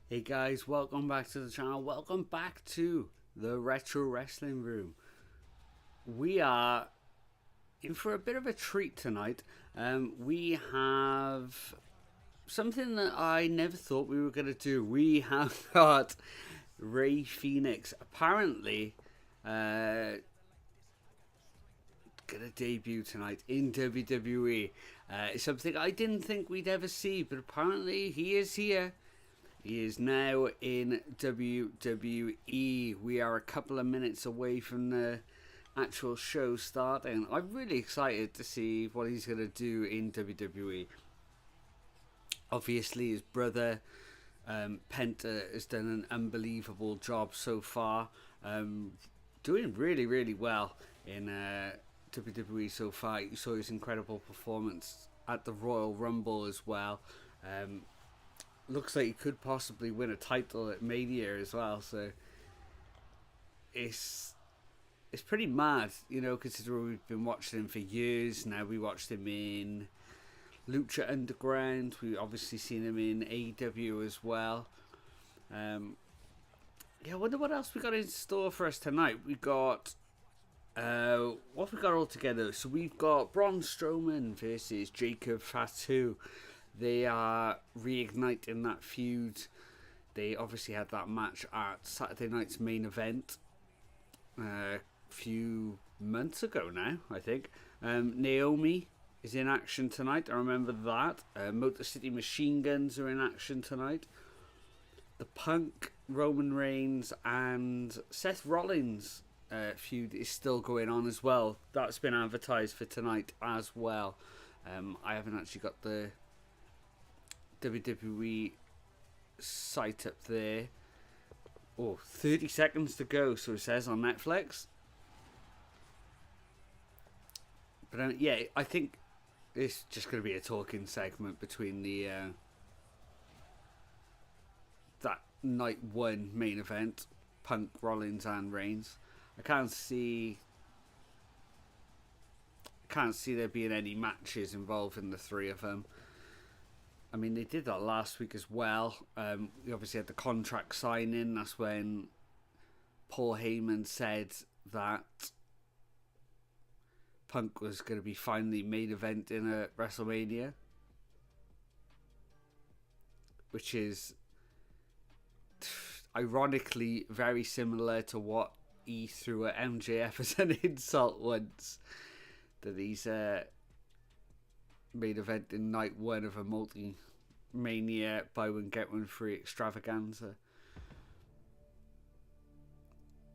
Hey guys, welcome back to the channel. Welcome back to the Retro Wrestling Room. We are in for a bit of a treat tonight. We have something that I never thought we were going to do. We have got REY FENIX apparently going to debut tonight in WWE. It's something I didn't think we'd ever see, but apparently he is here. He is now in WWE. We are a couple of minutes away from the actual show starting. I'm really excited to see what he's going to do in WWE. Obviously, his brother, Penta, has done an unbelievable job so far. Doing really, really well in WWE so far. You saw his incredible performance at the Royal Rumble as well. Looks like he could possibly win a title at Mania as well, so it's pretty mad, you know, considering we've been watching him for years now. We watched him in Lucha Underground, we obviously seen him in AEW as well. Yeah, I wonder what else we got in store for us tonight. We got what have we got all together? So we've got Braun Strowman versus Jacob Fatu. They are reigniting that feud. They obviously had that match at Saturday night's main event a few months ago now, I think. Naomi is in action tonight. I remember that. Motor City Machine Guns are in action tonight. The Punk, Roman Reigns, and Seth Rollins feud is still going on as well. That's been advertised for tonight as well. I haven't actually got the WWE site up there. 30 seconds to go, so it says on Netflix. But yeah, I think it's just going to be a talking segment between the that night one main event, Punk, Rollins, and Reigns. I can't see there being any matches involving the three of them. I mean, they did that last week as well. We obviously had the contract signing. That's when Paul Heyman said that Punk was going to be finally main event in a WrestleMania, which is ironically very similar to what he threw at MJF as an insult once, that he's main event in night one of a multi-mania buy one get one free extravaganza,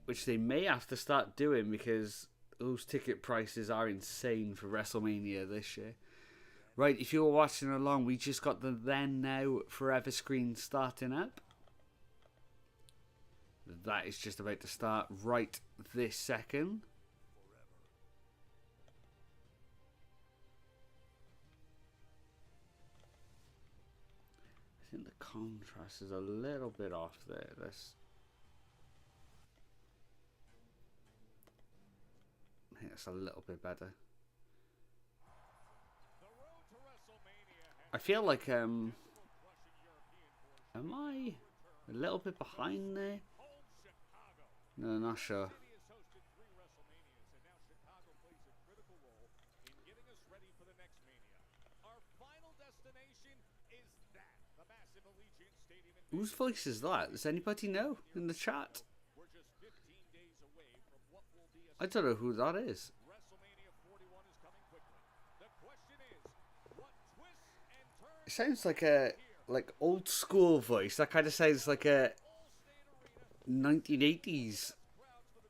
which they may have to start doing because those ticket prices are insane for WrestleMania this year. Right, if you were watching along, we just got the Then Now Forever screen starting up. That is just about to start right this second. I think the contrast is a little bit off there. I think that's a little bit better. I feel like am I a little bit behind there? No, not sure. Whose voice is that? Does anybody know in the chat? I don't know who that is. It sounds like a old school voice. That kind of sounds like a 1980s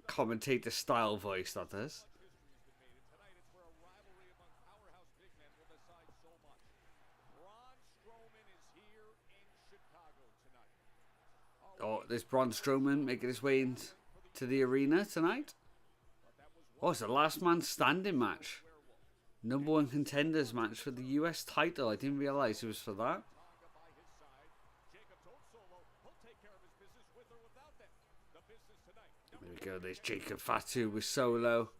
commentator style voice, that does. Oh, there's Braun Strowman making his way into the arena tonight. Oh, it's a last man standing match. Number one contenders match for the US title. I didn't realise it was for that. There we go. There's Jacob Fatu with Solo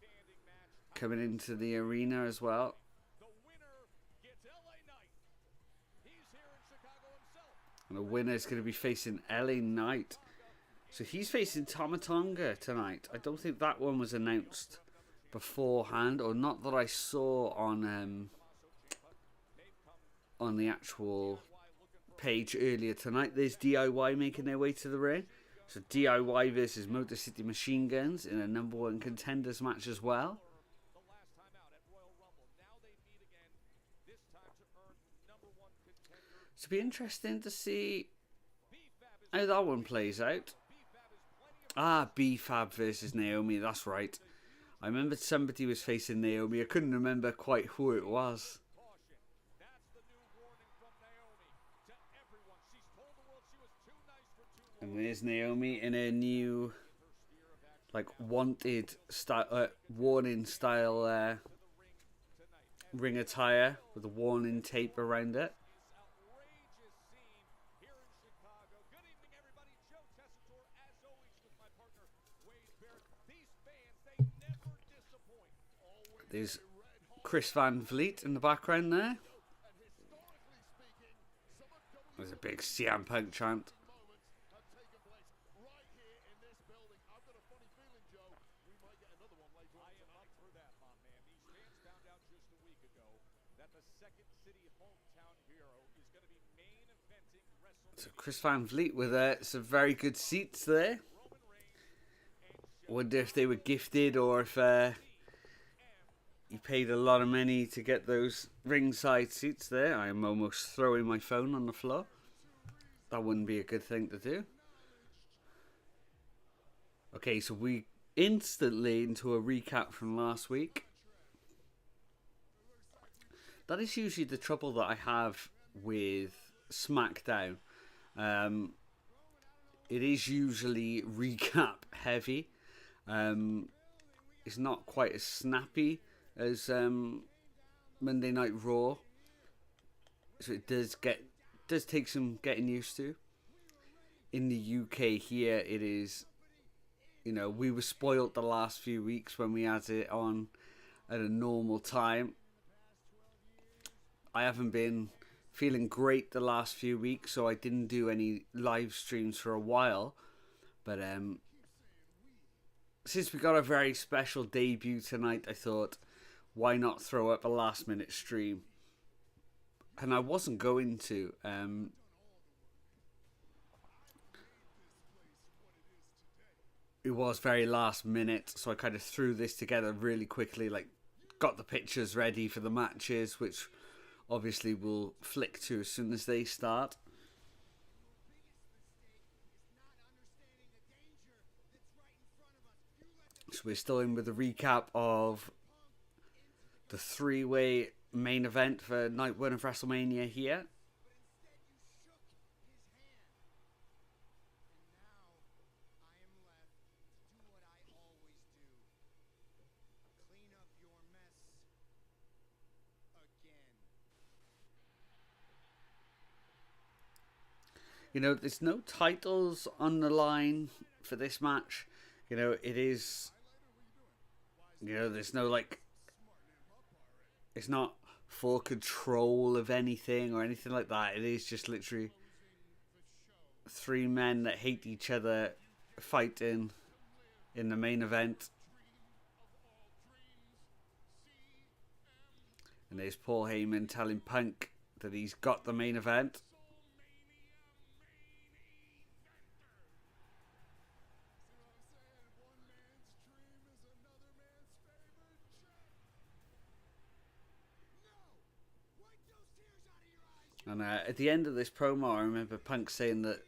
coming into the arena as well. And the winner is going to be facing LA Knight. So he's facing Tomatonga tonight. I don't think that one was announced beforehand, or not that I saw on the actual page earlier tonight. There's DIY making their way to the ring. So DIY versus Motor City Machine Guns in a #1 contenders match as well. So it'll be interesting to see how that one plays out. B-Fab versus Naomi, that's right. I remembered somebody was facing Naomi. I couldn't remember quite who it was. And there's Naomi in her new, like, wanted style, warning style ring attire with a warning tape around it. There's Chris Van Vliet in the background there. There's a big CM Punk chant. So Chris Van Vliet with some very good seats there. Wonder if they were gifted or if he paid a lot of money to get those ringside seats there. I am almost throwing my phone on the floor. That wouldn't be a good thing to do. Okay, so we instantly into a recap from last week. That is usually the trouble that I have with Smackdown. It is usually recap heavy. It's not quite as snappy as Monday Night Raw, so it does take some getting used to. In the UK here, it is, we were spoilt the last few weeks when we had it on at a normal time. I haven't been feeling great the last few weeks, so I didn't do any live streams for a while. But since we got a very special debut tonight, I thought, why not throw up a last minute stream? And I wasn't going to. It was very last minute, so I kind of threw this together really quickly, like got the pictures ready for the matches, which obviously we'll flick to as soon as they start. So we're still in with the recap of the 3-way main event for Night 1 of WrestleMania here. There's no titles on the line for this match. It is, there's no, it's not for control of anything or anything like that. It is just literally 3 men that hate each other fighting in the main event. And there's Paul Heyman telling Punk that he's got the main event. And at the end of this promo, I remember Punk saying that,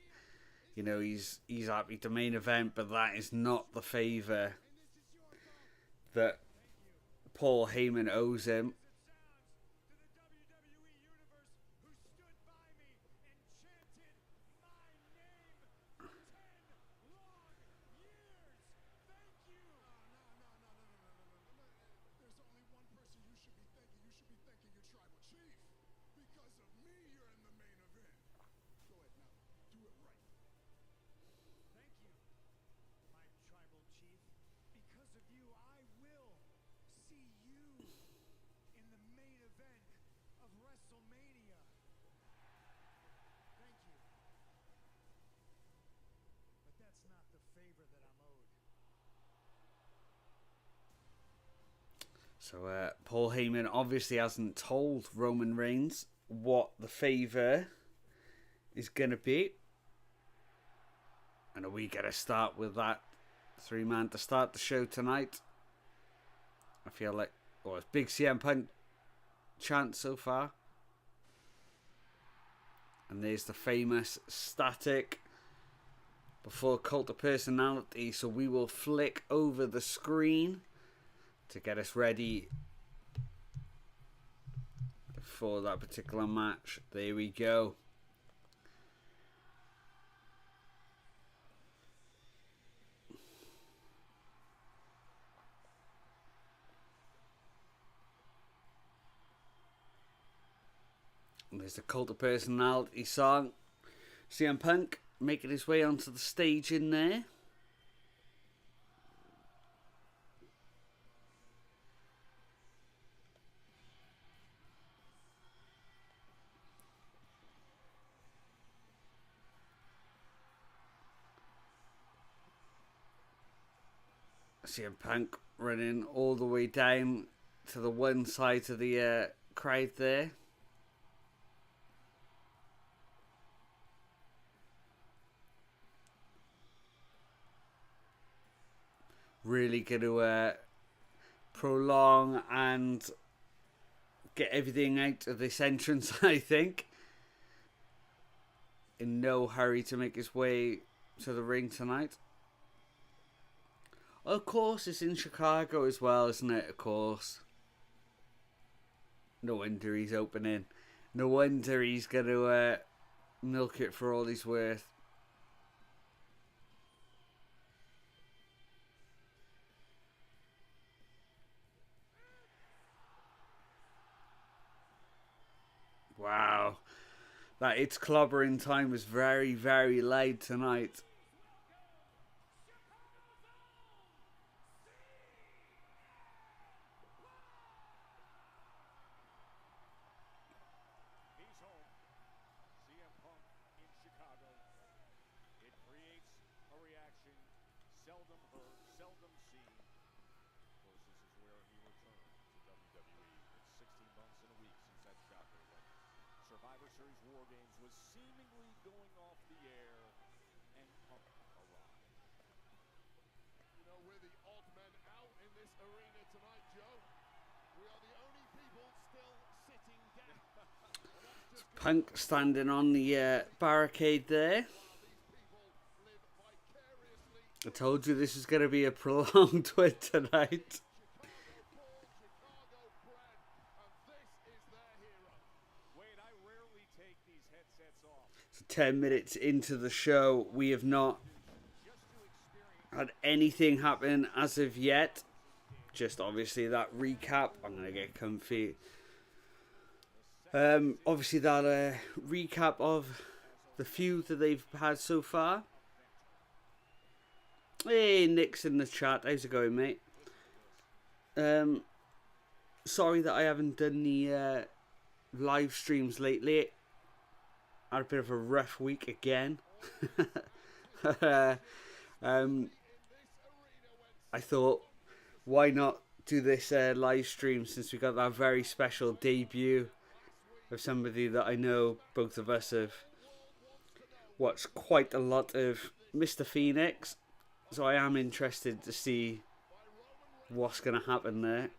he's happy to main event, but that is not the favour that Paul Heyman owes him. So Paul Heyman obviously hasn't told Roman Reigns what the favour is going to be. And we got to start with that 3-man to start the show tonight. I feel like, it's big CM Punk chant so far. And there's the famous static before Cult of Personality. So we will flick over the screen to get us ready for that particular match. There we go. And there's the Cult of Personality song. CM Punk making his way onto the stage in there. CM Punk running all the way down to the one side of the crowd there. Really going to prolong and get everything out of this entrance, I think. In no hurry to make his way to the ring tonight. Of course, it's in Chicago as well, isn't it? Of course. No wonder he's opening. No wonder he's going to milk it for all he's worth. Wow. That It's Clobbering Time was very, very loud tonight. Seldom heard, seldom seen. Of course, this is where he returned to WWE. It's 16 months and a week since that shocker when Survivor Series War Games was seemingly going off the air and Punk arrived. You know, we're the odd men out in this arena tonight, Joe. We are the only people still sitting down. Punk standing on the barricade there. I told you this is going to be a prolonged one tonight. So 10 minutes into the show, we have not had anything happen as of yet. Just obviously that recap. I'm going to get comfy. Obviously that recap of the feud that they've had so far. Hey, Nick's in the chat. How's it going, mate? Sorry that I haven't done the live streams lately. I had a bit of a rough week again. I thought, why not do this live stream since we got that very special debut of somebody that I know both of us have watched quite a lot of, Mr. Phoenix. So I am interested to see what's going to happen there.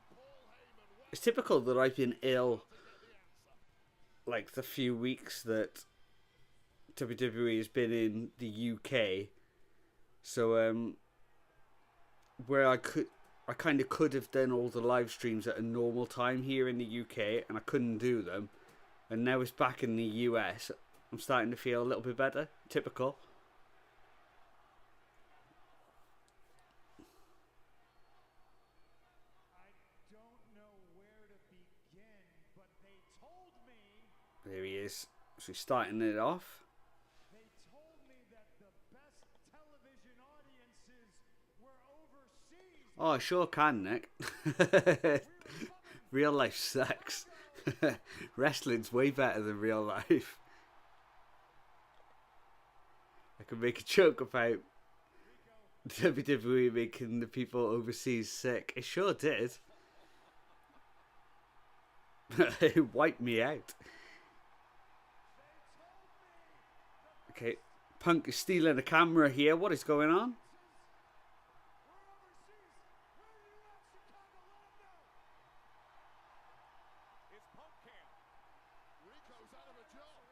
It's typical that I've been ill like the few weeks that WWE has been in the UK. So where I kind of could have done all the live streams at a normal time here in the UK and I couldn't do them. And now it's back in the US. I'm starting to feel a little bit better. Typical. There he is. So he's starting it off. They told me that the best television audiences were overseas. Oh, I sure can, Nick. Real life sucks. Wrestling's way better than real life. I could make a joke about WWE making the people overseas sick. It sure did. Wipe me out. Okay, Punk is stealing the camera here. What is going on? It's Punk Cam. Rico's out of a job.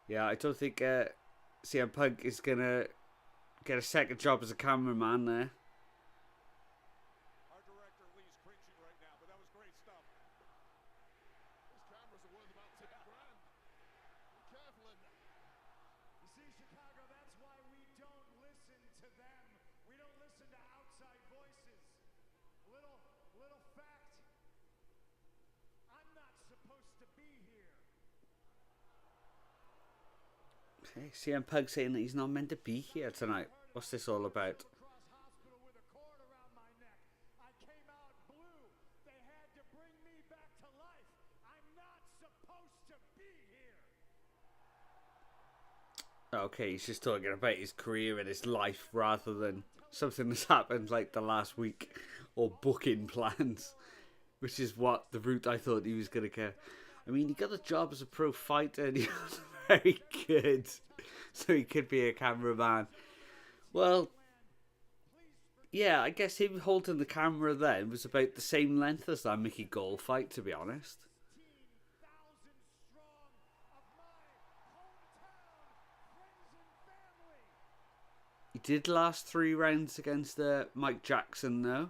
Yeah, I don't think CM Punk is going to get a second job as a cameraman there. Our director Lee's cringing right now, but that was great stuff. These cameras are worth about 10 grand. Be careful in there. You see, Chicago, that's why we don't listen to them. We don't listen to outside voices. Little fact. I'm not supposed to be here. Okay, CM Punk saying that he's not meant to be here tonight. What's this all about? Across hospital with a cord around my neck. I came out blue. They had to bring me back to life. I'm not supposed to be here. Okay, he's just talking about his career and his life rather than something that's happened like the last week or booking plans, which is what the route I thought he was going to go. I mean, he got a job as a pro fighter and he was very good, so he could be a cameraman. Well, yeah, I guess him holding the camera then was about the same length as that Mickey Gall fight, to be honest. 15,000 strong of my hometown friends and family. He did last 3 rounds against Mike Jackson, though.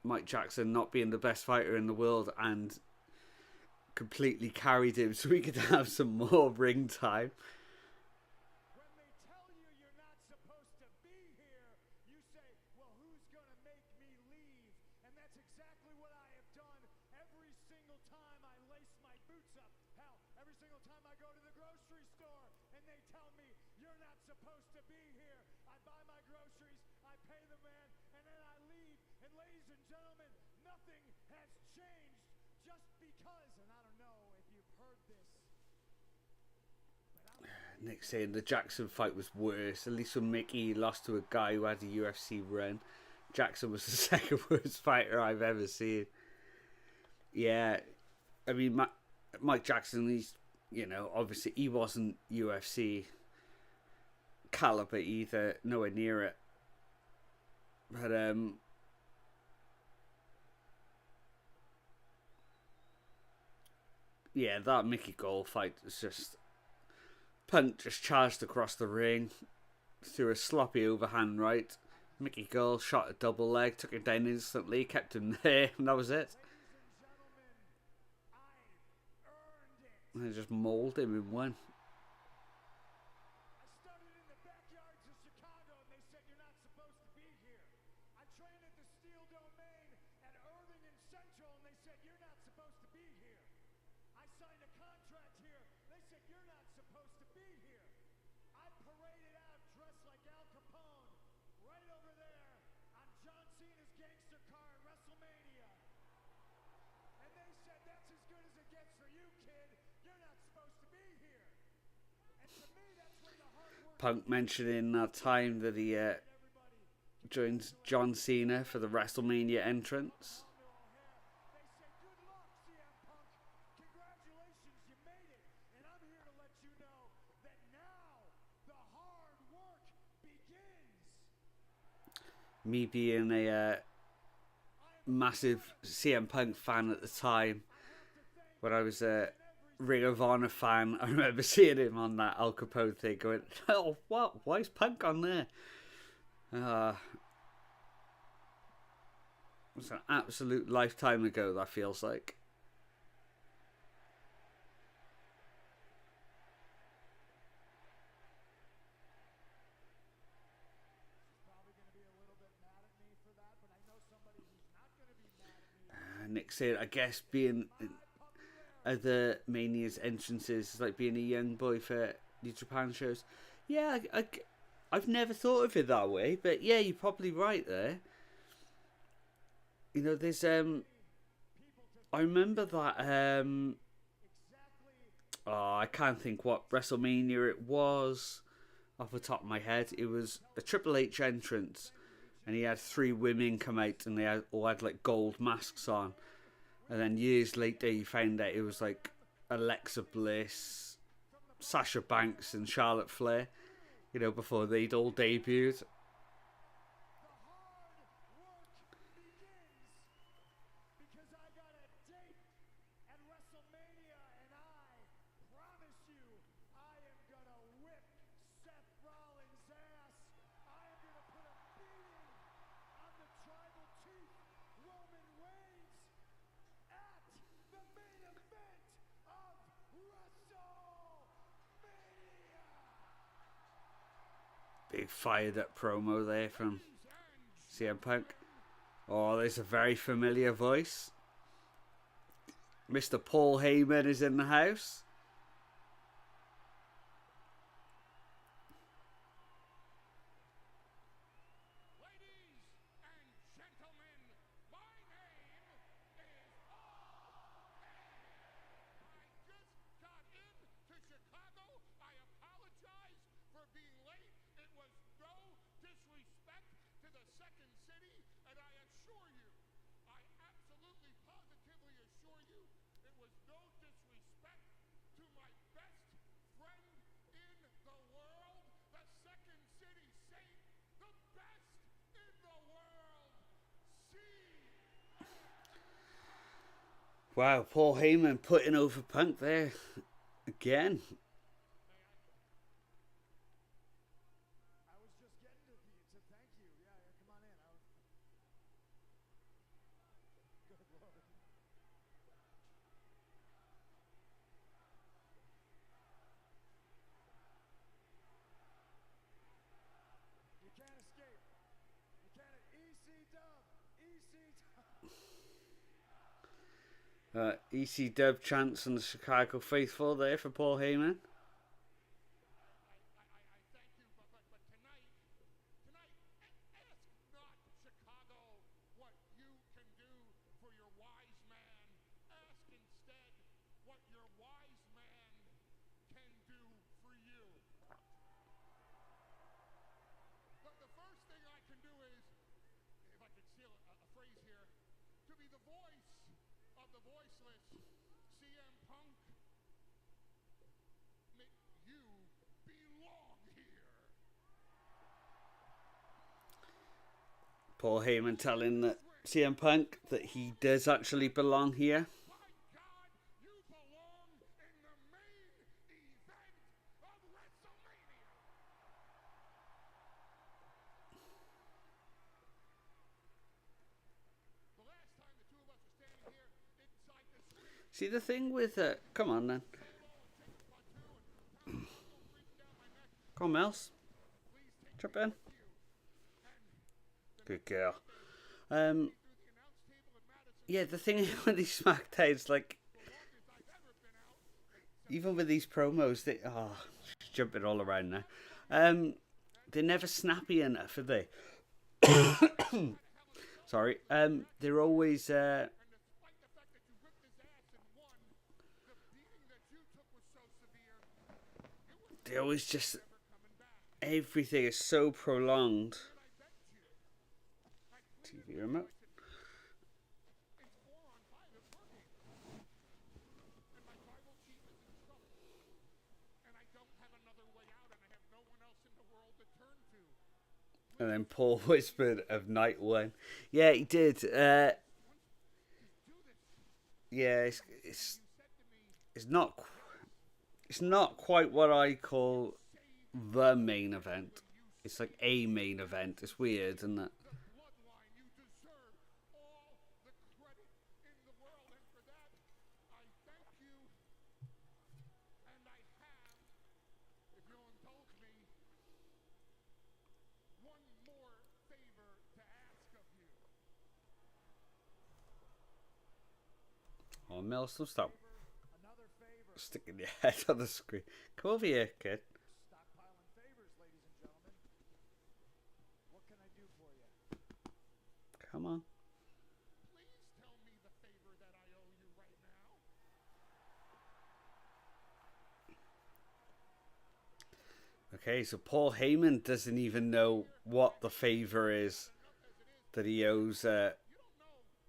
Mike Jackson not being the best fighter in the world and completely carried him so he could have some more ring time. When they tell you you're not supposed to be here, you say, well, who's going to make me leave? And that's exactly what I have done every single time I lace my boots up. Hell, every single time I go to the grocery store and they tell me you're not supposed to be here. I buy my groceries, I pay the man, and then I leave. And ladies and gentlemen, nothing has changed just because, and I don't know if you've heard this. Nick saying the Jackson fight was worse. At least when Mickey lost to a guy who had a UFC run, Jackson was the second worst fighter I've ever seen. Yeah, I mean, Mike Jackson, he's, you know, obviously he wasn't UFC caliber either, nowhere near it. But yeah, that Mickey Gall fight was just... Punk just charged across the ring, threw a sloppy overhand right. Mickey Gall shot a double leg, took him down instantly, kept him there, and that was it. And they just mauled him in one. I started in the backyards of Chicago and they said you're not supposed to be here. I trained at the Steel Domain at Irving and Central and they said you're not supposed to be here. I signed a contract here. They said you're not supposed to be here. I paraded out dressed like Al Capone right over there on John Cena's gangster car at WrestleMania. And they said that's as good as it gets for you, kid. You're not supposed to be here. And to me, that's when the hard work Punk mentioning that time that he joins John Cena for the WrestleMania entrance. They said, good luck, CM Punk. Congratulations, you made it. And I'm here to let you know that now the hard work begins. Me being a massive CM Punk fan at the time, when I was a Ring of Honor fan, I remember seeing him on that Al Capone thing going, oh, what? Why is Punk on there? It was an absolute lifetime ago, that feels like. Probably going to be a little bit mad at me for that, but I know somebody who's not going to be mad at me. Nick said, I guess being in other Mania's entrances is like being a young boy for New Japan shows. Yeah, I've never thought of it that way, but yeah, you're probably right there. You know, there's I remember that I can't think what WrestleMania it was off the top of my head. It was a Triple H entrance and he had 3 women come out, and they all had like gold masks on. And then years later, you found out it was like Alexa Bliss, Sasha Banks, and Charlotte Flair. You know, before they'd all debuted. Because I got a date at WrestleMania, and I promise you, I am gonna whip Seth Rollins' ass. I am gonna put a beating on the tribal chief, Roman Reigns, at the main event of WrestleMania. Big fired up promo there from CM Punk. Oh, there's a very familiar voice. Mr. Paul Heyman is in the house. Ladies and gentlemen, my name is Paul Heyman. I just got into Chicago. I apologize for being late. It was no disrespect to the second city, and I assure you, I absolutely positively assure you, it was no disrespect to my best friend in the world, the second city saint, the best in the world. Wow, Paul Heyman putting over Punk there again. I was just getting to thank you. Yeah, come on in. Good Lord. You can't escape. You can't. EC Dub. EC Dub chants and the Chicago faithful there for Paul Heyman. I thank you, but tonight, ask not Chicago what you can do for your wise man. Ask instead what your wise man can do for you. The first thing I can do is, if I could steal a phrase here, to be the voice of the voiceless, CM Punk. You belong here. Paul Heyman telling that CM Punk that he does actually belong here. My God, you belong in the main event of WrestleMania. The last time the two of us were standing here inside this ring, See the thing with come on then. Come on, Mels. Jump in. Good girl. Yeah, the thing with these Smackdowns, like, even with these promos, they jumping all around now. They're never snappy enough, are they? Sorry. They're always despite the fact that you whipped his ass and won, the beating that you took was so severe, they always just never coming back. everything is so prolonged. TV remote. It's 4-on-5 at working. And my tribal chief is in trouble. And I don't have another way out, and I have no one else in the world to turn to. And then Paul whispered of Night One. Yeah, he did. Yeah, it's not quite what I call the main event. It's like a main event. It's weird, isn't it? The bloodline, you deserve all the credit in the world. And for that, I thank you. And I have, if you'll indulge me, one more favor to ask of you. Oh, Mel, stop Another favor. sticking your head on the screen. Come over here, kid. Stockpiling favors, ladies and gentlemen. What can I do for you? Come on. Please tell me the favor that I owe you right now. Okay, so Paul Heyman doesn't even know what the favor is. that he owes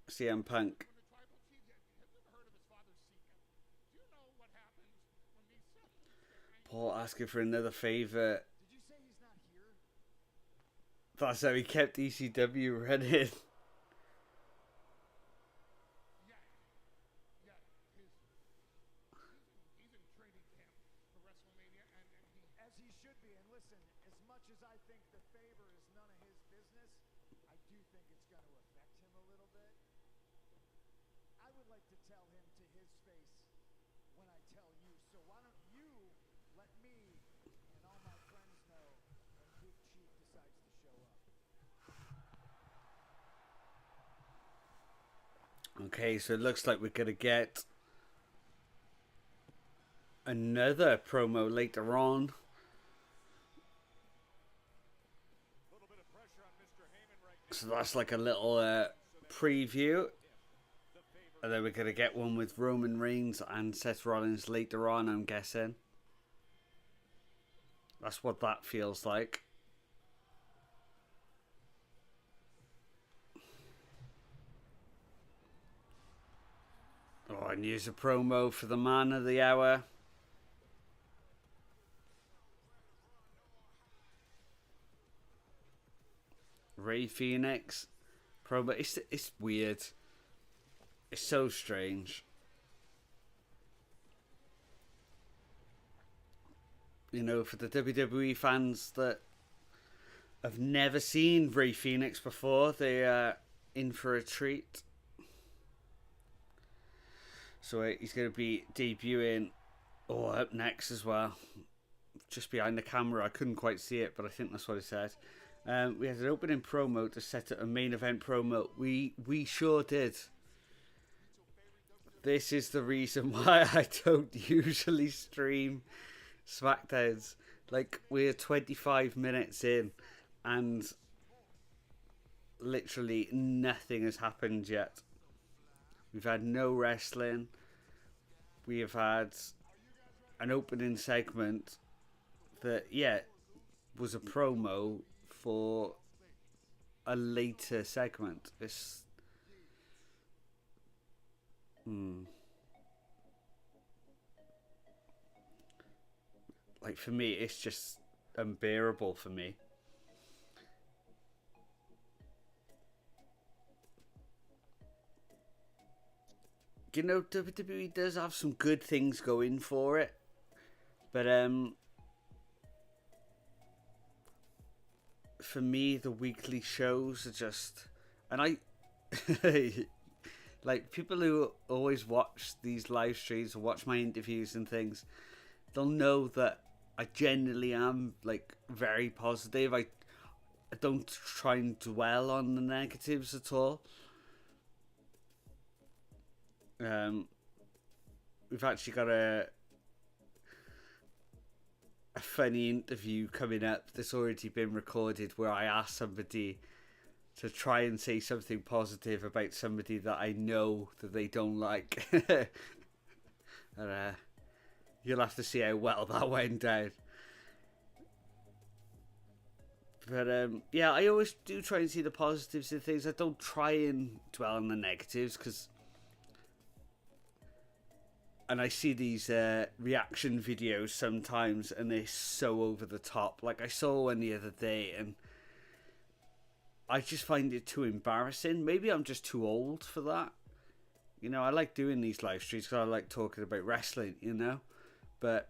CM Punk. When the tribal chief, have you ever heard of his father Sika? Do you know what happens when these Seths get angry? Paul asking for another favor. Did you say he's not here? That's how he kept ECW running. Yeah. He's in training camp for WrestleMania, and he. As he should be. And listen, as much as I think the favor is none of his business, I do think it's going to affect him a little bit. I would like to tell him to his face when I tell you. So why don't you let me and all my friends know when Big Chief decides to show up. Okay, so it looks like we're going to get another promo later on. Little bit of pressure on Mr. Heyman right now. So that's like a little preview. And then we're going to get one with Roman Reigns and Seth Rollins later on, I'm guessing. That's what that feels like. Oh, and use a promo for the man of the hour. Rey Fenix. Promo. It's weird. It's so strange. You know, for the WWE fans that have never seen Rey Fenix before, they are in for a treat. So he's going to be debuting, up next as well. Just behind the camera, I couldn't quite see it, but I think that's what it said. We had an opening promo to set up a main event promo. We sure did. This is the reason why I don't usually stream Smackdowns. Like, we're 25 minutes in and literally nothing has happened yet. We've had no wrestling. We have had an opening segment that, was a promo for a later segment. It's... Like, for me, it's just unbearable for me. You know, WWE does have some good things going for it, but for me, the weekly shows are just, and I like, people who always watch these live streams or watch my interviews and things, they'll know that I genuinely am, like, very positive. I don't try and dwell on the negatives at all. We've actually got a funny interview coming up that's already been recorded where I asked somebody to try and say something positive about somebody that I know that they don't like. And you'll have to see how well that went down. But I always do try and see the positives in things. I don't try and dwell on the negatives, because... And I see these reaction videos sometimes, and they're so over the top. Like, I saw one the other day, and I just find it too embarrassing. Maybe I'm just too old for that. You know, I like doing these live streams because I like talking about wrestling, you know? But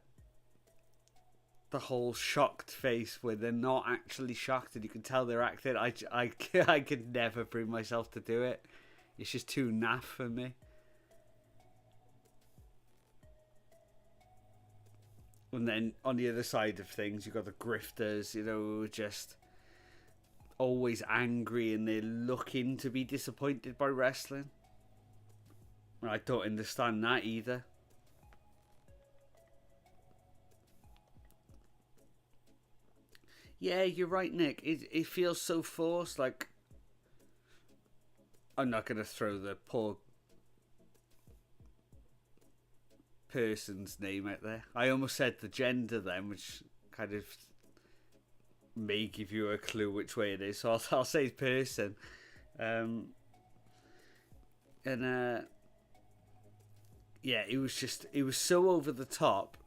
the whole shocked face where they're not actually shocked and you can tell they're acting, I could never bring myself to do it. It's just too naff for me. And then on the other side of things, you've got the grifters, you know, who are just always angry and they're looking to be disappointed by wrestling. I don't understand that either. Yeah, you're right, Nick. It feels so forced. Like, I'm not going to throw the poor person's name out there. I almost said the gender then, which kind of may give you a clue which way it is. So I'll say person. And yeah, it was so over the top.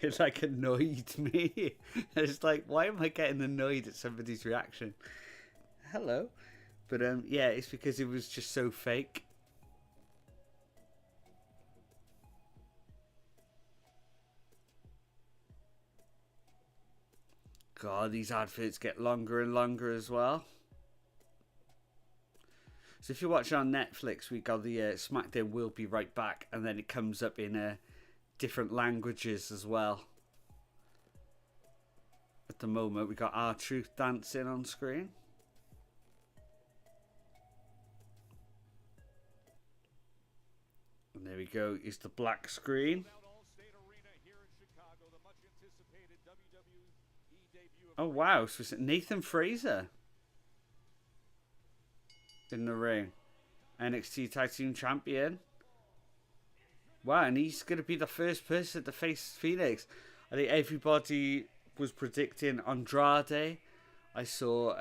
It like annoyed me. It's like, why am I getting annoyed at somebody's reaction? Hello. But yeah, it's because it was just so fake. God, these adverts get longer and longer as well. So if you're watching on Netflix, we got the Smackdown Will Be Right Back, and then it comes up in different languages as well. At the moment, we got R-Truth dancing on screen. And there we go, is the black screen. Oh wow, so it's Nathan Fraser in the ring. NXT Tag Team Champion. Wow, and he's going to be the first person to face Phoenix. I think everybody was predicting Andrade. I saw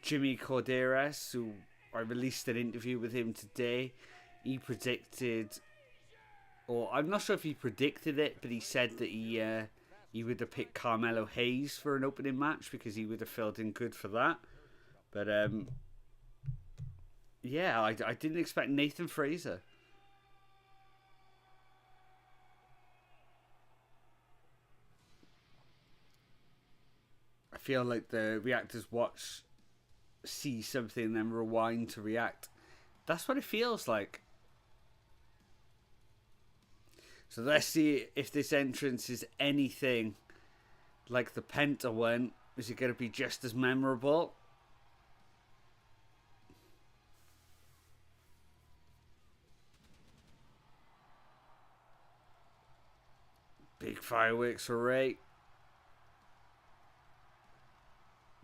Jimmy Corderas, who I released an interview with him today. He predicted, or I'm not sure if he predicted it, but he said that he would have picked Carmelo Hayes for an opening match because he would have filled in good for that. But yeah, I didn't expect Nathan Fraser. I feel like the reactors see something and then rewind to react. That's what it feels like. So let's see if this entrance is anything like the Penta one. Is it going to be just as memorable? Big fireworks for Rey.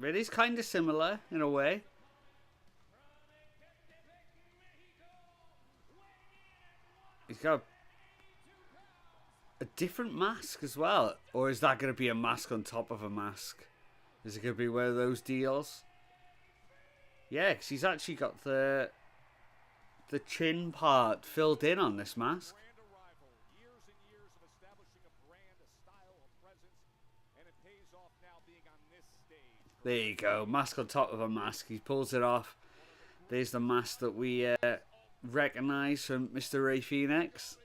It is kind of similar in a way. He's got a different mask as well. Or is that going to be a mask on top of a mask? Is it going to be one of those deals? Yeah, because he's actually got the chin part filled in on this mask. There you go, mask on top of a mask. He pulls it off. There's the mask that we recognise from Mr. REY FENIX.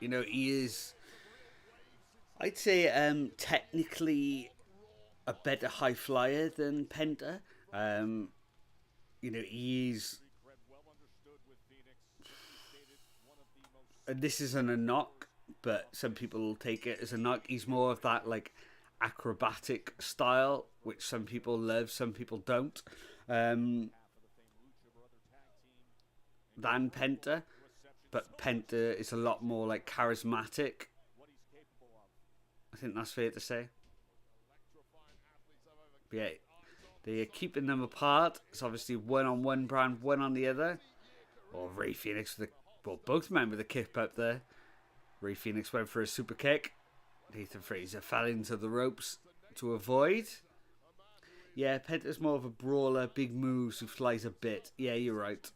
You know, he is, I'd say, technically a better high flyer than Penta. You know, he's, and this isn't a knock, but some people will take it as a knock. He's more of that like acrobatic style, which some people love, some people don't, than Penta. But Penta is a lot more like charismatic. I think that's fair to say. But yeah, they're keeping them apart. It's obviously one on one brand, one on the other. Or REY FENIX with both men with a kick up there. REY FENIX went for a super kick. Nathan Fraser fell into the ropes to avoid. Yeah, Penta's more of a brawler, big moves, who flies a bit. Yeah, you're right.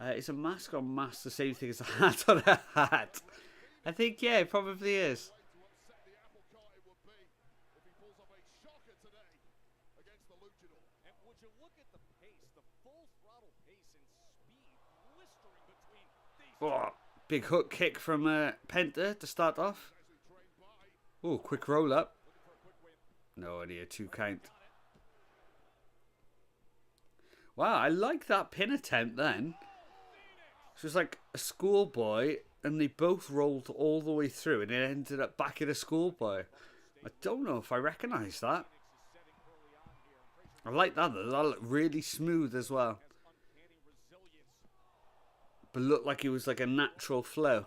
Is a mask on mask the same thing as a hat on a hat? I think, yeah, it probably is. Oh, big hook kick from Penta to start off. Oh, quick roll up. No, only a 2 count. Wow, I like that pin attempt then. So it's like a schoolboy, and they both rolled all the way through, and it ended up back in a schoolboy. I don't know if I recognise that. I like that though. That looked really smooth as well. But looked like it was like a natural flow.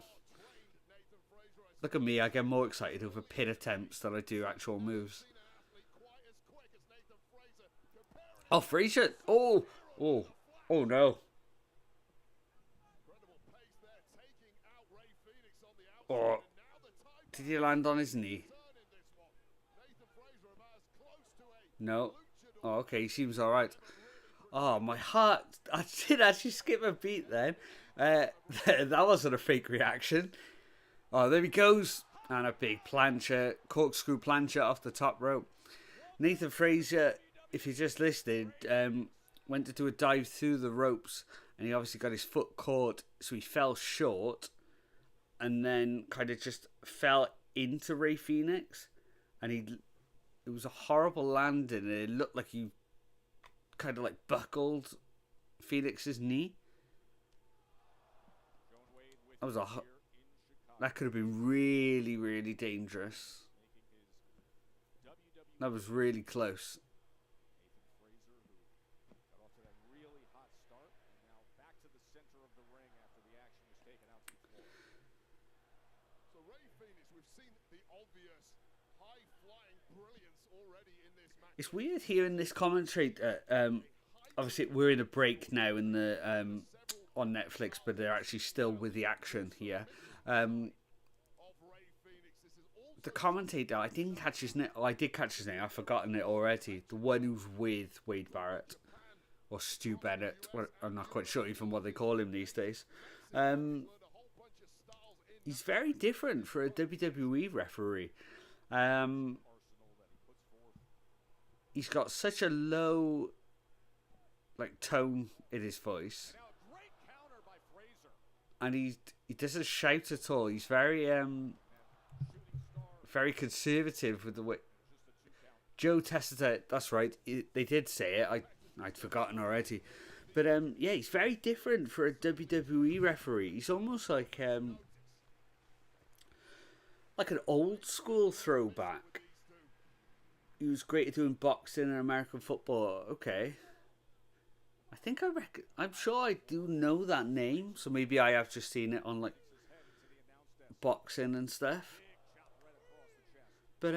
Look at me, I get more excited over pin attempts than I do actual moves. Oh, Fraser! Oh no. Oh, did he land on his knee? No. Oh, okay, he seems alright. Oh, my heart. I did actually skip a beat then. That wasn't a fake reaction. Oh, there he goes. And a big plancha, corkscrew plancha off the top rope. Nathan Frazier, if you just listened, went to do a dive through the ropes. And he obviously got his foot caught, so he fell short. And then kind of just fell into Rey Fenix. And it was a horrible landing. It looked like he kind of like buckled Phoenix's knee. That could have been really, really dangerous. That was really close. So Rey Fenix, we've seen the obvious high-flying brilliance already in this match. It's weird hearing this commentary. Obviously, we're in a break now in the on Netflix, but they're actually still with the action here. The commentator, I didn't catch his name. Oh, I did catch his name. I've forgotten it already. The one who's with Wade Barrett or Stu Bennett. I'm not quite sure even what they call him these days. He's very different for a WWE referee. He's got such a low tone in his voice. And he doesn't shout at all. He's very very conservative with the way. Joe Tessiter, that's right. They did say it. I'd forgotten already. But yeah, he's very different for a WWE referee. He's almost like an old school throwback. He was great at doing boxing and American football. Okay. I'm sure I do know that name, so maybe I have just seen it on like boxing and stuff. But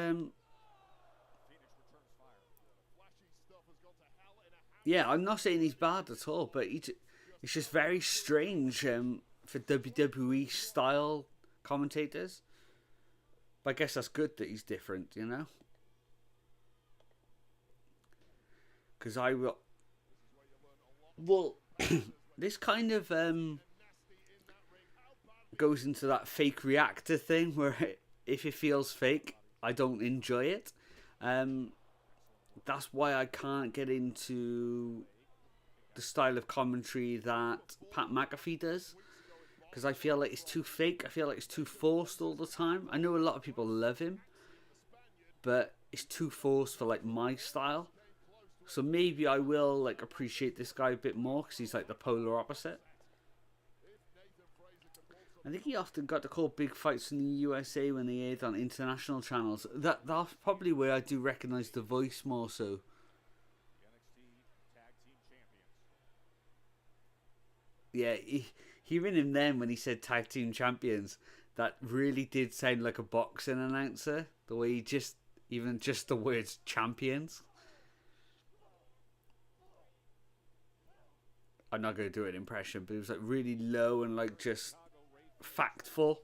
yeah, I'm not saying he's bad at all, but it's just very strange for WWE style commentators. But I guess that's good that he's different, you know. Because this kind of goes into that fake reactor thing where if it feels fake, I don't enjoy it. That's why I can't get into the style of commentary that Pat McAfee does. Because I feel like it's too fake. I feel like it's too forced all the time. I know a lot of people love him, but it's too forced for like my style. So maybe I will like appreciate this guy a bit more because he's like the polar opposite. I think he often got to call big fights in the USA when they aired on international channels. That's probably where I do recognise the voice more so. Yeah, hearing him then when he said tag team champions, that really did sound like a boxing announcer. The way he even just the words champions. I'm not going to do an impression, but it was like really low and like just factful.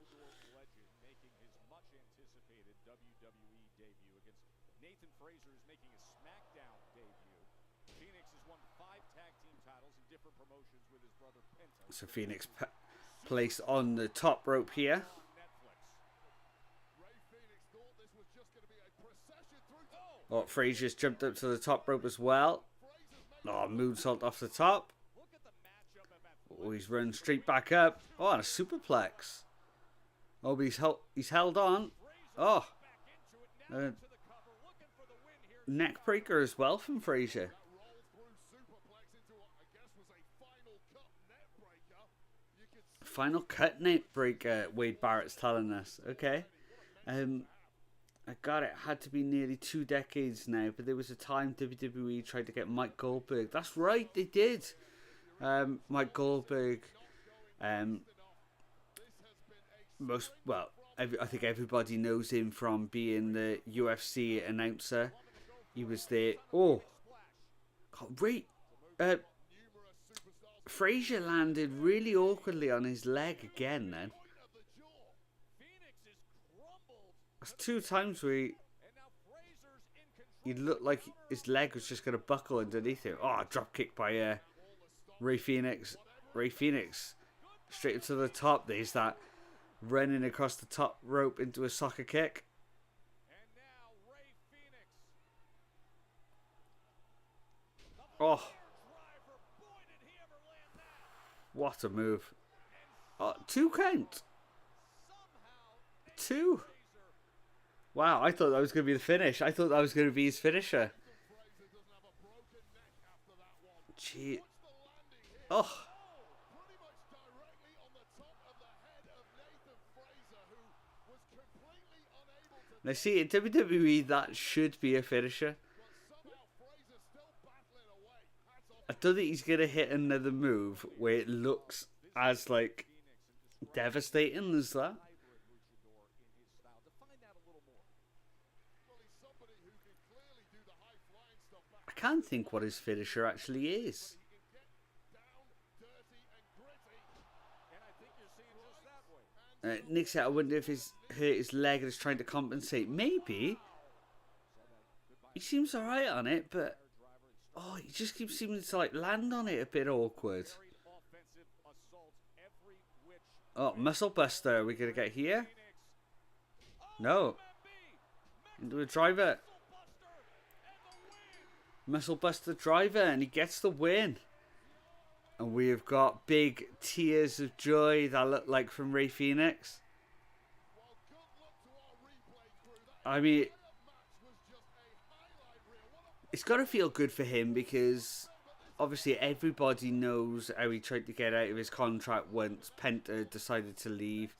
Making his much anticipated WWE debut against Nathan Frazier is making his Smackdown debut. Phoenix has won 5 tag team titles in different promotions with his brother Penta. So Phoenix placed on the top rope here. Oh, Frazier's jumped up to the top rope as well. Oh, moonsault off the top. Oh, he's run straight back up. Oh, and a superplex. Oh, but he's held on. Oh. Neck breaker as well from Frazier. Final cut neck breaker, Wade Barrett's telling us. Okay. I got it. Had to be nearly 2 decades now, but there was a time WWE tried to get Mike Goldberg. That's right, they did. Mike Goldberg, I think everybody knows him from being the UFC announcer. He was there. Oh, great. Frazier landed really awkwardly on his leg again then. That's 2 times where he looked like his leg was just going to buckle underneath him. Oh, drop kick by Rey Fenix. Rey Fenix straight up to the top. There's that running across the top rope into a soccer kick. And now Rey Fenix. Oh, Driver. Boy, did he ever land that. what a move. Oh, 2 count. Somehow 2. Wow, I thought that was going to be the finish. I thought that was going to be his finisher. Fraser doesn't have a broken neck after that one. Gee. Watch the landing here. Oh, Pretty much directly on the top of the head of Nathan Fraser, who was completely unable to. now see, in WWE, that should be a finisher. But somehow Fraser still battling away. Hats off. I don't think he's going to hit another move where it looks as, like, devastating as that. hybrid luchador in his style. Define that a little more. Well, he's somebody who can clearly do the high flying stuff back. I can't think what his finisher actually is. He can get down, dirty, and gritty. And I think you're seeing just that way. Nick said, I wonder if he's hurt his leg and is trying to compensate. Maybe. He seems alright on it, but oh, he just keeps seeming to like land on it a bit awkward. Very offensive assault every which Oh, muscle buster. We gonna get here? No. Into a driver. Muscle buster driver, and he gets the win. And we have got big tears of joy that look like from Rey Fenix. Well, good luck to our replay crew. That I mean, match was just a highlight reel. What a it's got to feel good for him because obviously everybody knows how he tried to get out of his contract once Penta decided to leave.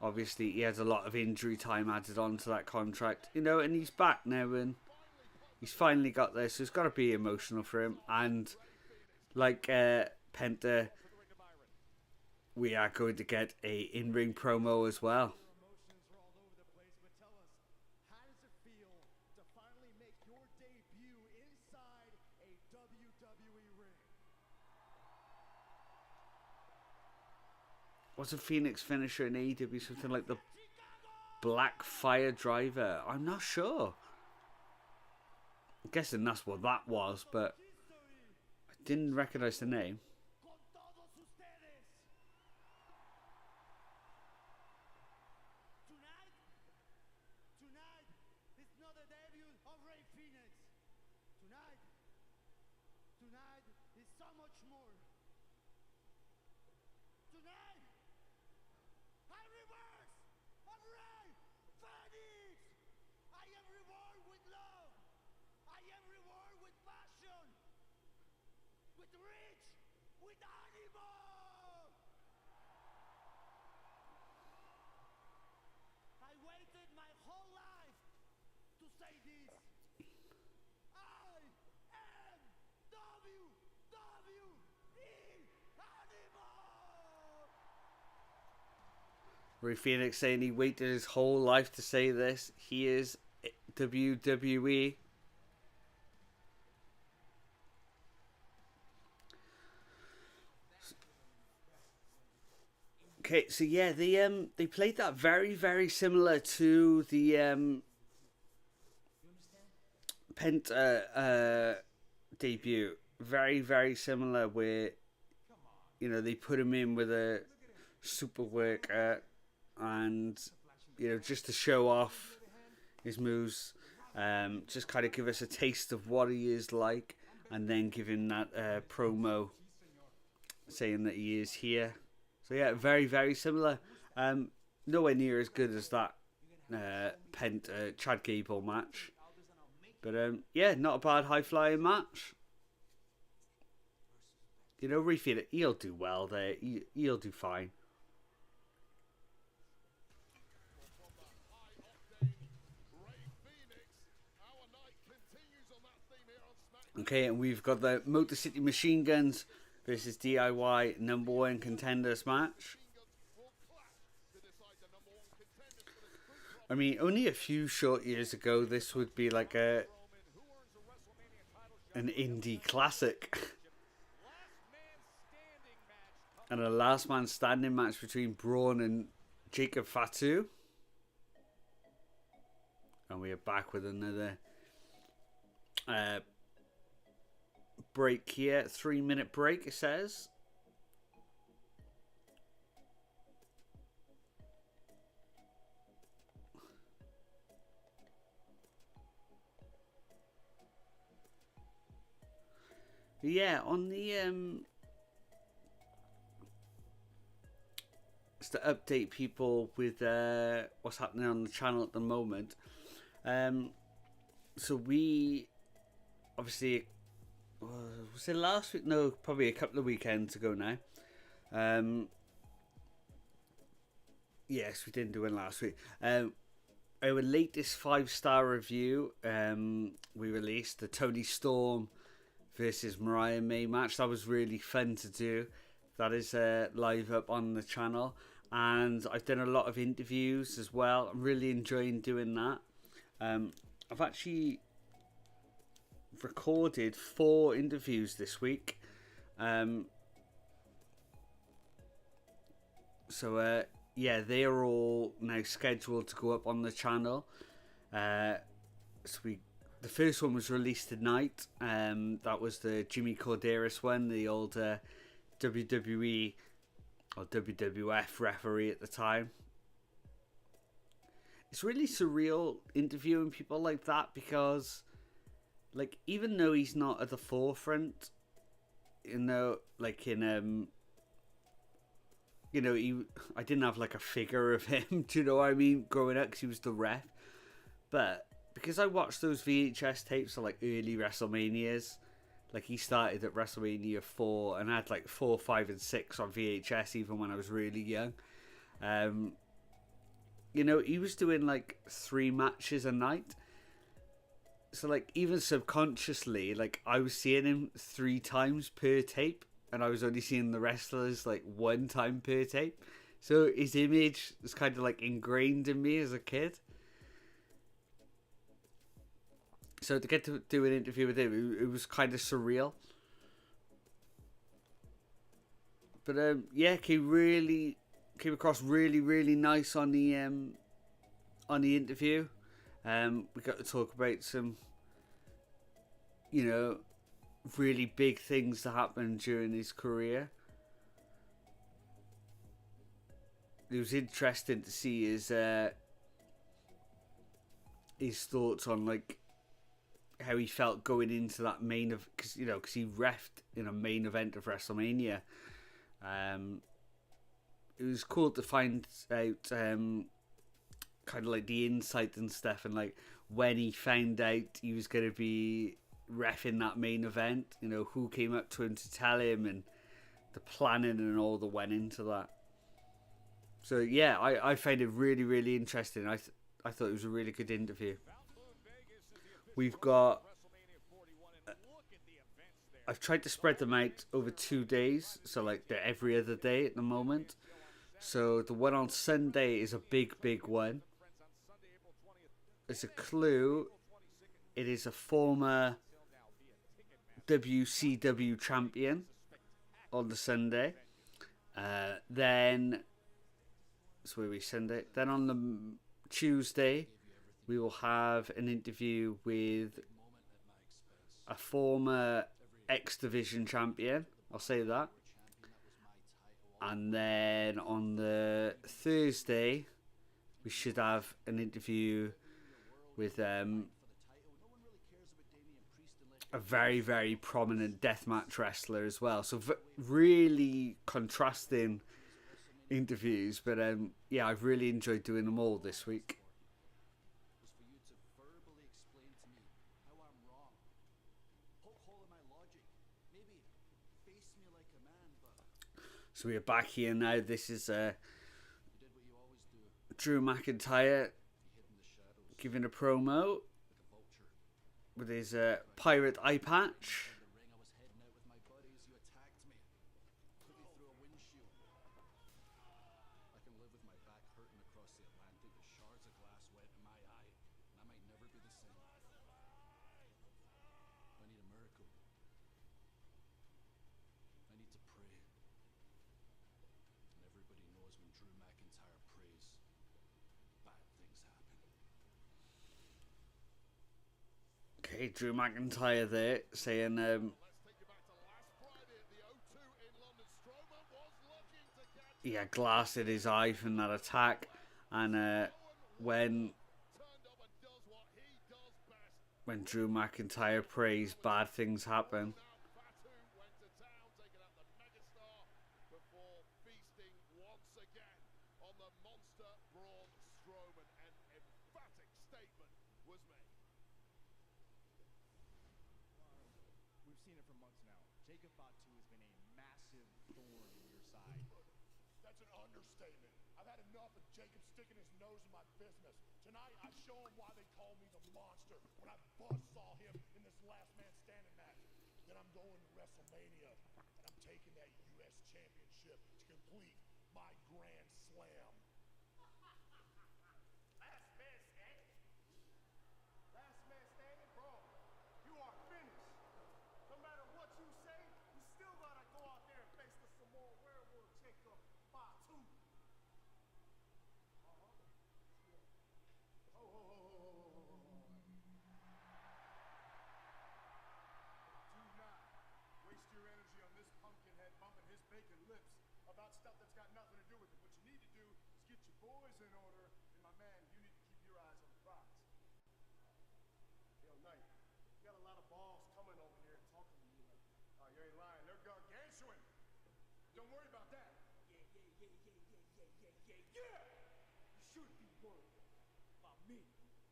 Obviously, he has a lot of injury time added on to that contract, you know, and he's back now and he's finally got there, so it's got to be emotional for him. And like Penta, we are going to get a in-ring promo as well. Emotions were all over the place, but tell us, how does it feel to finally make your debut inside a WWE ring? What's a Phoenix finisher in AEW? Something like the Black Fire Driver? I'm not sure. I'm guessing that's what that was, but I didn't recognize the name. Con todos ustedes. Tonight is not the debut of Rey Fenix. Tonight is so much more. Tonight, I reverse of Rey Fenix. I am reborn with love. I am reborn with passion, with reach, with animo. I waited my whole life to say this. I am WWE Animo. Rey Fenix saying he waited his whole life to say this. He is WWE. Okay, so yeah, they played that very similar to the Penta debut. Very similar, where you know they put him in with a super worker and you know just to show off his moves, just kind of give us a taste of what he is like, and then give him that promo saying that he is here. So yeah, very similar. Nowhere near as good as that Chad Gable match, but yeah, not a bad high flying match. You know, Rey Fenix, he'll do well there. He'll do fine. from the high octane Rey Fenix. Our night continues on that theme here on SmackDown. Okay, and we've got the Motor City Machine Guns versus DIY #1 contenders match. Will clash to decide the number one contenders for this group. I mean, only a few short years ago, this would be like Roman, who earns a WrestleMania title shot. an indie classic. Last man standing match. And a last man standing match between Braun and Jacob Fatu. And we are back with another break here. 3-minute break, it says. Yeah, on the just to update people with what's happening on the channel at the moment. So we obviously was it last week? No, probably a couple of weekends ago now. Yes, we didn't do one last week. Our latest 5-star review, we released the Toni Storm versus Mariah May match. That was really fun to do. That is live up on the channel, and I've done a lot of interviews as well. I'm really enjoying doing that. I've actually recorded 4 interviews this week. Yeah, they are all now scheduled to go up on the channel. The first one was released tonight. That was the Jimmy Corderas one, the old WWE or WWF referee at the time. It's really surreal interviewing people like that because, like, even though he's not at the forefront, you know, like in you know, I didn't have like a figure of him, do you know what I mean, growing up, because he was the ref. But because I watched those VHS tapes of like early WrestleManias, like he started at WrestleMania 4 and had like 4, 5, and 6 on VHS even when I was really young. You know, he was doing like 3 matches a night. So like even subconsciously, like I was seeing him 3 times per tape, and I was only seeing the wrestlers like 1 time per tape. So his image was kind of like ingrained in me as a kid. So to get to do an interview with him, it was kind of surreal. But yeah, he came across really, really nice on the interview. We got to talk about some, you know, really big things that happened during his career. It was interesting to see his thoughts on like how he felt going into that main of, because he reffed in a main event of WrestleMania. It was cool to find out kind of like the insight and stuff, and like when he found out he was going to be reffing that main event, you know, who came up to him to tell him, and the planning and all that went into that. So yeah, I found it really, really interesting. I thought it was a really good interview. We've got I've tried to spread them out over 2 days, so like they're every other day at the moment. So the one on Sunday is a big one. As a clue, it is a former WCW champion on the Sunday. Then that's where we send it. Then on the Tuesday, we will have an interview with a former X Division champion. I'll say that. And then on the Thursday, we should have an interview with a very, very prominent deathmatch wrestler as well. So really contrasting interviews, but yeah, I've really enjoyed doing them all this week. So we are back here now. This is Drew McIntyre giving a promo with his pirate eye patch. Drew McIntyre there saying, Let's take you back to last Friday at the O2 in London. Strowman was looking to catch he had glass in his eye from that attack, and when turned up and does what he does best. when Drew McIntyre prays, bad things happen. Now Fatu went to town, taking out the megastar before feasting once again on the monster Braun Strowman. An emphatic statement was made. We've seen it for months now. Jacob Fatu has been a massive thorn in your side. That's an understatement. I've had enough of Jacob sticking his nose in my business. Tonight, I show him why they call me the monster when I buzzsaw him in this last man standing match. Then I'm going to WrestleMania, and I'm taking that U.S. Championship to complete my Grand Slam. Last man standing? Last man standing? Bro, you are finished. No matter what you say, you still gotta go out there and face the Samoan werewolf, Jacob Fatu. Do not waste your energy on this pumpkin head bumping his bacon lips about stuff that's got nothing to do with it. What you need to do is get your boys in order, and my man, you need to keep your eyes on the prize. Yo, Knight, you got a lot of balls coming over here talking to you. Oh, you ain't lying. They're gargantuan. Don't worry about that. Yeah! You should be worried about me tonight.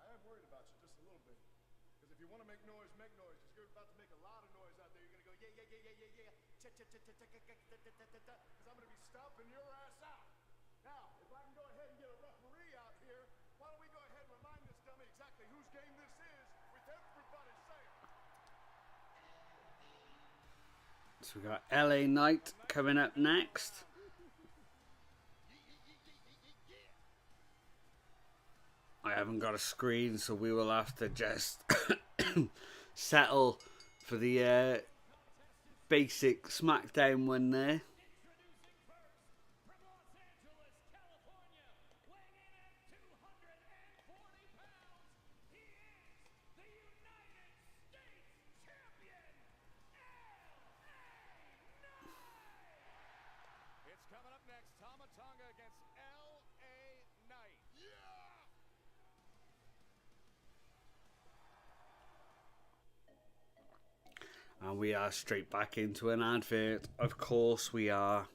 I am worried about you just a little bit. Because if you want to make noise, make noise. Because you're about to make a lot of noise out there. You're going to go, yeah. Because I'm going to be stomping your ass out. Now, if I can go ahead and get a referee out here, why don't we go ahead and remind this dummy exactly whose game this is with everybody saying. So we got LA Knight coming up next. I haven't got a screen, so we will have to just settle for the basic Smackdown one there. It's coming up next. Tama Tonga against L.A. Knight. And we are straight back into an advert. Of course we are.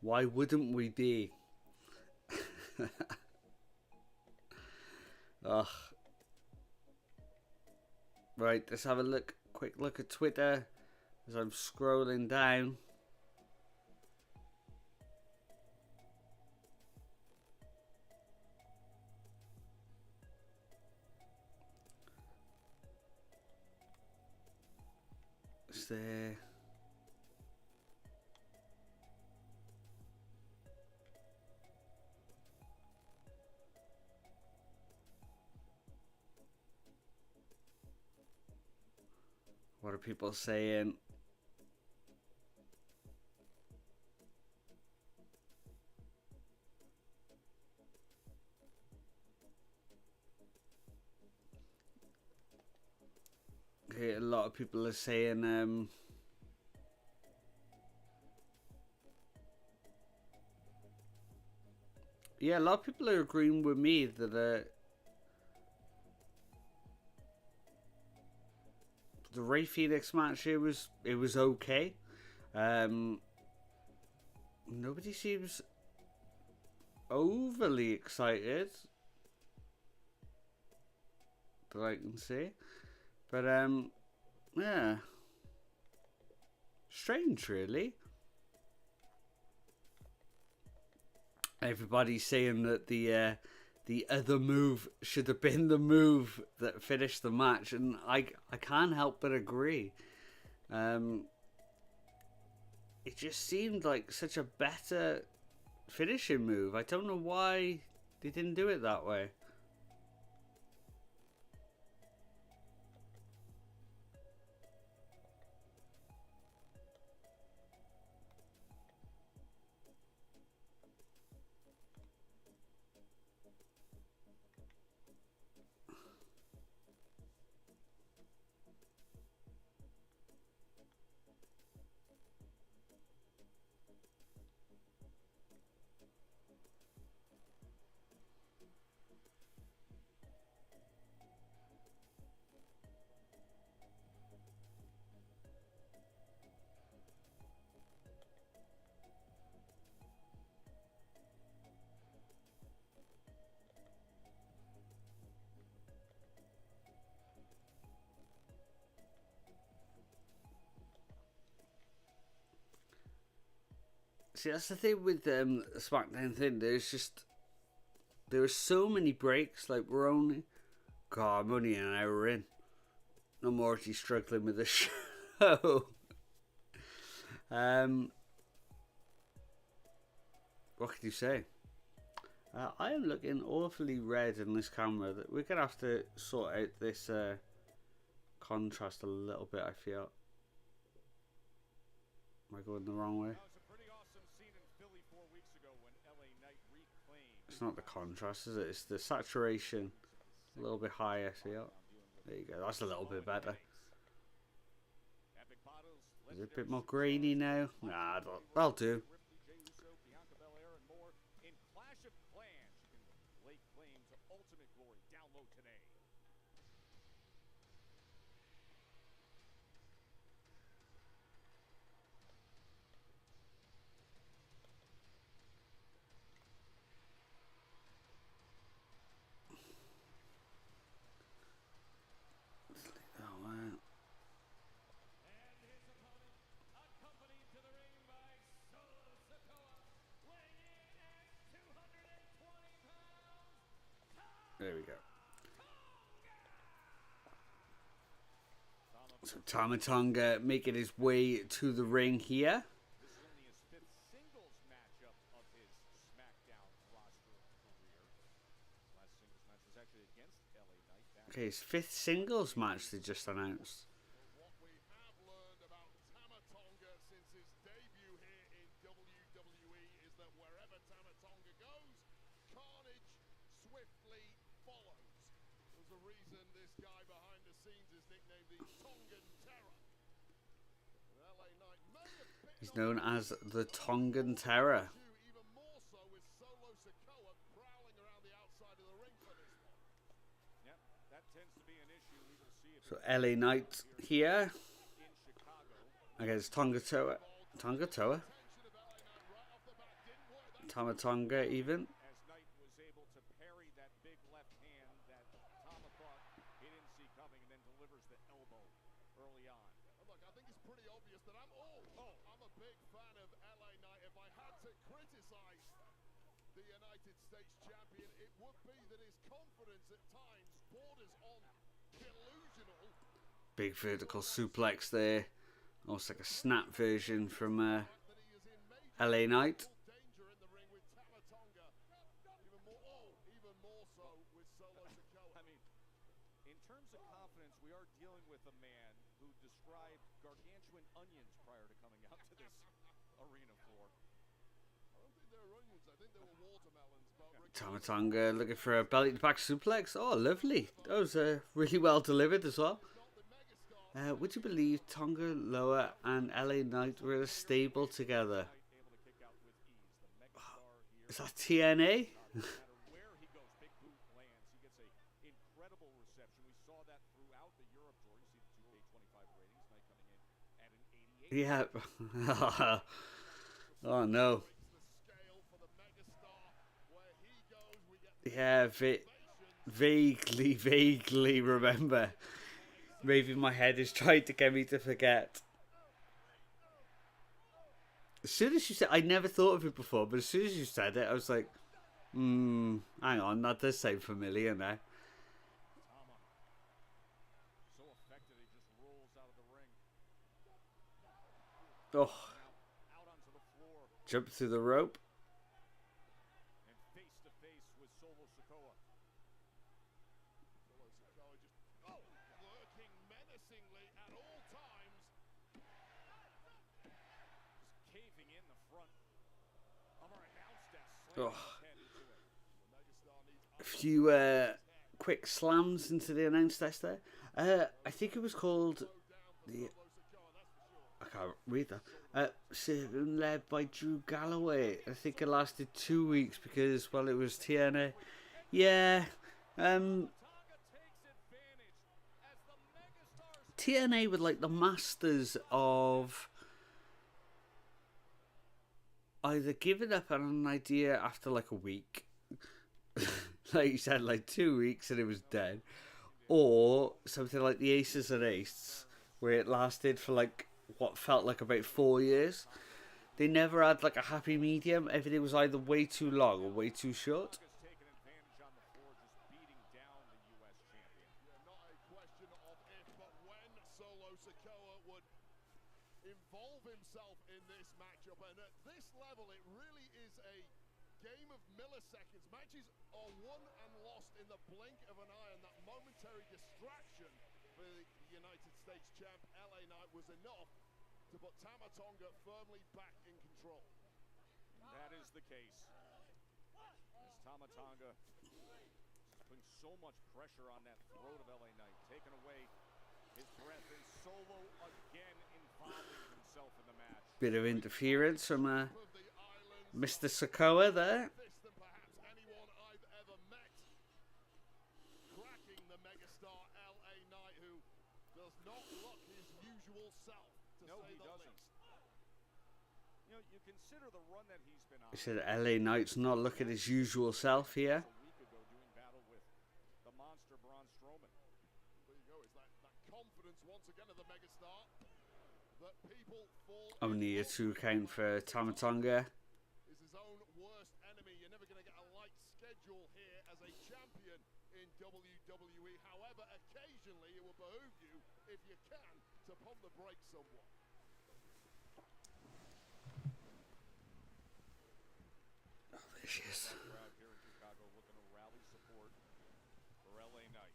Why wouldn't we be? Ugh. Right, let's have a quick look at Twitter as I'm scrolling down. Is there... What are people saying? Okay, a lot of people are saying yeah, a lot of people are agreeing with me that the Rey Fenix match here was okay. Nobody seems overly excited that I can see, but yeah, strange really. Everybody's saying that the other move should have been the move that finished the match, and I can't help but agree. It just seemed like such a better finishing move. I don't know why they didn't do it that way. See, that's the thing with the Smackdown thing. There are so many breaks. Like we're only, God, I'm only an hour in. I'm already struggling with the show. What can you say? I am looking awfully red in this camera. We're gonna have to sort out this contrast a little bit. I feel. Am I going the wrong way? It's not the contrast, is it? It's the saturation. A little bit higher. See that? There you go. That's a little bit better. Is it a bit more grainy now? Nah, that'll do. There we go. So Tama Tonga making his way to the ring here. This is only his 5th singles matchup of his Smackdown roster career. Last singles match was actually against LA Knight. Okay, his 5th singles match they just announced. What we have learned about Tama Tonga since his debut here in WWE is that wherever Tama Tonga goes, carnage swiftly follows. There's a reason this guy behind the scenes is nicknamed the Tongan Terror. LA Knight may have bitten He's known as the Tongan Terror. even more so with Solo Sikoa prowling around the outside of the ring for this one. Yep, that tends to be an issue. We will see if So LA Knight here in Chicago. against Tonga Toa. Tonga Toa. Tension of LA Knight right off the bat didn't work. That's Tama Tonga even. As Knight was able to parry that big left hand that Tama thought he didn't see coming, and then delivers the elbow early on. And look, I think it's pretty obvious that I'm a big fan of LA Knight. If I had to criticize the United States champion, it would be that his confidence at times borders on delusional. Big vertical suplex there. Almost like a snap version from That he is in major LA Knight. danger in the ring with Tama Tonga. Even more so with Solo Sikoa. I mean, in terms of confidence, we are dealing with a man who described gargantuan onions prior to coming out to this arena floor. I don't think they were onions. I think they were watermelons. But Tama Tonga looking for a belly to back suplex. Oh, lovely. That was really well delivered as well. Would you believe Tonga Loa and LA Knight were a stable together? Able to kick out with ease. The megastar here, Is that TNA? no matter where he goes, big boot lands. He gets a incredible reception. We saw that throughout the Europe tour. You see the 2K25 ratings. Knight coming in at an 88. Yeah. Oh no. the scale for the megastar. Where he goes, we get Yeah, vaguely remember. Maybe my head is trying to get me to forget. As soon as you said, I never thought of it before, but as soon as you said it, I was like, hang on, that does sound familiar now. Tama. So effective, he just rolls out of the ring. Oh, Out onto the floor jump through the rope. and face to face with Solo Sikoa. Solo Sikoa just lurking menacingly at all times. Just caving in the front of our announce desk. Oh. Slamming his head into it. The megastar needs A few quick slams into the announce desk there. I think it was called the. I can't read that. Servant led by Drew Galloway. I think it lasted 2 weeks because, well, it was TNA. Yeah. Tonga takes advantage as the megastars TNA were like the masters of either giving up on an idea after like a week, like you said, like 2 weeks and it was dead, or something like the Aces and Eights, where it lasted for like what felt like about 4 years. They never had like a happy medium. Everything was either way too long or way too short. Taking advantage on the floor, just beating down the U.S. champion. Yeah, not a question of if, but when Solo Sikoa would involve himself in this matchup. And at this level, it really is a game of milliseconds. Matches are won and lost in the blink of an eye, and that momentary distraction for the United States champ LA Knight was enough to put Tama Tonga firmly back in control. That is the case. As Tama Tonga just putting so much pressure on that throat of LA Knight, taking away his breath, and Solo again involving himself in the match. Bit of interference from Mr. Sikoa there. This than perhaps anyone I've ever met. Cracking the megastar LA Knight, who does not look his usual self, to No, say he the doesn't. least. You know, you consider the run that he's been on. He said LA Knight's not looking his usual self here. A week ago doing battle with the monster Braun Strowman. There you go. It's that confidence once again of the megastar that people fall. Only a 2 count for Tama Tonga. Is his own worst enemy. You're never going to get a light schedule here as a champion in WWE. However, occasionally it will behoove you, if you can, to pump the brakes somewhat. Oh, there she is. Crowd here in Chicago looking to rally support for LA Knight.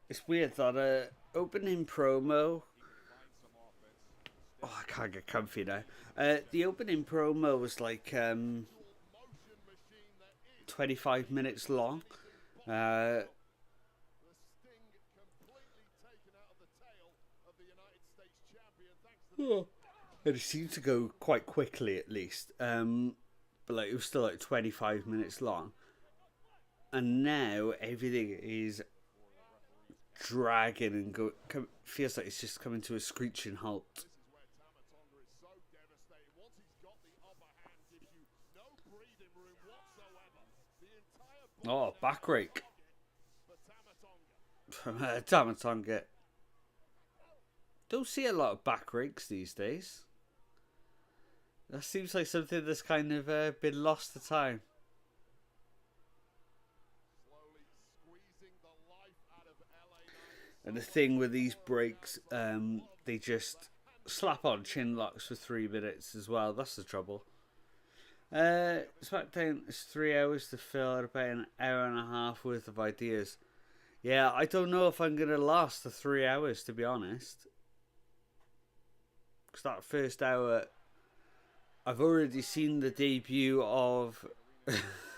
It's weird that opening promo. He can find some offense. Oh, I can't get comfy now. The opening promo was like Motion machine that is 25 minutes long. the sting completely taken out of the tail of the United States champion, thanks to the It seemed to go quite quickly, at least. But like it was still like 25 minutes long. And now everything is dragging and feels like it's just coming to a screeching halt. This is where Tama Tonga is so devastating. Once he's got the upper hand, gives you no breathing room whatsoever. The entire body Oh, back rake for Tama Tonga. from Tama Tonga. Don't see a lot of back rakes these days. That seems like something that's kind of been lost to time. Slowly squeezing the life out of LA Knight. And the thing with these breaks, they just slap on chin locks for 3 minutes as well. That's the trouble. Smackdown is 3 hours to fill at about an hour and a half worth of ideas. Yeah, I don't know if I'm going to last the 3 hours, to be honest. Because that first hour, I've already seen the debut of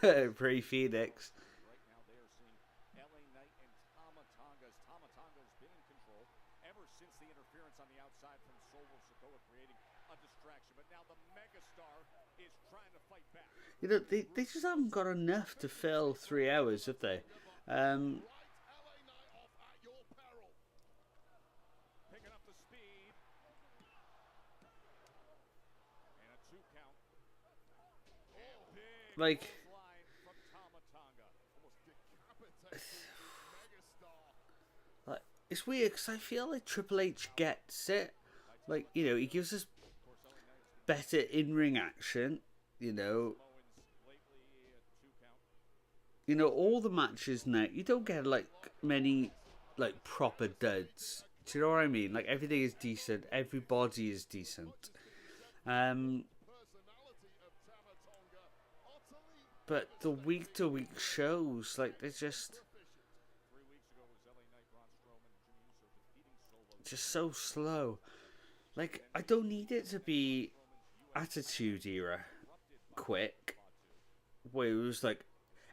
REY FENIX. Right now they are seeing LA Knight and Tama Tonga. Tama Tonga has been in control ever since the interference on the outside from Solo Sikoa, creating a distraction. But now the megastar is trying to fight back. You know, they just haven't got enough to fill 3 hours, have they? Right, LA Knight off at your peril. Picking up the speed. And a 2 count. And big Like, line from Tama Tonga. Almost decapitating the megastar. like it's weird because I feel like Triple H gets it. Like, you know, he gives us better in-ring action. You know, Owens lately a 2 count. you know, all the matches now, you don't get like many like proper duds. Do you know what I mean? Like everything is decent, everybody is decent. Personality of Tama Tonga utterly But the week to week shows, like they're just 3 weeks ago was LA Knight, Braun Strowman, and Jimmy Uso defeating Solo. just so slow. Like I don't need it to be Attitude Era quick, where it was like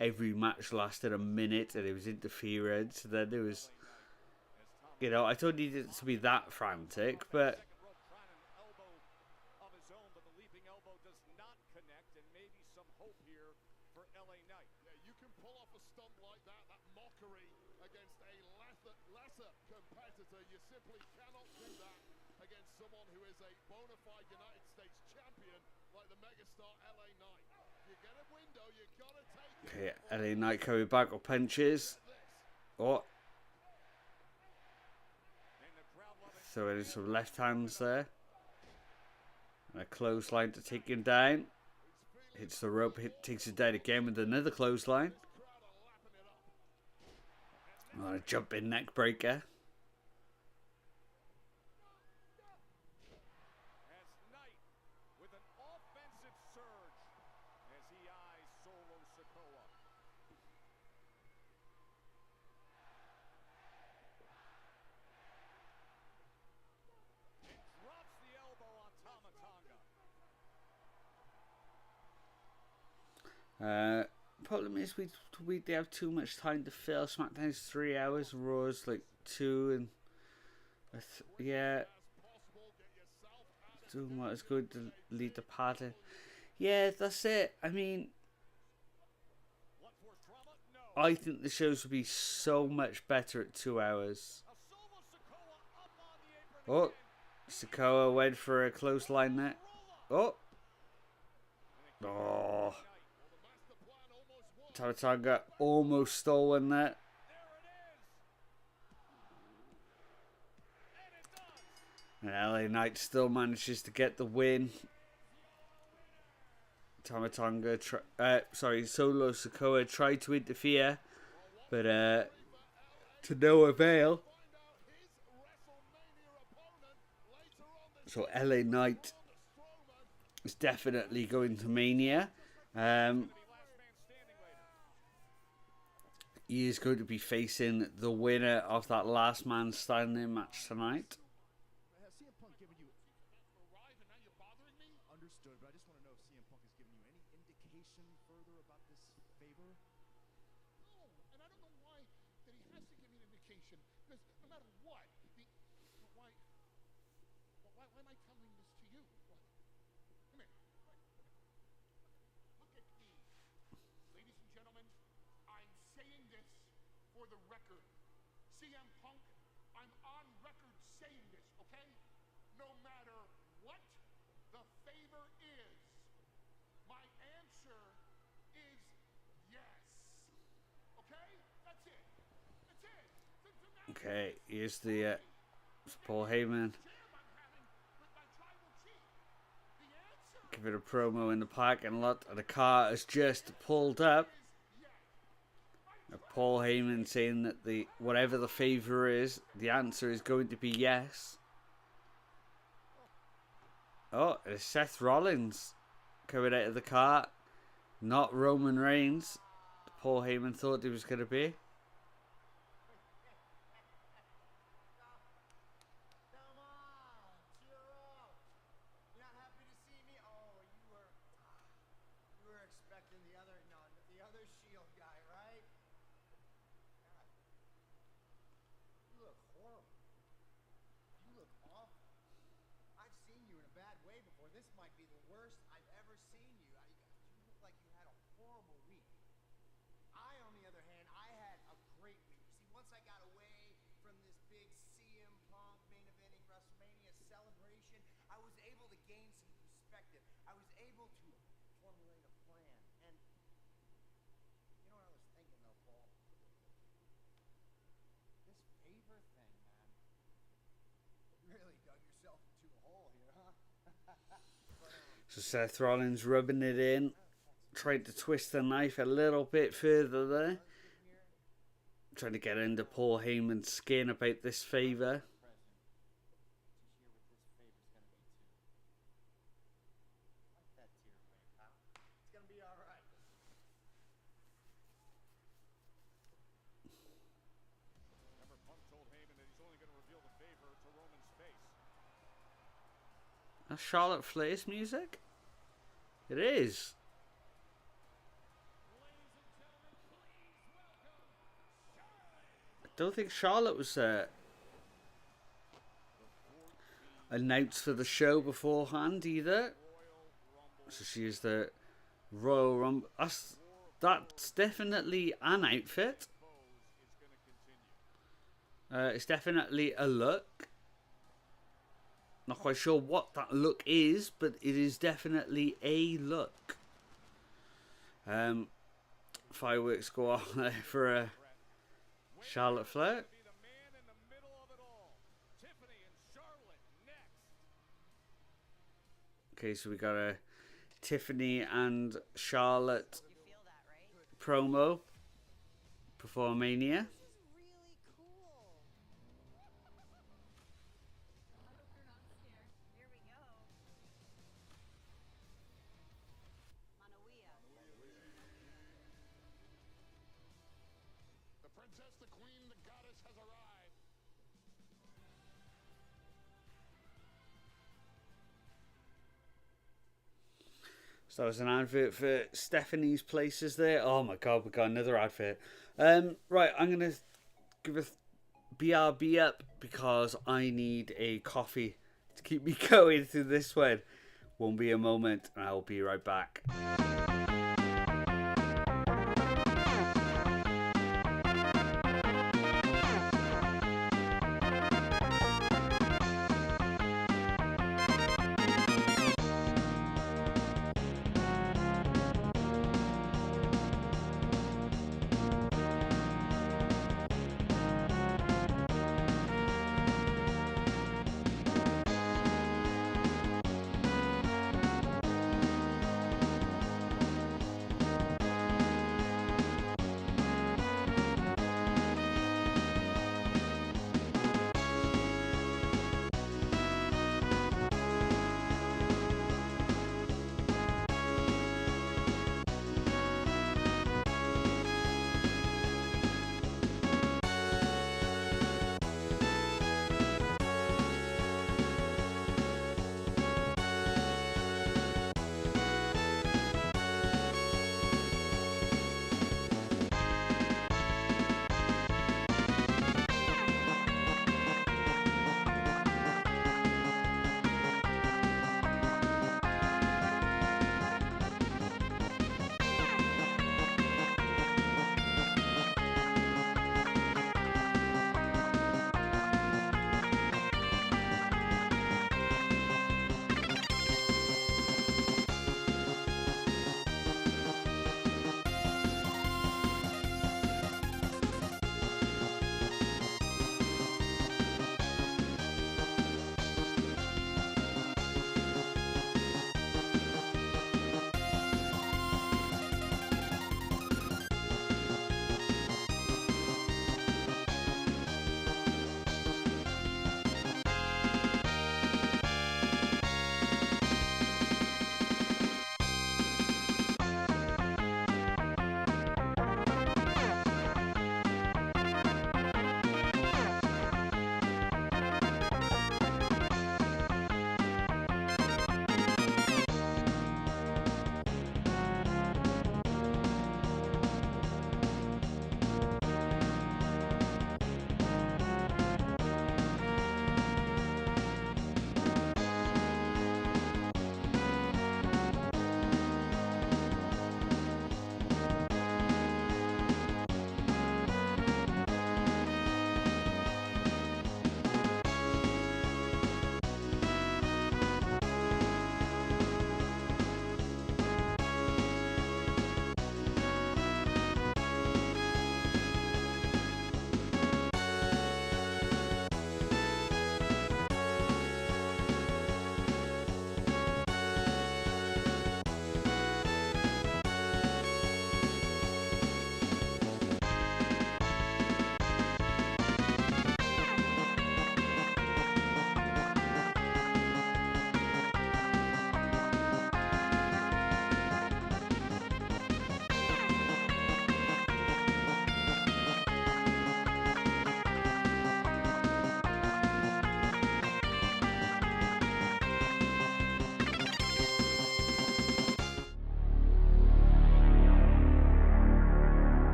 every match lasted a minute and it was interference. And then there was, you know, I don't need it to be that frantic, but Second rope trying an elbow of his own, but the leaping elbow does not connect, and maybe some hope here for LA Knight. Yeah, you can pull off a stunt like that mockery against a lesser competitor. You simply cannot do that against someone who is a bona fide United States champion like the megastar LA Knight. You get a window, you gotta take it. okay, LA Knight coming back with punches. Oh, And the crowd throwing in some left hands there. And a clothesline to take him down. Hits the rope, takes it down again with another clothesline. On a jumping neck breaker. As Knight with an offensive surge as he eyes Solo Sikoa. And drops the elbow on Tama Tonga. Problem is we have too much time to fill. SmackDown's 3 hours, Raw's like 2, and yeah, doing what is going to lead the pattern. Yeah, that's it. I mean, I think the shows would be so much better at 2 hours. Oh, Sikoa went for a clothesline there. Oh. Tamatanga almost stole one there. And LA Knight still manages to get the win. Solo Sikoa tried to interfere, but to no avail. So LA Knight is definitely going to Mania. He is going to be facing the winner of that last man standing match tonight. Has CM Punk given you... arrived and now you're bothering me? Understood, but I just want to know if CM Punk has given you any indication further about this favor? No, and I don't know why that he has to give me an indication. Because no matter what, why am I telling this to you? What? Come here. Look at me. Ladies and gentlemen, I'm saying this for the record. CM Punk, I'm on record saying this, okay? No matter what the favor is, my answer is yes. Okay? That's it. That's it. Okay, here's the Paul Heyman. Give it a promo in the parking lot, and the car has just pulled up. Paul Heyman saying that whatever the favor is, the answer is going to be yes. Oh, it's Seth Rollins coming out of the car, not Roman Reigns. Paul Heyman thought he was going to be. Come on, cheer up. You're not happy to see me? Oh, you were expecting the other Shield guy, right? God. You look horrible. You look awful. I've seen you in a bad way before. This might be the worst I've ever seen you. You look like you had a horrible week. On the other hand, I had a great week. You see, once I got away from this big CM Punk main eventing WrestleMania celebration, I was able to gain some perspective. I was able to formulate a plan. And you know what I was thinking, though, Paul? This favor thing, man. You really dug yourself into a hole here, huh? So Seth Rollins rubbing it in. Tried to twist the knife a little bit further there. Trying to get under Paul Heyman's skin about this favor. It's gonna be all right. Remember, Punk told Heyman that he's only going to reveal the favor to Roman's face. That's Charlotte Flair's music? It is. I don't think Charlotte was announced for the show beforehand either. So she is the Royal Rumble. That's definitely an outfit. It's definitely a look. Not quite sure what that look is, but it is definitely a look. Fireworks go off there for Charlotte Flair. Be the man in the middle of it all. Tiffany and Charlotte Okay, so we got a Tiffany and Charlotte You feel that, right? promo before Mania. This is really cool. I hope you're not scared. Here we go. Manuia. The princess, the queen, the goddess has arrived. So that was an advert for Stephanie's Places there. Oh my god, we got another advert. Right, I'm gonna give a BRB up because I need a coffee to keep me going through this one. Won't be a moment, and I'll be right back.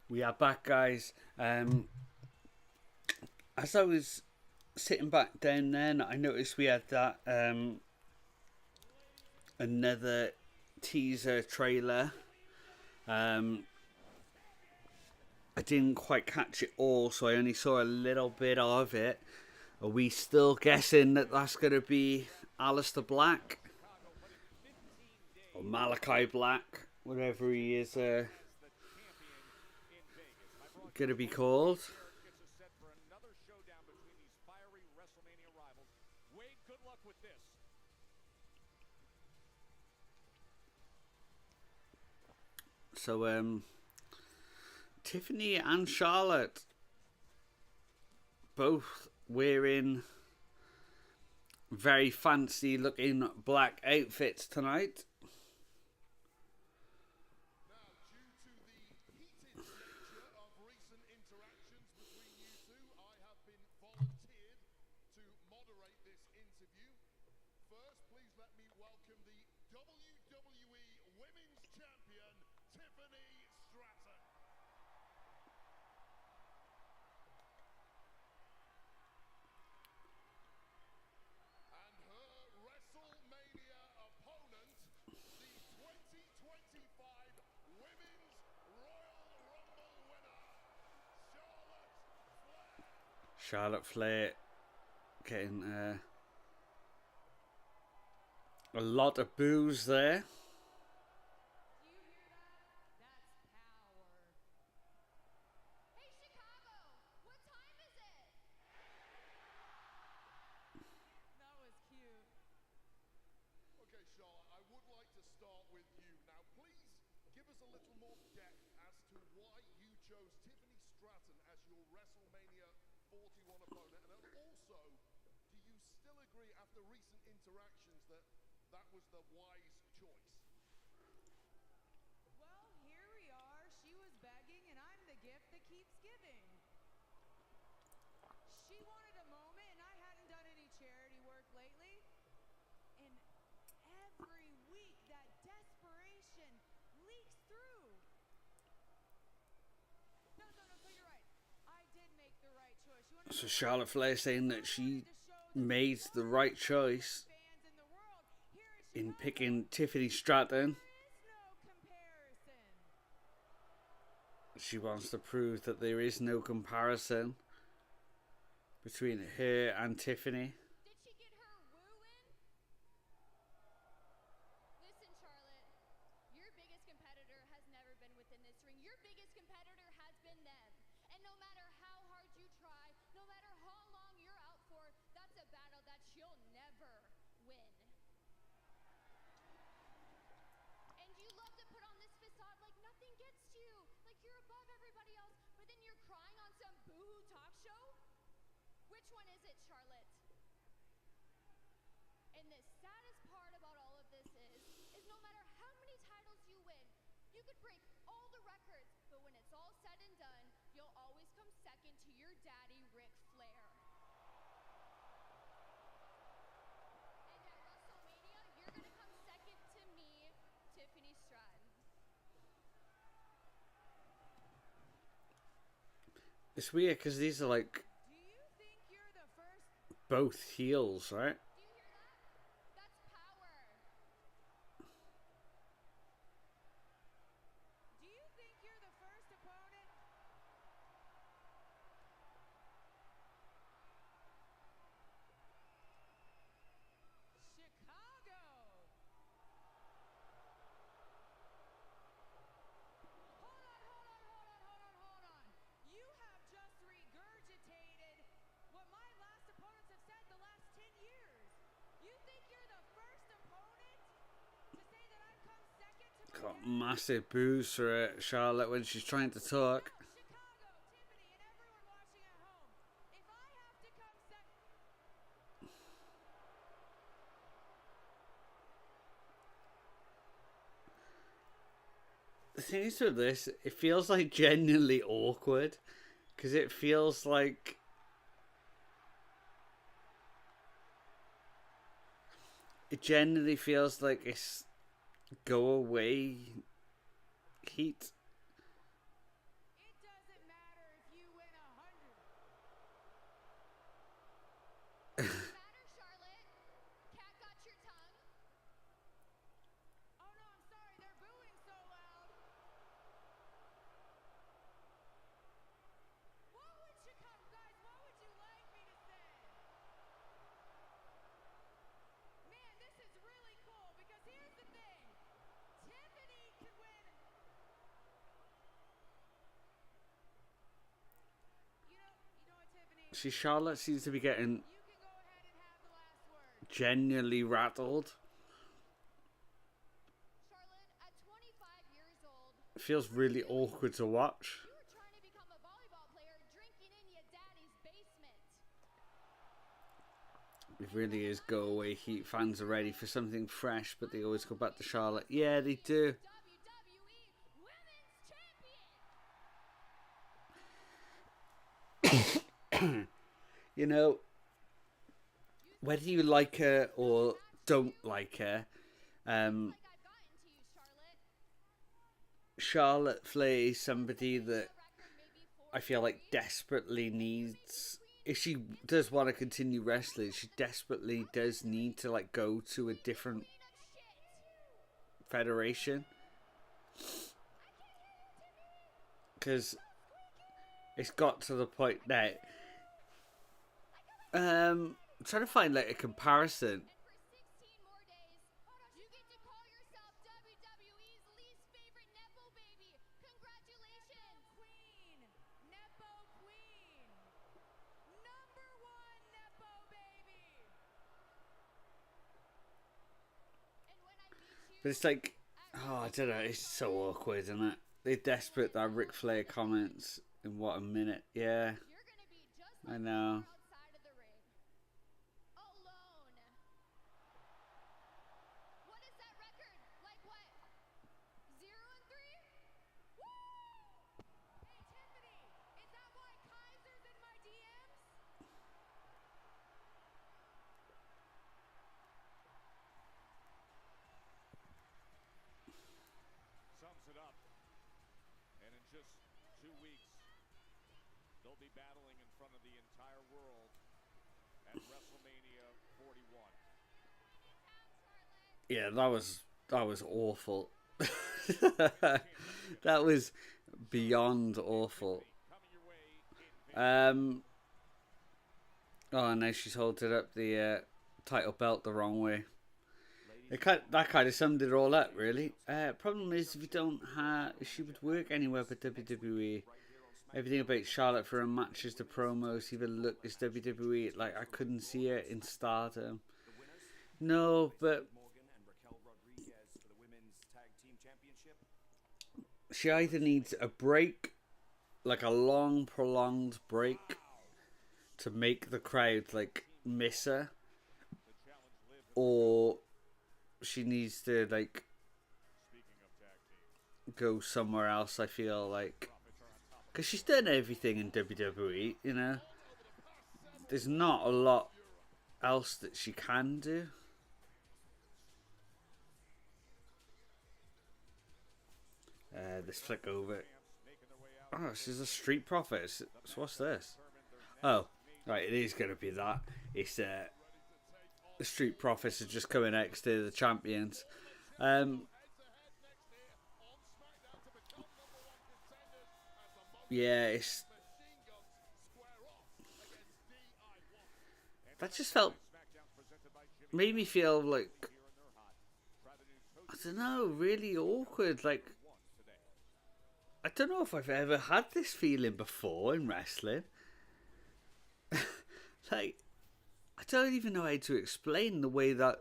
We are back, guys. As I was sitting back down then, I noticed we had that another teaser trailer. I didn't quite catch it all, so I only saw a little bit of it. Are we still guessing that that's going to be Aleister Black? Or Malachi Black, whatever he is going to be called. Gets us set for another showdown between these fiery WrestleMania So, Tiffany and Charlotte both wearing very fancy looking black outfits tonight. Now, due to the heated nature of recent interactions between you two, I have been volunteered to moderate this interview. First, please let me welcome the WWE Women's Champion, Tiffany Stratton. And her WrestleMania opponent, the 2025 Women's Royal Rumble winner, Charlotte Flair. Charlotte Flair getting a lot of boos there. Do you hear that? That's power. Hey, Chicago, what time is it? That was cute. Okay, Charlotte, I would like to start with you. Now, please give us a little more depth as to why you chose Tiffany Stratton as your WrestleMania 41 opponent. And then also, do you still agree after recent interactions that that was the wise choice? Well, here we are. She was begging, and I'm the gift that keeps giving. She wanted a moment, and I hadn't done any charity work lately. And every week, that desperation leaks through. No, so you're right. I did make the right choice. You wanna So know Charlotte why? Flair saying that I she wanted to show the made the one right of the choice fans in the world here in Chicago. picking Tiffany Stratton. There is no comparison. She wants to prove that there is no comparison between her and Tiffany. Did she get her woo in? Listen, Charlotte, your biggest competitor has never been within this ring. Your biggest competitor has been them. And no matter how hard you try, no matter how long you're out for, that's a battle that she'll never win. And you love to put on this facade like nothing gets to you, like you're above everybody else, but then you're crying on some boo-hoo talk show? Which one is it, Charlotte? And the saddest part about all of this is no matter how many titles you win, you could break all the records, but when it's all said and done, you'll always come second to your daddy, Ric Flair. And at WrestleMania, you're gonna come second to me, Tiffany Stratton. It's weird because these are like Do you think you're the first? both heels, right? Do you hear that? That's power. Do you think you're the first opponent? Chicago. Hold on. You have just regurgitated what my last opponents have said the last 10 years. You think you're the first opponent to say that I've come second to my Got dad? massive boos for Charlotte when she's trying to talk. No, Chicago, Tiffany, and everyone watching at home. If I have to come second, The thing is with this, it feels like genuinely awkward because it feels like it's go away heat. it doesn't matter if you win 100. Doesn't matter, Charlotte. Cat got your tongue. Oh no, I'm sorry. They're booing so loud. What would Chicago, guys? What would you like me to say? Man, this is really cool because here's the thing. Tiffany could win. You know what, Tiffany? Charlotte seems to be getting You can go ahead and have the last word. genuinely rattled. Charlotte, at 25 years It feels really awkward to watch. You were trying to become a volleyball player drinking in your daddy's basement. It really is go away heat. Fans are ready for something fresh, but they always go back to Charlotte. Yeah, they do. WWE Women's Champion. You know, whether you like her or don't like her, Like I've gotten to you, Charlotte Charlotte. Flair is somebody that The record maybe I feel like desperately needs, if she does want to continue wrestling, she desperately does need to like go to a different federation, because it's got to the point now. I'm trying to find like a comparison. And for 16 more days, you get to call yourself WWE's least favorite Nepo baby. Congratulations! Queen! Nepo Queen! Number 1 Nepo baby! And when I beat you, But it's like, oh, I don't know, it's so awkward, isn't it? They're desperate, that Ric Flair comments in what a minute. Yeah, you're gonna be just I like know. outside of the ring. Alone. What is that record? Like what? 0-3? Woo! Hey Tiffany, is that why Kaiser's in my DMs? Sums it up. And in just 2 weeks, they'll be battling in front of the entire world at WrestleMania 41. Yeah, that was awful. That was beyond awful. Coming your way in Vegas. Oh, now she's holding up the title belt the wrong way. That kind of summed it all up, really. Problem is, if she would work anywhere but WWE. Everything about Charlotte for her matches, the promos, even look as WWE. Like, I couldn't see her in Stardom. No, but she either needs a break, like a long, prolonged break, to make the crowd like miss her, or she needs to like go somewhere else. I feel like, because she's done everything in WWE, you know. There's not a lot else that she can do. Let's flick over. Oh, she's a Street Profits. So what's this? Oh, right, it is going to be that. It's the Street Profits are just coming next to the champions. Yeah, it's... That just made me feel like, I don't know, really awkward. Like, I don't know if I've ever had this feeling before in wrestling. Like, I don't even know how to explain the way that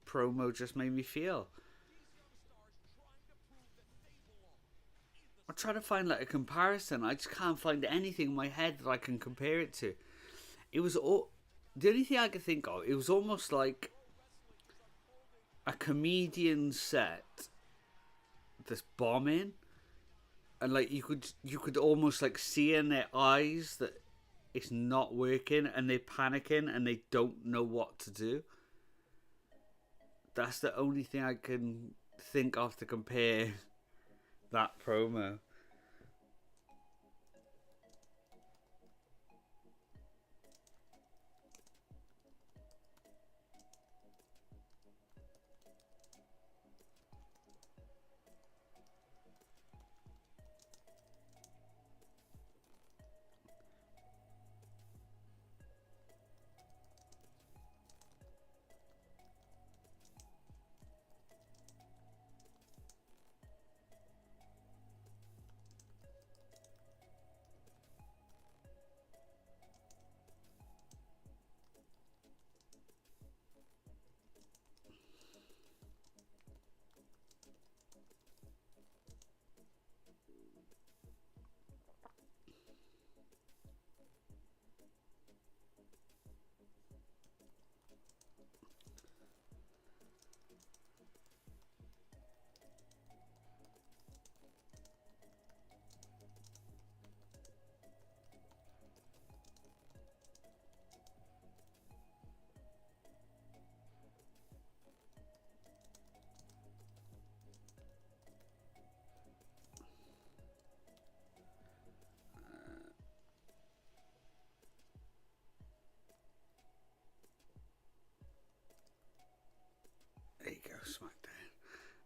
promo just made me feel. I'm trying to find like a comparison. I just can't find anything in my head that I can compare it to. It was all... The only thing I could think of, it was almost like a comedian set that's bombing, and like you could almost like see in their eyes that it's not working, and they're panicking and they don't know what to do. That's the only thing I can think of to compare that promo.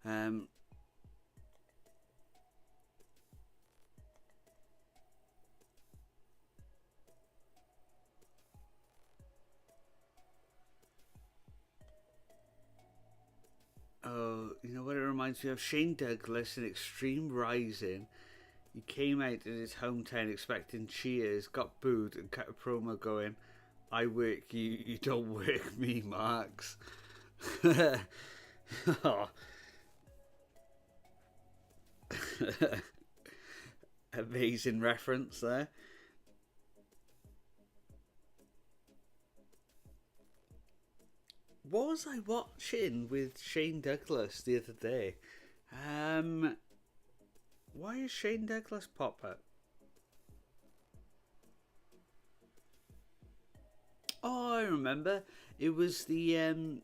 Um, oh, you know what it reminds me of? Shane Douglas in Extreme Rising. He came out in his hometown expecting cheers, got booed, and cut a promo going, "I work you, you don't work me, Marks." Oh. Amazing reference there. What was I watching with Shane Douglas the other day? Why is Shane Douglas pop up? Oh, I remember. It was the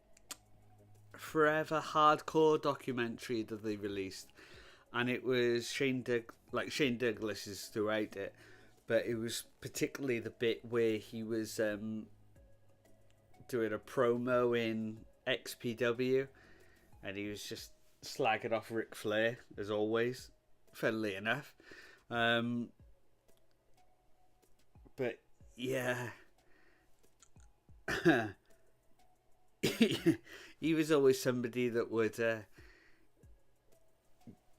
Forever Hardcore documentary that they released, and it was Shane Douglas is throughout it, but it was particularly the bit where he was doing a promo in XPW, and he was just slagging off Ric Flair as always, funnily enough. But yeah. He was always somebody that would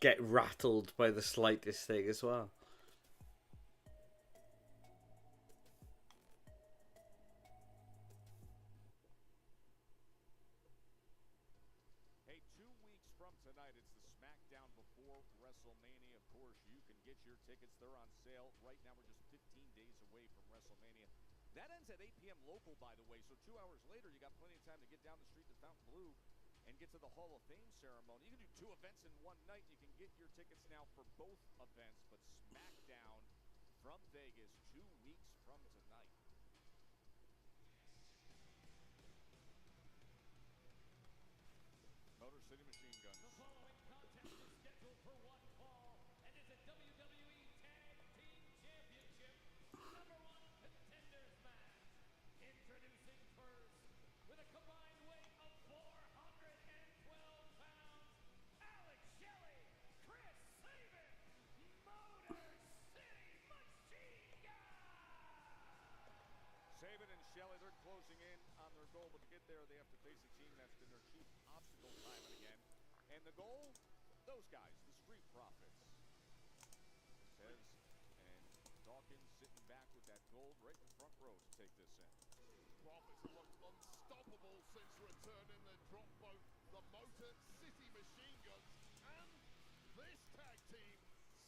get rattled by the slightest thing as well. Hey, 2 weeks from tonight, it's the Smackdown before WrestleMania. Of course, you can get your tickets. They're on sale. Right now, we're just 15 days away from WrestleMania. That ends at 8 p.m. local, by the way, so 2 hours later, you got plenty of time to get down the street to Fontainebleau and get to the Hall of Fame ceremony. You can do 2 events in one night. You can get your tickets now for both events, but Smackdown from Vegas 2 weeks from tonight. Motor City Machine Guns. The following contest is scheduled for one fall and is a WWE Tag Team Championship #1 contenders match. Introducing first, with a combined weight of 412 pounds, Alex Shelley, Chris Sabin, Motor City Machine Gun. Sabin and Shelley, they're closing in on their goal, but to get there, they have to face a team that's been their chief obstacle time and again. And the goal? Those guys, the Street Profits. Tez and Dawkins sitting back with that gold right in the front row to take this in. Profits have looked unstoppable since returning. They dropped both the Motor City Machine Guns and this tag team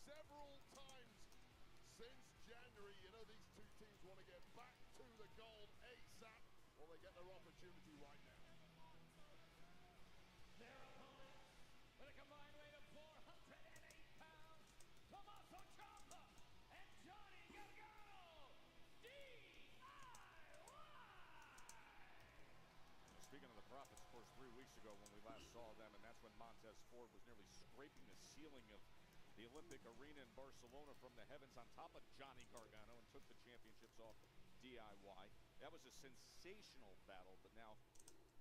several times since January. You know, these two teams want to get back to the gold ASAP. Well, they get their opportunity right now. Their opponents, with a combined weight of 408 pounds, Tommaso Ciampa and Johnny Gargano, DIY. Speaking of the Profits, of course, 3 weeks ago when we last saw them, and that's when Montez Ford was nearly scraping the ceiling of the Olympic Arena in Barcelona from the heavens on top of Johnny Gargano and took the championships off DIY. That was a sensational battle, but now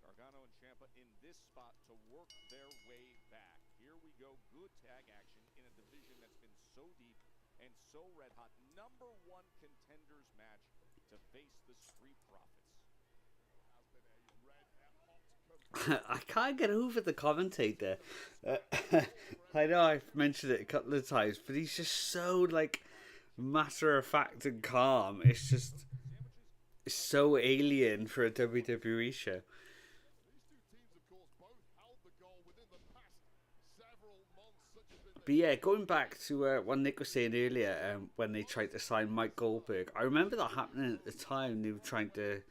Gargano and Ciampa in this spot to work their way back. Here we go, good tag action in a division that's been so deep and so red hot. #1 contenders match to face the Street Profits. Has been a red hot I can't get over the commentator. I know I've mentioned it a couple of times, but he's just so like matter of fact and calm. It's just so alien for a WWE show. These two teams, of course, both held the goal within the past several months. Such has been But yeah, going back to what Nick was saying earlier, when they tried to sign Mike Goldberg, I remember that happening at the time. They were trying to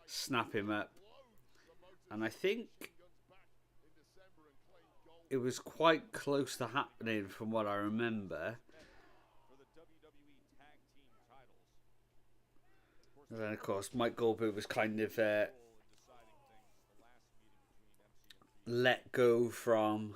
snap him up, and I think in December and claimed gold. it was quite close to happening from what I remember. For the WWE Tag Team titles. And then, of course, Mike Goldberg was kind of In deciding things, the last meeting between MC and let go from Royal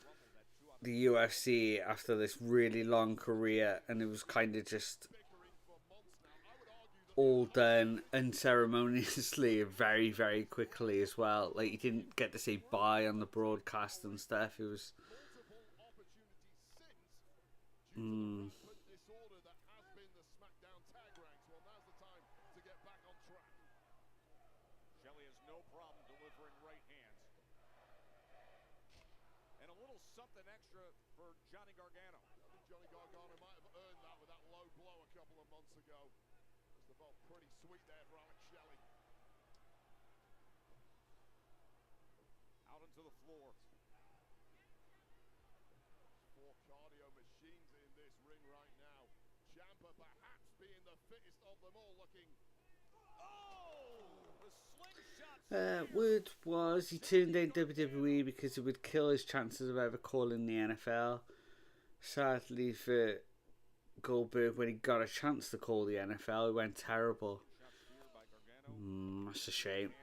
Rumble, that 2 out of the UFC after this really long career, and it was kind of just Bickering for months now. I would argue all done unceremoniously and very, very quickly as well. Like, you didn't get to say bye on the broadcast and stuff. It was... Multiple opportunities since due to the rampant disorder that has been the Smackdown tag ranks. Well, now's the time to get back on track. Shelley has no problem delivering right hands. And a little something extra for Johnny Gargano. I think Johnny Gargano might have earned that with that low blow a couple of months ago. Must have felt pretty sweet there for Alex Shelley. Out into the floor. Four cardio machines in this ring right now. Ciampa perhaps being the fittest of them all, looking... Oh! The slingshot. Word was he turned down WWE because it would kill his chances of ever calling the NFL. Sadly for Goldberg, when he got a chance to call the NFL, it went terrible. That's a shame.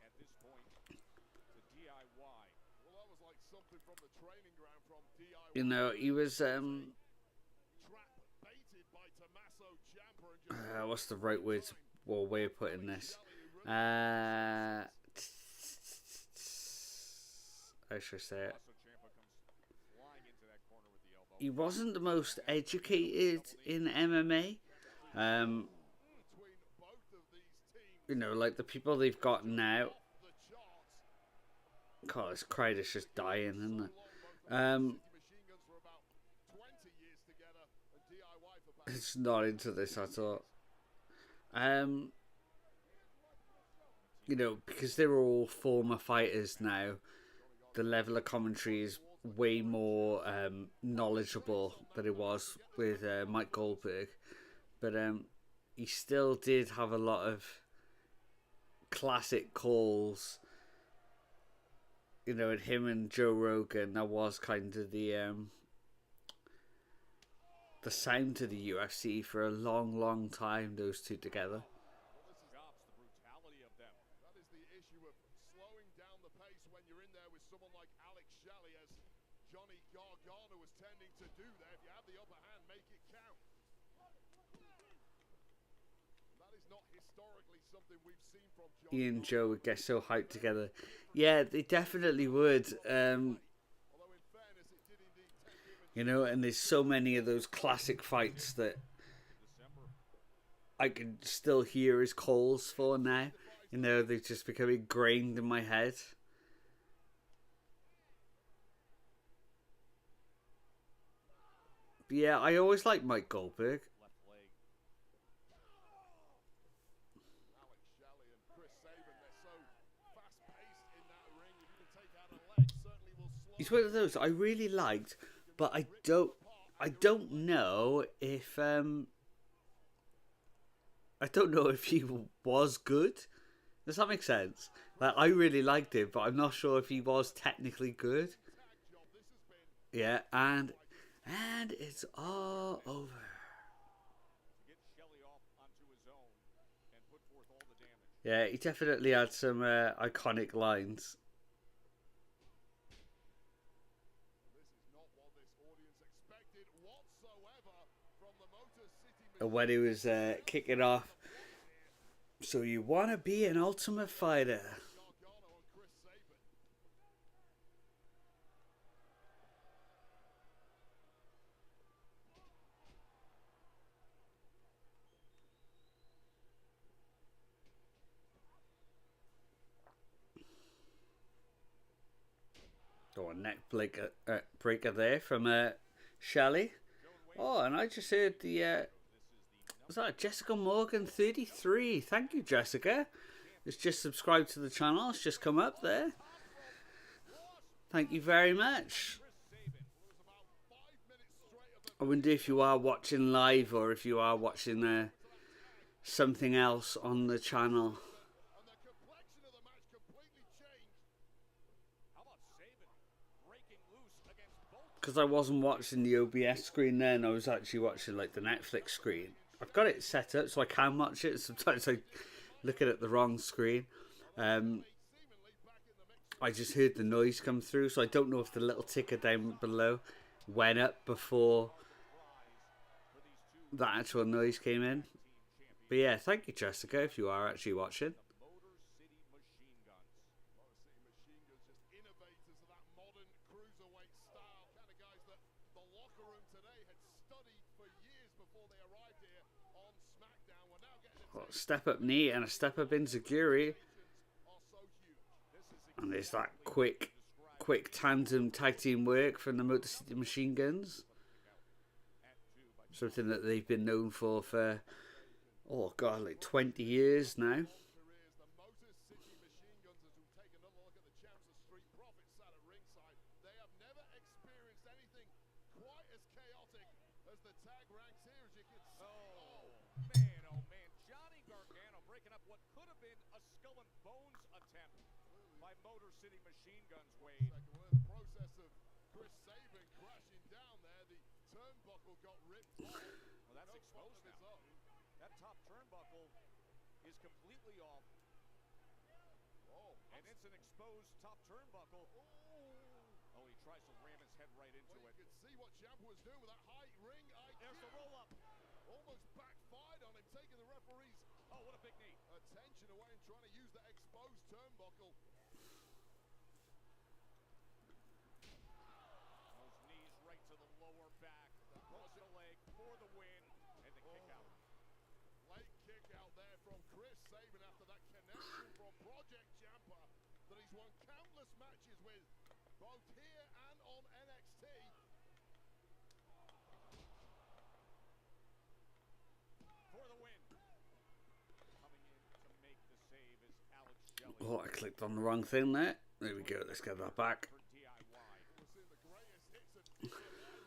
At this point, the DIY. Well, that was like something from the training ground from DIY. You know, he was Trap baited by Tommaso Ciampa and just... what's the right words or way of putting this? How should I say it? So Ciampa comes flying into that corner with the elbow. He wasn't the most educated in MMA. Between both of these teams You know, like the people they've got now. off the charts. God, this crowd is just dying, isn't it? Machine guns for about 20 years together, and DIY for about... It's not into this at all. You know, because they're all former fighters now, the level of commentary is way more knowledgeable than it was with Mike Goldberg. But he still did have a lot of classic calls. You know, and him and Joe Rogan, that was kind of the sound to the UFC for a long, long time, those two together. Stops the brutality of them. That is the issue of slowing down the pace when you're in there with someone like Alex Shelley, as Johnny Gargano was tending to do there. If you have the upper hand, make it count. That is not historically something we've seen from Johnny. He and Joe would get so hyped together. Yeah, they definitely would. Although in fairness, it did indeed take him You know, and there's so many of those classic fights that I can still hear his calls for now. You know, they've just become ingrained in my head. But yeah, I always liked Mike Goldberg. Left leg. Alex Shelley and Chris Sabin, they're so fast-paced in that ring. If you can take out a leg, certainly will slow. He's one of those I really liked, but I don't know if he was good. Does that make sense? Like, I really liked him, but I'm not sure if he was technically good. Yeah, and it's all over. To get Shelley off onto his own and put forth all the damage. Yeah, he definitely had some iconic lines. This is not what this audience expected whatsoever from the Motor City And when he was kicking off, so you want to be an Ultimate Fighter. Gargano and Chris Sabin. Oh, a neck breaker there from Shelley. Oh, and I just heard the was that Jessica Morgan 33? Thank you, Jessica. It's just subscribed to the channel. It's just come up there. Thank you very much. I wonder if you are watching live or if you are watching something else on the channel. And the complexion of the match completely changed. How about Sabin breaking loose against both? Because I wasn't watching the OBS screen then. I was actually watching like the Netflix screen. I've got it set up so I can watch it. Sometimes I look at the wrong screen. I just heard the noise come through, so I don't know if the little ticker down below went up before that actual noise came in. But yeah, thank you, Jessica, if you are actually watching. The Motor City Machine Guns. Motor City Machine Guns, just innovators of that modern cruiserweight style. Kind of guys that the locker room today had studied for years before they arrived here on Smackdown. We're now getting a taste Step up knee and a step up enziguri. are so huge. This is And there's that quick tandem tag team work from the Motor City Machine Guns. at 2 by Something that they've been known for, oh god, like 20 years now. Careers, the Motor City Machine Guns, as we've taken another look at the champs of Street Profits sat at ringside, they have never experienced anything quite as chaotic as the tag ranks here, as you can see. oh man, Johnny Gargano breaking up what could have been a skull and bones attempt by Motor City Machine Guns, Wade. Second, well, in the process of Chris Sabin crashing down there, the turnbuckle got ripped off. Well, that's No fault exposed of his now. own. That top turnbuckle is completely off, Oh, and it's an exposed top turnbuckle. Oh, he tries to ram his head right into well, it. you could see what Ciampa was doing with that high ring IQ. There's the roll up. Almost backfired on him, taking the referee's Oh, what a big knee. attention away and trying to use that exposed turnbuckle. Those knees right to the lower back. Hooks the leg for the win, and the kick out. Late kick out there from Chris Sabin after that connection from Project Ciampa that he's won countless matches with, both here and on NXT. For the win. Coming in to make the save is Alex Shelley. Oh, I clicked on the wrong thing there. There we go, let's get that back. For DIY. We're seeing the greatest hits of DIY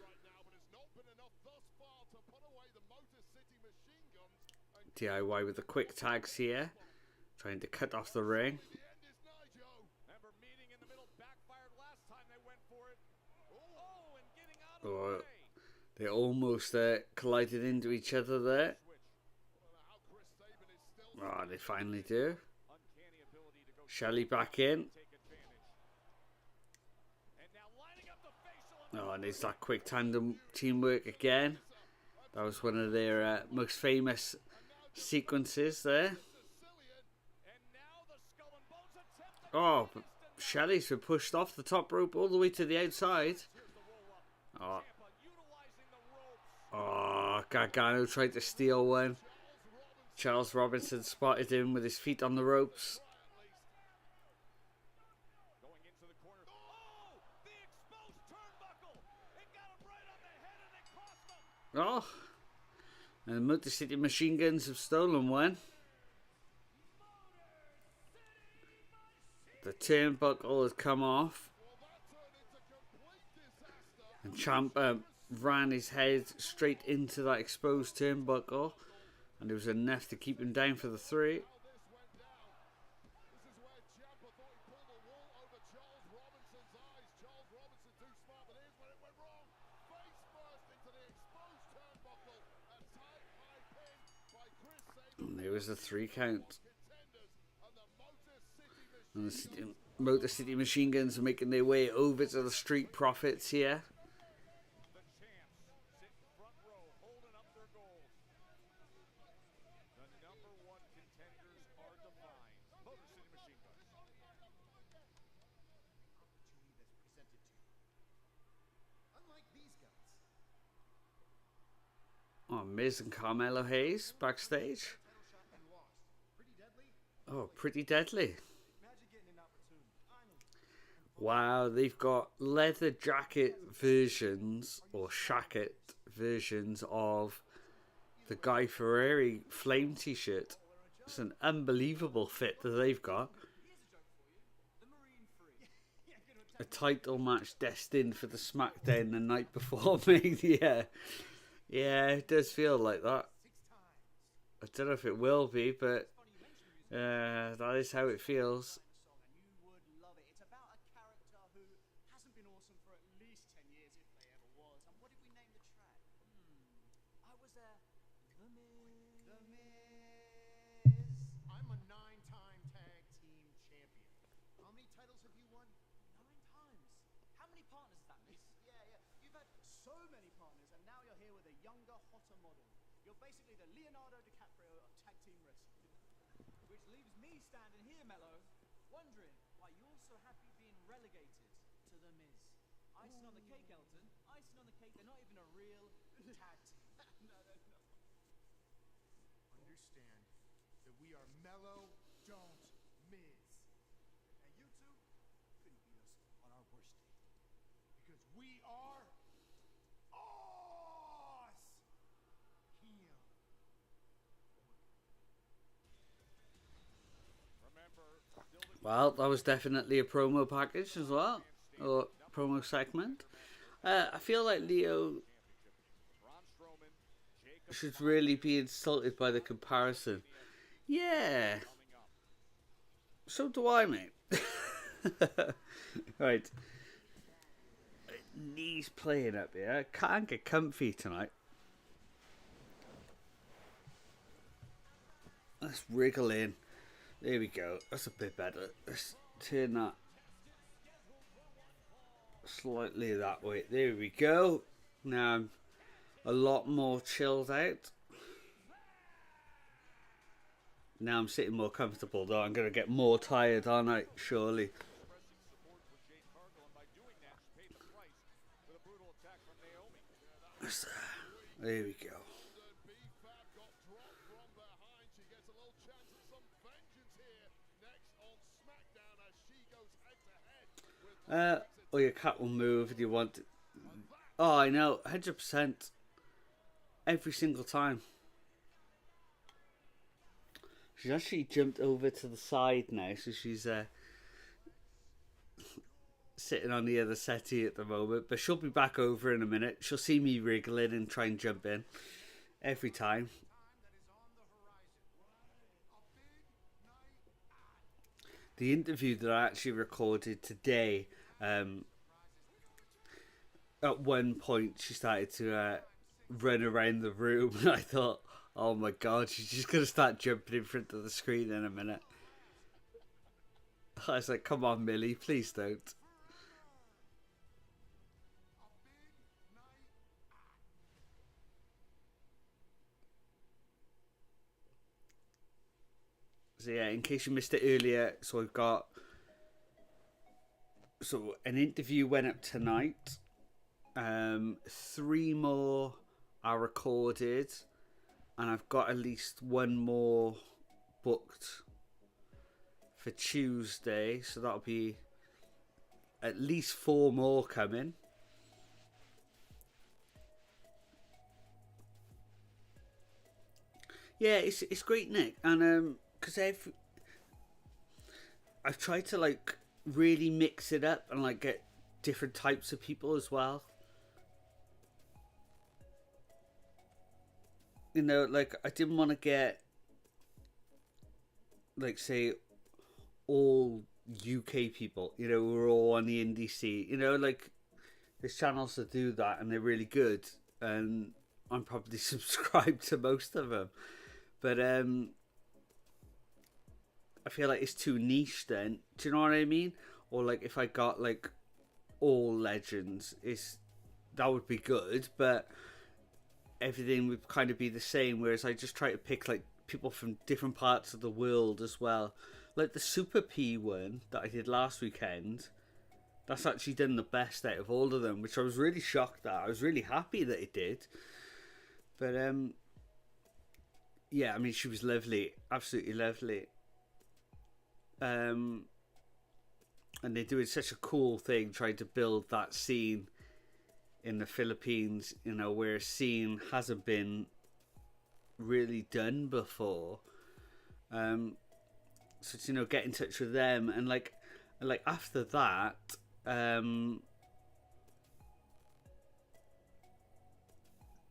right now, but it's not been enough thus far to put away the Motor City Machine Guns. And DIY with the quick tags here. Trying to cut off the ring. the end is nigh, Joe. Remember, meeting in the middle backfired last time they went for it. Oh, and getting out of Oh, the way. they almost collided into each other there. Switch. I don't know how Chris Sabin is still Oh, they finally do. Uncanny ability to go Shelley back in. take advantage. And now lining up the facial. Oh, and there's that quick tandem teamwork again. That was one of their most famous sequences there. And now the skull and bones attempt. Oh, but Shelley's been pushed off the top rope all the way to the outside. Oh, Ciampa utilizing the ropes. oh, Gargano tried to steal one. Charles Robinson spotted him with his feet on the ropes. Going into the corner. Oh, the exposed turnbuckle. It got him right on the head and it cost him. Oh, and the Motor City Machine Guns have stolen one. The turnbuckle has come off. And Ciampa ran his head straight into that exposed turnbuckle. And it was enough to keep him down for the 3. This is where Ciampa thought he pulled the wool over Charles Robinson's eyes. Charles Robinson too smart, but here's where it went wrong. Face first into the exposed turnbuckle. A tight high pin by Chris Sabin. And there was the 3 count. Contenders and the Motor City And Machine the Motor City Machine Guns are making their way over to the Street Profits here. The champs sit front row holding up their gold. The number 1 contenders are defined. Motor City Machine Guns. Opportunity that's presented to you. Unlike these guys, Oh, Miz and Carmelo Hayes backstage. title shot and lost. Pretty deadly. Oh, pretty deadly. Imagine getting an opportunity. Finally. Wow, they've got leather jacket versions or shacket versions of the Guy Fieri Flame t-shirt. It's an unbelievable fit that they've got. The Marine Free. A title match destined for the Smackdown the night before Mania. Yeah, it does feel like that. 6 times. I don't know if it will be, but that is how it feels. Song, and you would love it. It's about a character who hasn't been awesome for at least 10 years, if they ever was. And what did we name the track? I was there. The Miz. The Miz. I'm a 9-time tag team champion. How many titles have you won? 9 times. How many partners is that, Miz? Yeah. You've had so many partners, and now you're here with a younger, hotter model. You're basically the Leonardo DiCaprio of tag team wrestling. Which leaves me standing here, Mello, wondering why you're so happy being relegated to The Miz. Icing on the cake, Elton. Icing on the cake. They're not even a real tag team. No, they're not. Understand that we are mellow, don't Miz. And you two couldn't beat us on our worst day. Because we are us here. Remember, building Well, that was definitely a promo package as well, or promo segment. I feel like Leo Braun Strowman, Jacob should really be insulted by the comparison. Yeah, coming up. so do I, mate. Right. Knees playing up here. I can't get comfy tonight. Let's wriggle in. There we go. That's a bit better. Let's turn that slightly that way. There we go. Now I'm a lot more chilled out. Now I'm sitting more comfortable though. I'm going to get more tired, aren't I? Surely. Expressing support for Jade Cargill, and by doing that, she paid the price with a brutal attack from Naomi. There we go. B-Fab got dropped from behind. She gets a little chance at some vengeance here next on Smackdown as she goes head to head with Or your cat will move if you want. Oh, I know. 100%. Every single time. She's actually jumped over to the side now, so she's sitting on the other settee at the moment. But she'll be back over in a minute. She'll see me wriggling and try and jump in every time. The interview that I actually recorded today, at one point she started to run around the room, and I thought, oh my god, she's just going to start jumping in front of the screen in a minute. I was like, come on, Millie, please don't. So yeah, in case you missed it earlier, so I've got... So an interview went up tonight. 3 more are recorded. And I've got at least 1 more booked for Tuesday. So that'll be at least 4 more coming. Yeah, it's great, Nick. And because I've tried to like really mix it up and like get different types of people as well. You know, like I didn't want to get like say all UK people, you know, who are all on the indie scene. You know, like there's channels that do that and they're really good, and I'm probably subscribed to most of them. But I feel like it's too niche then. Do you know what I mean? Or like if I got like all legends, that would be good, but everything would kind of be the same, whereas I just try to pick like people from different parts of the world as well. Like the Super P one that I did last weekend, that's actually done the best out of all of them, which I was really shocked at. I was really happy that it did. But yeah, I mean, she was lovely, absolutely lovely. And they're doing such a cool thing trying to build that scene in the Philippines, you know, where a scene hasn't been really done before. So you know, get in touch with them, and like after that,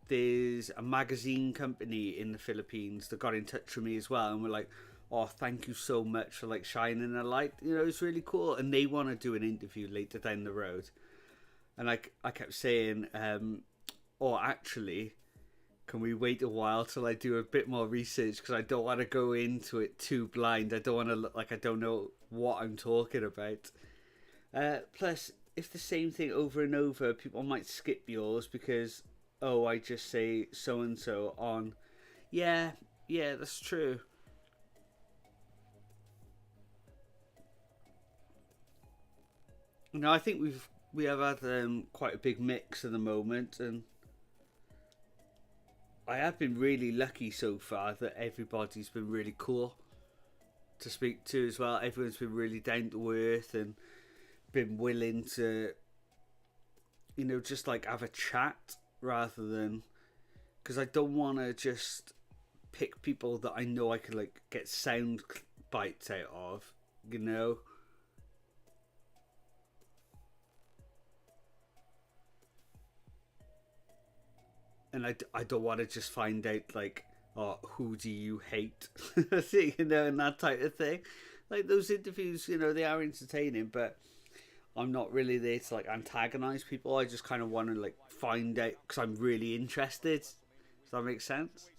there's a magazine company in the Philippines that got in touch with me as well, and we're like, oh, thank you so much for like shining a light. You know, it's really cool, and they want to do an interview later down the road. And like I kept saying, oh, actually, can we wait a while till I do a bit more research, because I don't want to go into it too blind. I don't want to look like I don't know what I'm talking about. Plus, if the same thing over and over, people might skip yours because oh, I just say so and so on. Yeah, yeah, that's true. No, I think we have had quite a big mix at the moment, and I have been really lucky so far that everybody's been really cool to speak to as well. Everyone's been really down to earth and been willing to, you know, just like have a chat rather than, because I don't want to just pick people that I know I could like get sound bites out of, you know. And I don't want to just find out like, oh, who do you hate, you know, and that type of thing. Like those interviews, you know, they are entertaining, but I'm not really there to like antagonize people. I just kind of want to like find out because I'm really interested. Does that make sense?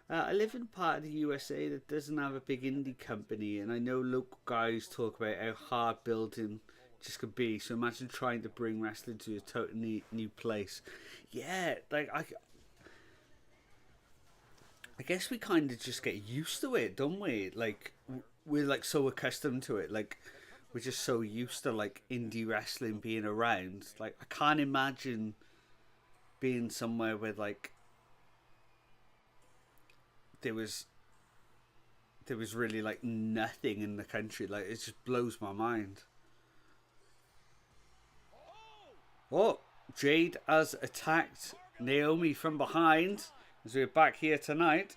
I live in part of the USA that doesn't have a big indie company, and I know local guys talk about how hard building just could be. So imagine trying to bring wrestling to a totally new place. Yeah, like I guess we kind of just get used to it, don't we? Like we're like so accustomed to it. Like we're just so used to like indie wrestling being around. Like I can't imagine being somewhere where like there was really like nothing in the country. Like it just blows my mind. Oh, Jade has attacked Naomi from behind as we're back here tonight.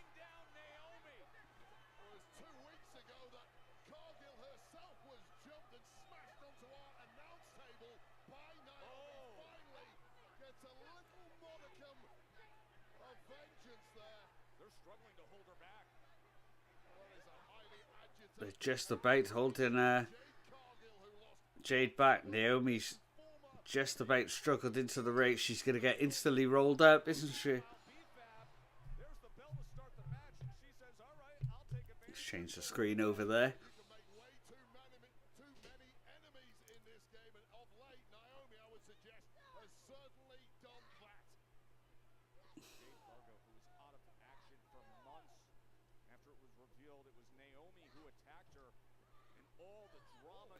They're just about holding Jade back. Naomi's just about struggled into the ring. She's going to get instantly rolled up, isn't she? Let's change the screen over there.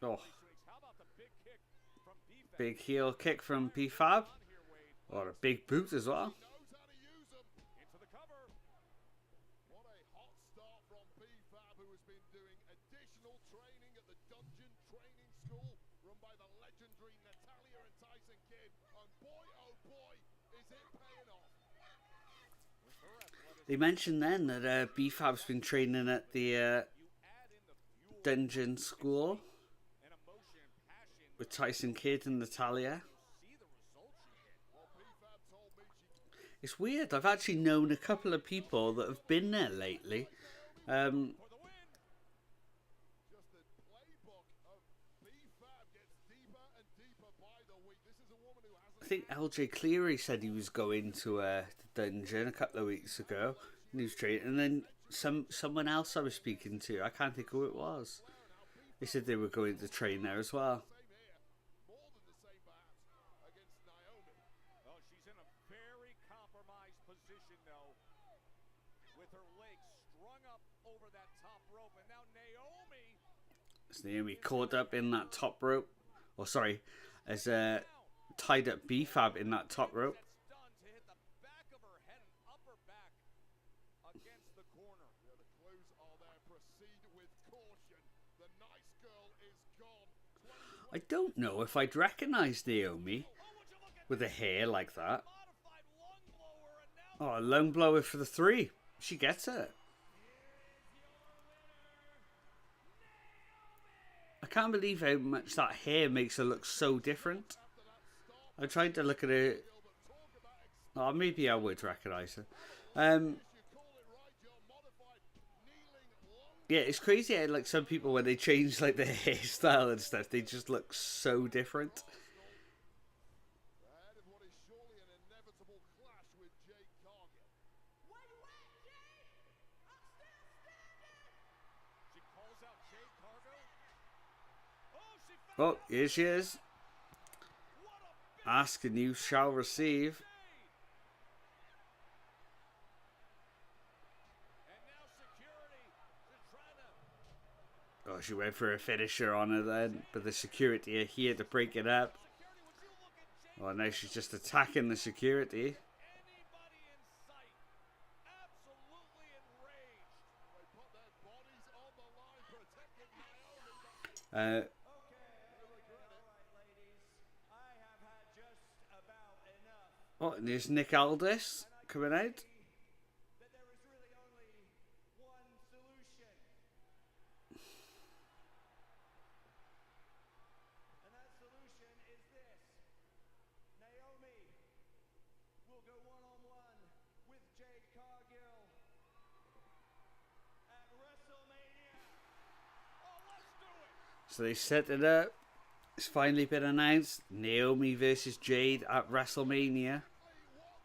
Oh. Big heel kick from PFAB. Or a big boot as well. What a hot start from PFAB, who has been doing additional training at the Dungeon Training School run by the legendary Natalia and Tyson Kidd. And boy, oh boy, is it paying off. They mentioned then that BFAB's been training at the Dungeon School with Tyson Kidd and Natalia. It's weird. I've actually known a couple of people that have been there lately. I think LJ Cleary said he was going to the dungeon a couple of weeks ago. New Street, and then someone else I was speaking to, I can't think who it was. They said they were going to train there as well. As Naomi caught up in that top rope, or sorry, as tied up BFAB in that top rope. I don't know if I'd recognise Naomi with a hair like that. Oh, a lung blower for the 3. She gets it. I can't believe how much that hair makes her look so different. I tried to look at her. Oh, maybe I would recognise her. Yeah, it's crazy how like some people when they change like their hairstyle and stuff, they just look so different. Oh, here she is. Ask and you shall receive. Oh, she went for a finisher on her then, but the security are here to break it up. Oh, now she's just attacking the security. Oh, and there's Nick Aldis coming out. That there is really only one solution. And that solution is this. Naomi will go one-on-one with Jade Cargill at WrestleMania. Oh, let's do it! So they set it up. It's finally been announced. Naomi versus Jade at WrestleMania.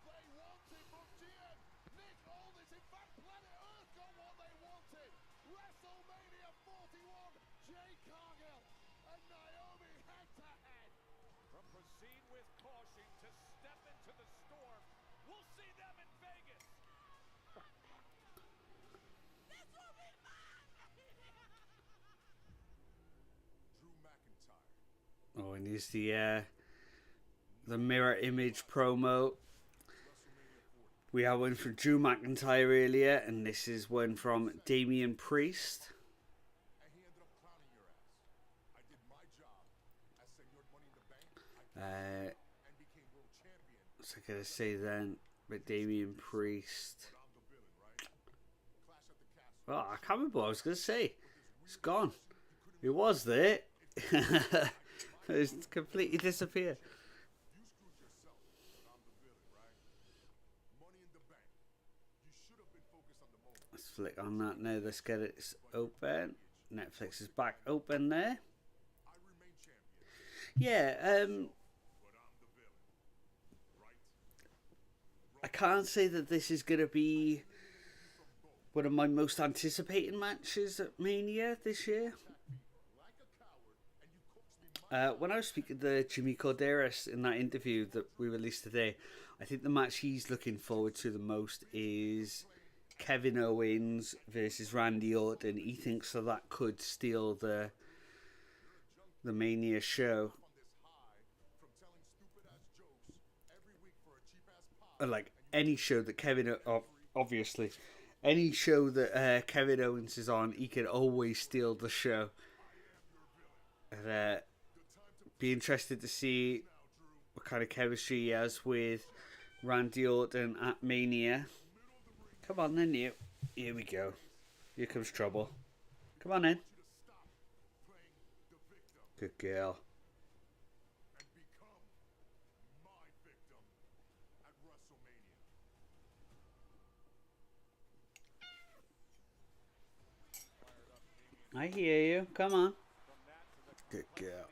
What they wanted from GM. Nick Aldis, in fact, Planet Earth got what they wanted. WrestleMania 41, Jade Cargill and Naomi head to head. From proceed with caution to step into the storm. We'll see them in Vegas. This will be fun! Drew McIntyre. Oh, and here's the mirror image promo. We had one from Drew McIntyre earlier, and this is one from Damian Priest. And he ended up clowning your ass. I did my job as Senor Money in the Bank. And became world champion. What's I gonna say then? But Damian Priest. But I'm the villain, right? Clash at the castle. Oh, I can't remember what I was gonna say. It's gone. It was there. It's completely disappeared. You screwed yourself, but I'm the villain, right? Money in the Bank. You should have been focused on the moment. Let's flick on that now. Let's get it open. Netflix is back open there. I remain champion, Yeah, but I'm the villain, right? I can't say that this is gonna be one of my most anticipated matches at Mania this year. Like a coward, and you coaxed me. When I was speaking to Jimmy Corderas in that interview that we released today, I think the match he's looking forward to the most is Kevin Owens versus Randy Orton. He thinks that could steal the Mania show. On this high from telling stupid ass jokes every week for a cheap ass pop. Like any show that obviously, any show that Kevin Owens is on, he can always steal the show. And, be interested to see what kind of chemistry he has with Randy Orton at Mania. Come on then, you. Here we go. Here comes trouble. Come on in. Good girl. And become my victim at WrestleMania. I hear you. Come on. Good girl.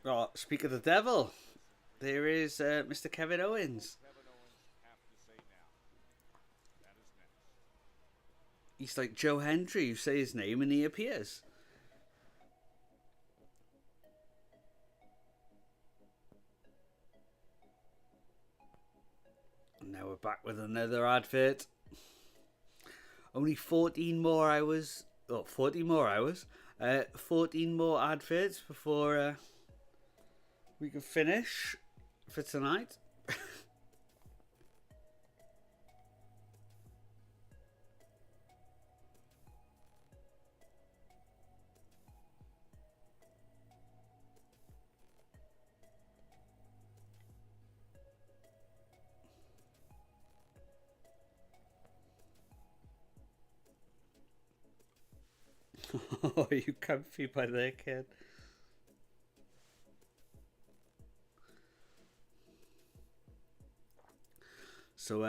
Oh, speak of the devil. There is Mr. Kevin Owens. Kevin Owens have to say now. That is next. He's like Joe Hendry. You say his name and he appears. And now we're back with another advert. Only 14 more hours. Oh, 14 more hours. 14 more adverts before we can finish for tonight. Oh, are you comfy by there, kid? So,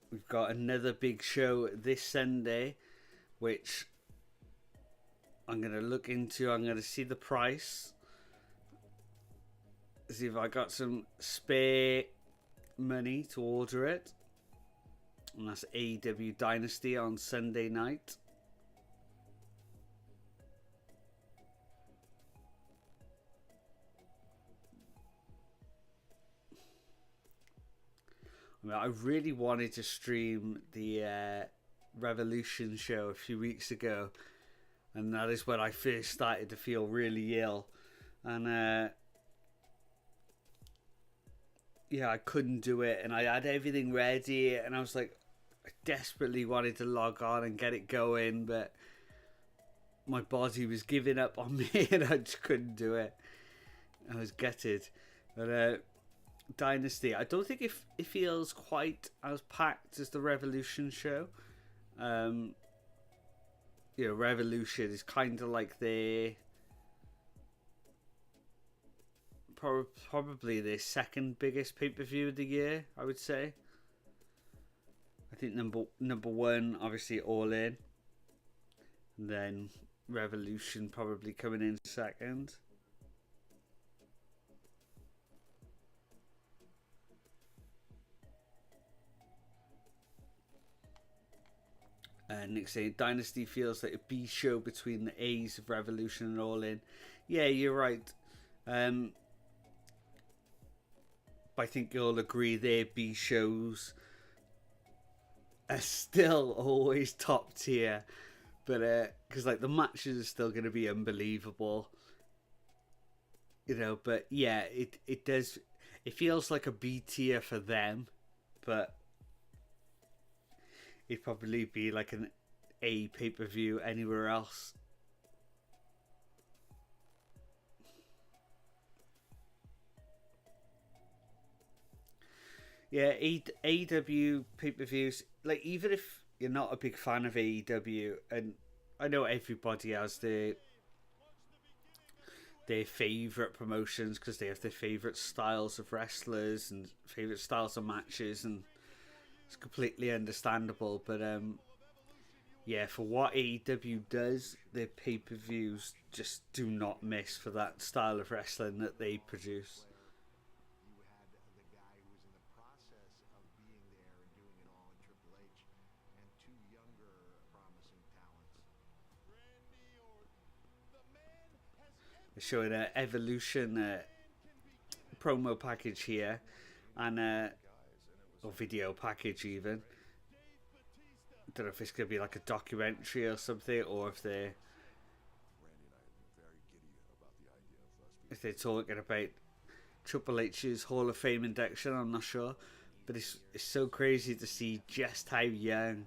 we've got another big show this Sunday, which I'm going to look into. I'm going to see the price. See if I got some spare money to order it. And that's AEW Dynasty on Sunday night. I mean, I really wanted to stream the Revolution show a few weeks ago, and that is when I first started to feel really ill, and yeah, I couldn't do it, and I had everything ready, and I was like, I desperately wanted to log on and get it going, but my body was giving up on me, and I just couldn't do it. I was gutted. But Dynasty, I don't think it feels quite as packed as the Revolution show. You know, Revolution is kind of like probably their second biggest pay-per-view of the year, I would say. I think number one, obviously, All In, and then Revolution probably coming in second. Nick saying Dynasty feels like a B show between the A's of Revolution and All In. Yeah, you're right. But I think you'll agree their B shows are still always top tier. But because like the matches are still going to be unbelievable, you know. But yeah, it does. It feels like a B tier for them, but it'd probably be like an A pay-per-view anywhere else. Yeah, AEW pay-per-views, like, even if you're not a big fan of AEW, and I know everybody has their favourite promotions because they have their favourite styles of wrestlers and favourite styles of matches, and it's completely understandable. But yeah, for what AEW does, their pay-per-views just do not miss for that style of wrestling that they produce. You had the guy who was in the process of being there and doing it all in Triple H, and two younger promising talents. They're showing an Evolution promo package here, and or video package even. I don't know if it's going to be like a documentary or something, or if they're talking about Triple H's Hall of Fame induction. I'm not sure, but it's so crazy to see just how young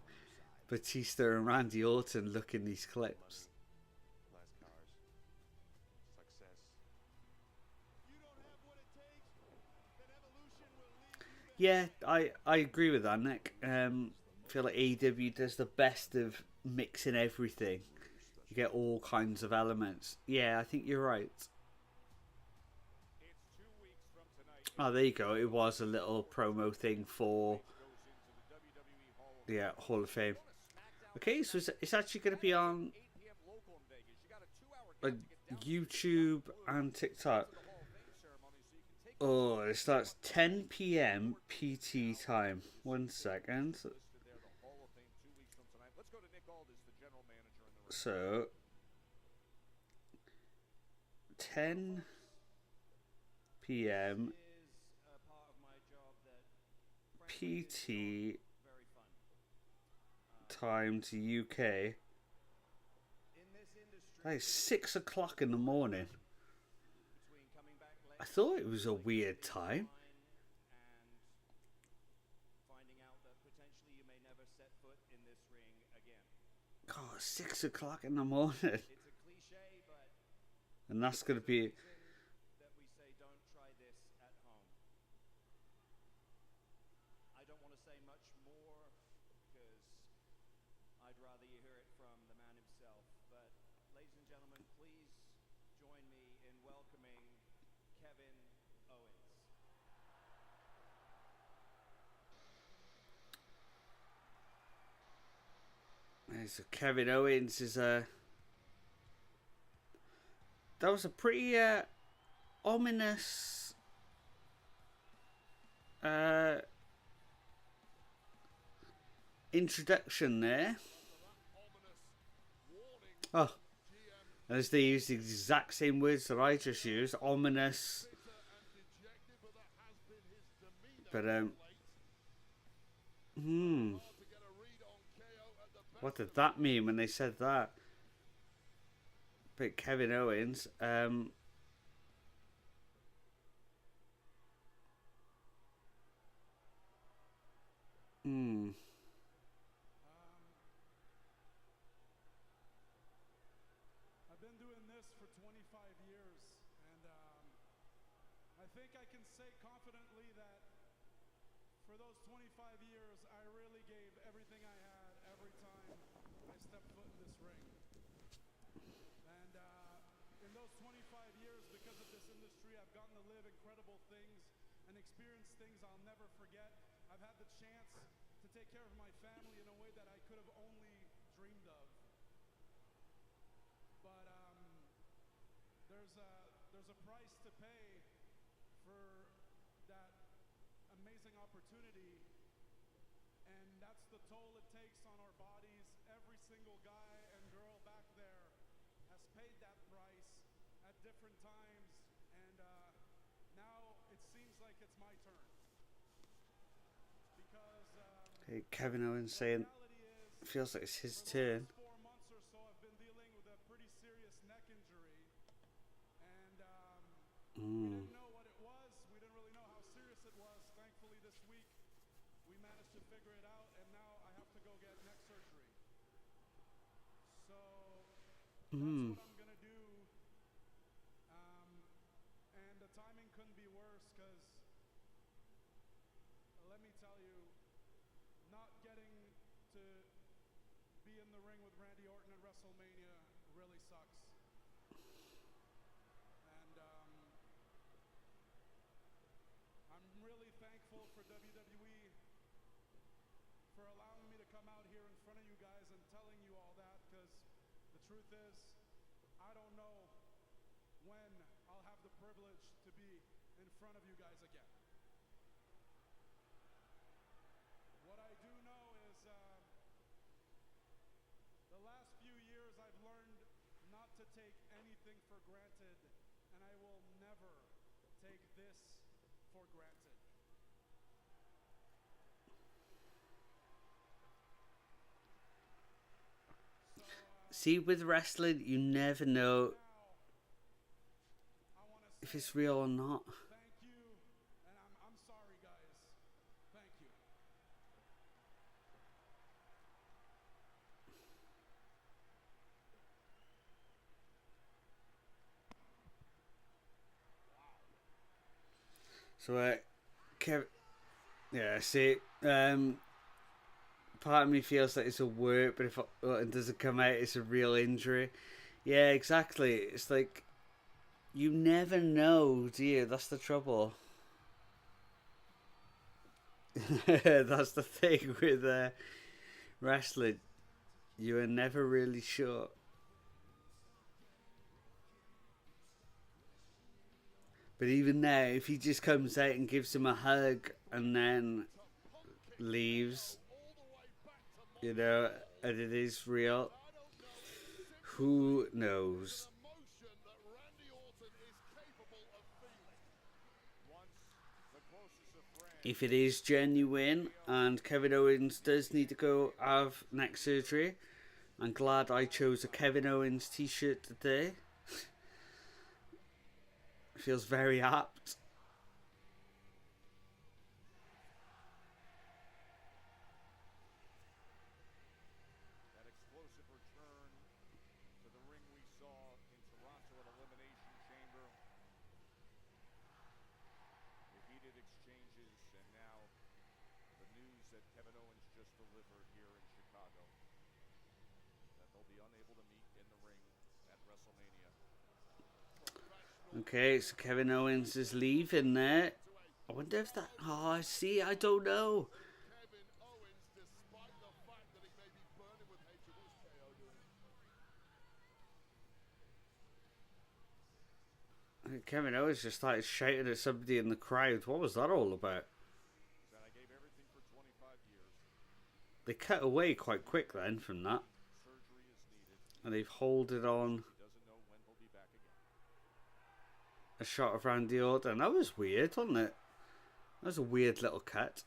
Batista and Randy Orton look in these clips. Yeah, I agree with that, Nick. I feel like AEW does the best of mixing everything. You get all kinds of elements. Yeah, I think you're right. Oh, there you go. It was a little promo thing for the Hall of Fame. Okay, so it's actually going to be on YouTube and TikTok. Oh, it starts 10 p.m. PT time. 1 second. So 10 p.m. PT time to UK. That is 6 o'clock in the morning. I thought it was a weird time. God, 6 o'clock in the morning. And that's going to be... So Kevin Owens is that was a pretty ominous introduction there. Oh, as they use the exact same words that I just used, ominous. But Hmm. Hard to get a read on KO at the What best did of that mean when they said that? But Kevin Owens. Hmm. I've been doing this for 25 years, and I think I can say confidently that for those 25 years, I really gave everything I had every time I stepped foot in this ring. And in those 25 years, because of this industry, I've gotten to live incredible things and experience things I'll never forget. I've had the chance to take care of my family in a way that I could have only dreamed of. But there's a price to pay for that amazing opportunity, and that's the toll it takes on our bodies. Every single guy and girl back there has paid that price at different times, and now it seems like it's my turn. Because Hey, Kevin Owens the saying reality is, feels like it's his for the turn. last 4 months or so, I've been dealing with a pretty serious neck injury, and we Hmm. didn't know what it was. We didn't really know how serious it was. Thankfully, this week we managed to figure it out, and now I have to go get neck surgery. So that's Hmm. what I'm gonna do. And the timing couldn't be worse, because let me tell you, not getting to be in the ring with Randy Orton at WrestleMania really sucks. And I'm really thankful for WWE for allowing me to come out here in front of you guys and telling you all that, because the truth is, I don't know when I'll have the privilege to be in front of you guys again. What I do know is the last few years I've learned not to take anything for granted, and I will never take this for granted. So See, with wrestling, you never know now I want to if say it's real or not. thank you, and I'm sorry, guys. Thank you. So, Kevin, yeah, see, part of me feels like it's a work, but if it doesn't come out, it's a real injury. Yeah, exactly. It's like you never know, do you? That's the trouble. That's the thing with wrestling. You are never really sure. But even now, if he just comes out and gives him a hug and then leaves, all the way back to you know, and it is real, I don't know who knows? the emotion that Randy Orton is capable of feeling. Once the closest of friends. If it is genuine and Kevin Owens does need to go have neck surgery, I'm glad I chose a Kevin Owens t-shirt today. Feels very apt. That explosive return to the ring we saw in Toronto at Elimination Chamber. The heated exchanges, and now the news that Kevin Owens just delivered here in Chicago, that they'll be unable to meet in the ring at WrestleMania. Okay, so Kevin Owens is leaving there. I wonder if that... Oh, see, I don't know. Kevin Owens, despite the fact that he may be burning with hatred, what is KO doing? Kevin Owens just started shouting at somebody in the crowd. What was that all about? Said, I gave everything for 25 years. They cut away quite quick then from that. Surgery is needed. And they've holded on He doesn't know when he'll be back again. a shot of Randy Orton. That was weird, wasn't it? That was a weird little cut.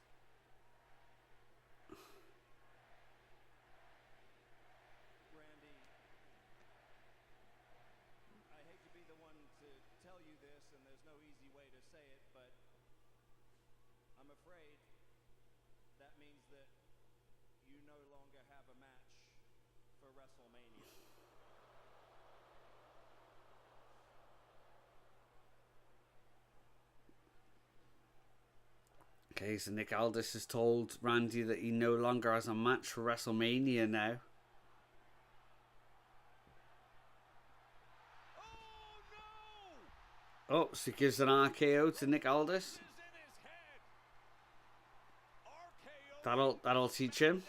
I'm afraid that means that you no longer have a match for WrestleMania. Okay, so Nick Aldis has told Randy that he no longer has a match for WrestleMania now. Oh, so he gives an RKO to Nick Aldis. That'll teach him.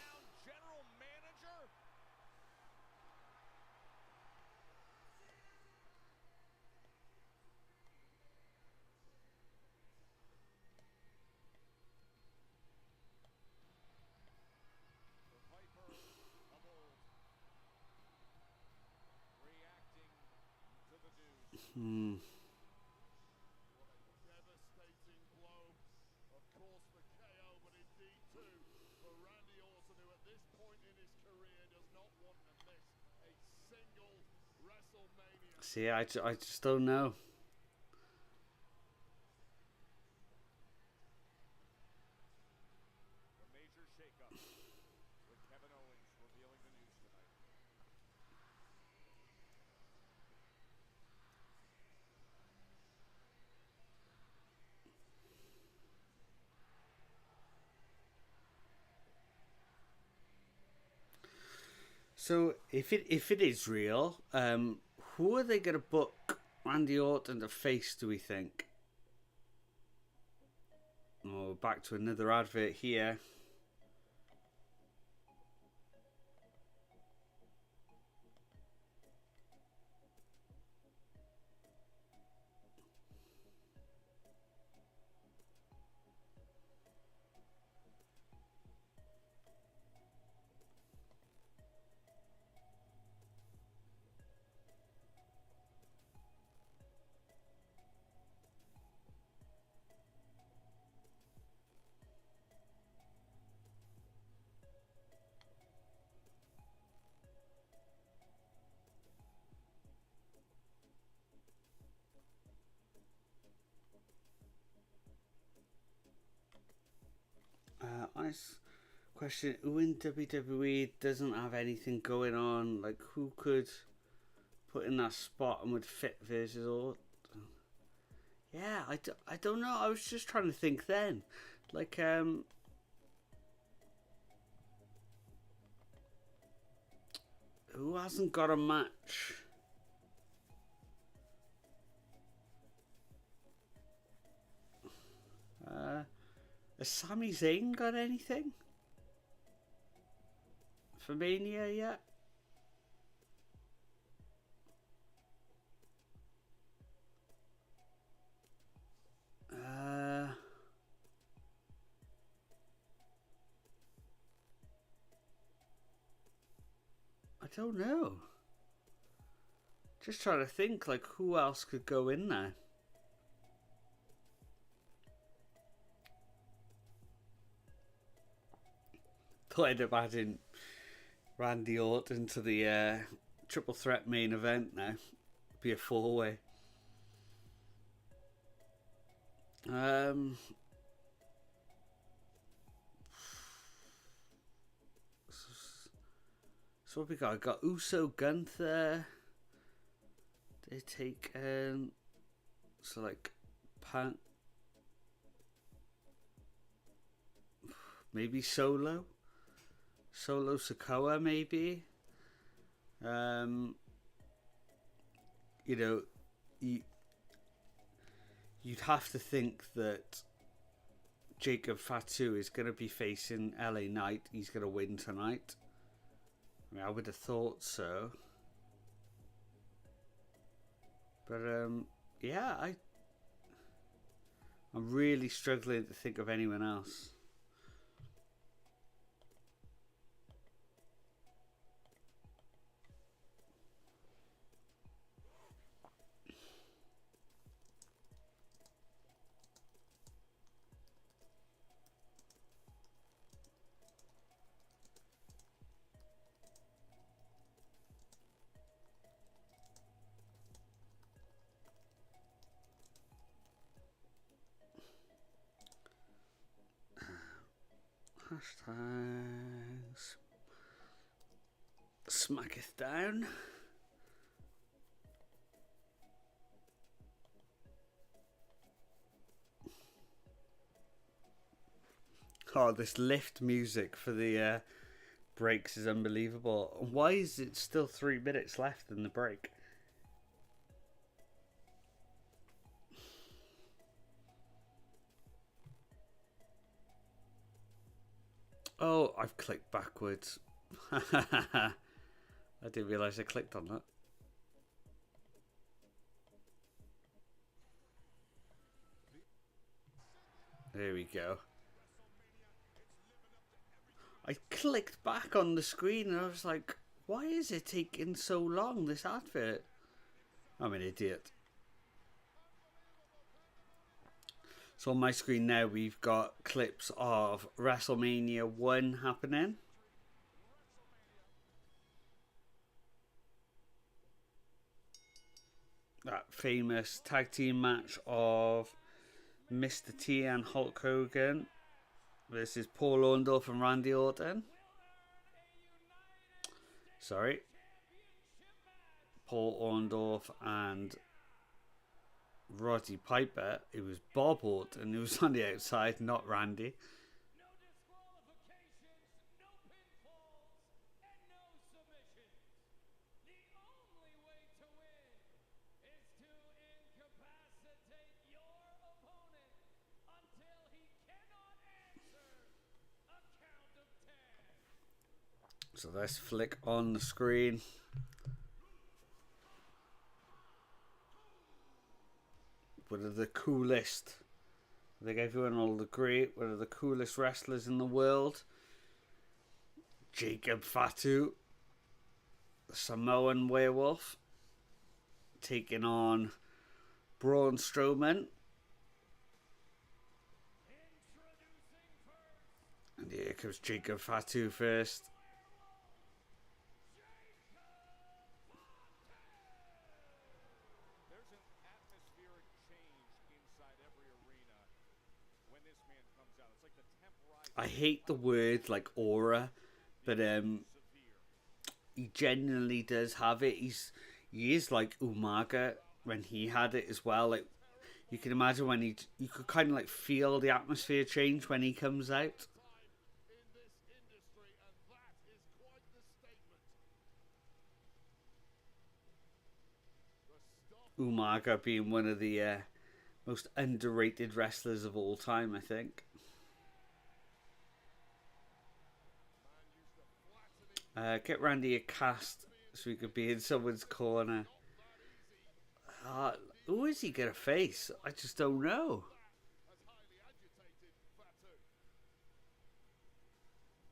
Hmm. Devastating blow, of course, for KO, but indeed too for Randy Orton, who at this point in his career does not want to miss a single WrestleMania. See, I just don't know. The major shakeup with Kevin Owens revealing the news tonight. So if it is real, who are they gonna book Randy Orton to face? Do we think? Oh, back to another advert here. Honest question: who in WWE doesn't have anything going on? Like, who could put in that spot and would fit versus Orton? Yeah, I don't know. I was just trying to think then. Like, who hasn't got a match? Has Sami Zayn got anything for Mania yet? I don't know. Just trying to think, like, who else could go in there? Thought I'd have added Randy Orton to the triple threat main event now. Be a 4-way. So what we got? I got Uso, Gunther. They take so like Punk, maybe Solo Sikoa, maybe. You know, you'd have to think that Jacob Fatu is going to be facing LA Knight. He's going to win tonight. I mean, I would have thought so. But yeah, I'm really struggling to think of anyone else. Hashtags. Smacketh down. Oh, this lift music for the breaks is unbelievable. Why is it still 3 minutes left in the break? Oh, I've clicked backwards. I didn't realise I clicked on that. There we go. I clicked back on the screen and I was like, why is it taking so long, this advert? I'm an idiot. So on my screen now we've got clips of WrestleMania 1 happening. That famous tag team match of Mr. T and Hulk Hogan versus Paul Orndorff and Randy Orton. Sorry. Paul Orndorff and Roddy Piper. It was Bob Orton who was on the outside, not Randy. No disqualifications, no pinfalls, and no submissions. The only way to win is to incapacitate your opponent until he cannot answer a count of 10. So let's flick on the screen. One of the coolest, I think everyone will agree, one of the coolest wrestlers in the world. Jacob Fatu, the Samoan werewolf, taking on Braun Strowman. And here comes Jacob Fatu first. I hate the word like aura, but he genuinely does have it. He is like Umaga when he had it as well. Like you can imagine when you could kind of like feel the atmosphere change when he comes out. Umaga being one of the most underrated wrestlers of all time, I think. Get Randy a cast so he could be in someone's corner. Who is he gonna face? I just don't know.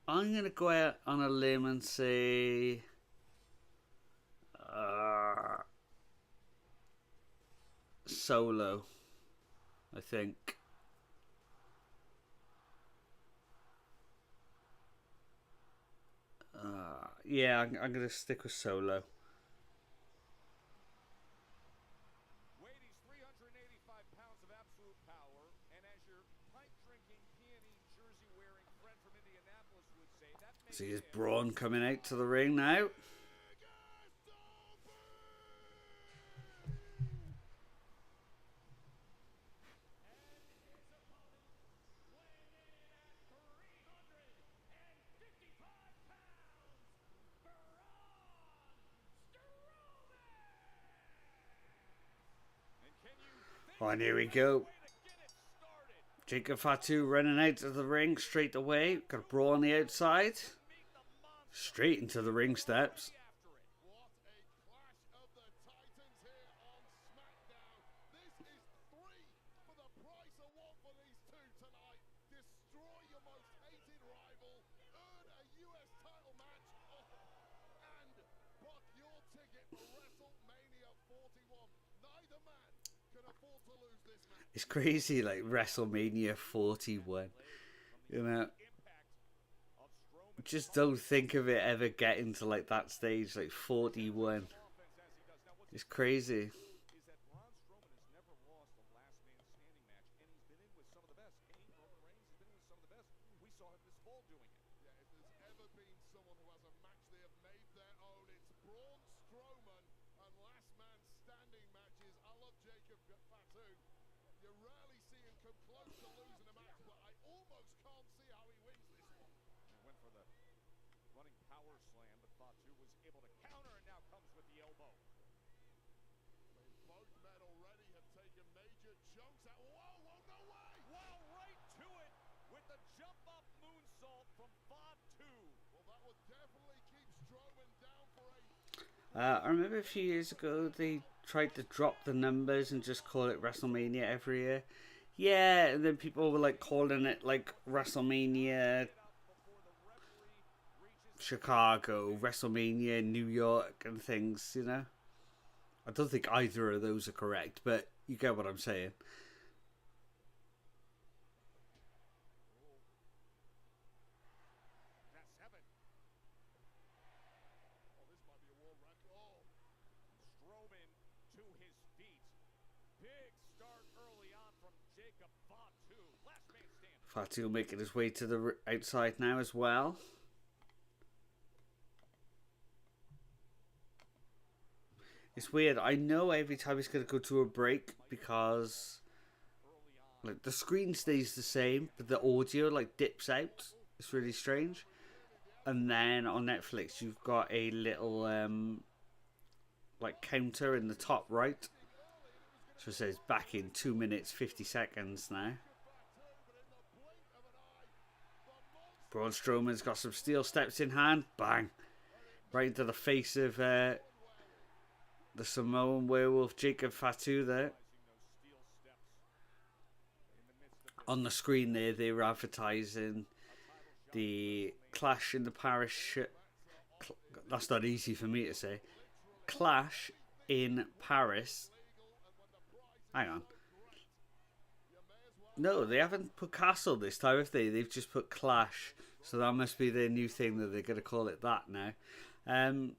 I'm gonna go out on a limb and say Solo, I think. Yeah, I'm going to stick with Solo. Weight, he's 385 pounds of absolute power, and as your pipe-drinking, peony, jersey-wearing friend from Indianapolis would say, that makes See his Braun coming out to the ring now. Oh, and here we go. Jacob Fatu running out of the ring straight away. Got a Braun on the outside. Straight into the ring steps. What a clash of the titans here on Smackdown. This is 3 for the price of 1 for these two tonight. Destroy your most hated rival, earn a US title match, and book your ticket for WrestleMania 41. Neither man can afford to lose this match. It's crazy, like WrestleMania 41. You know, just don't think of it ever getting to like that stage, like 41. It's crazy. is that Braun Strowman has never lost a last man standing match, and he's been in with some of the best. Kane, Roman Reigns, he's been in with some of the best. We saw him this fall doing it. Yeah, if there's ever been someone who has a match they have made their own, it's Braun Strowman. And last man standing matches. I love Jacob Fatu. You rarely see him come close to losing a match, but I almost can't see how he wins this one. He went for the running power slam, but Fatu was able to counter and now comes with the elbow. I mean, both men already have taken major chunks out. Whoa, whoa, no way! Wow, right to it with the jump up moonsault from Fatu. Well, that would definitely keep Strowman down for a... I remember a few years ago they tried to drop the numbers and just call it WrestleMania every year. Yeah, and then people were like calling it like WrestleMania Chicago, WrestleMania New York and things, you know. I don't think either of those are correct, but you get what I'm saying. That's 7. Oh, this might be a world record. Oh, Strowman to his feet. Big start early on from Jacob Fatu. Last man standing. Fatu making his way to the outside now as well. It's weird. I know every time he's going to go to a break because like the screen stays the same, but the audio like dips out. It's really strange. And then on Netflix, you've got a little like counter in the top right. So it says back in 2 minutes 50 seconds now. Braun Strowman's got some steel steps in hand. Bang! Right into the face of the Samoan werewolf Jacob Fatu there. On the screen there, they were advertising the Clash in the Paris. That's not easy for me to say. Clash in Paris. Hang on. No, they haven't put Castle this time, have they? They've just put Clash. So that must be their new thing that they're going to call it that now. And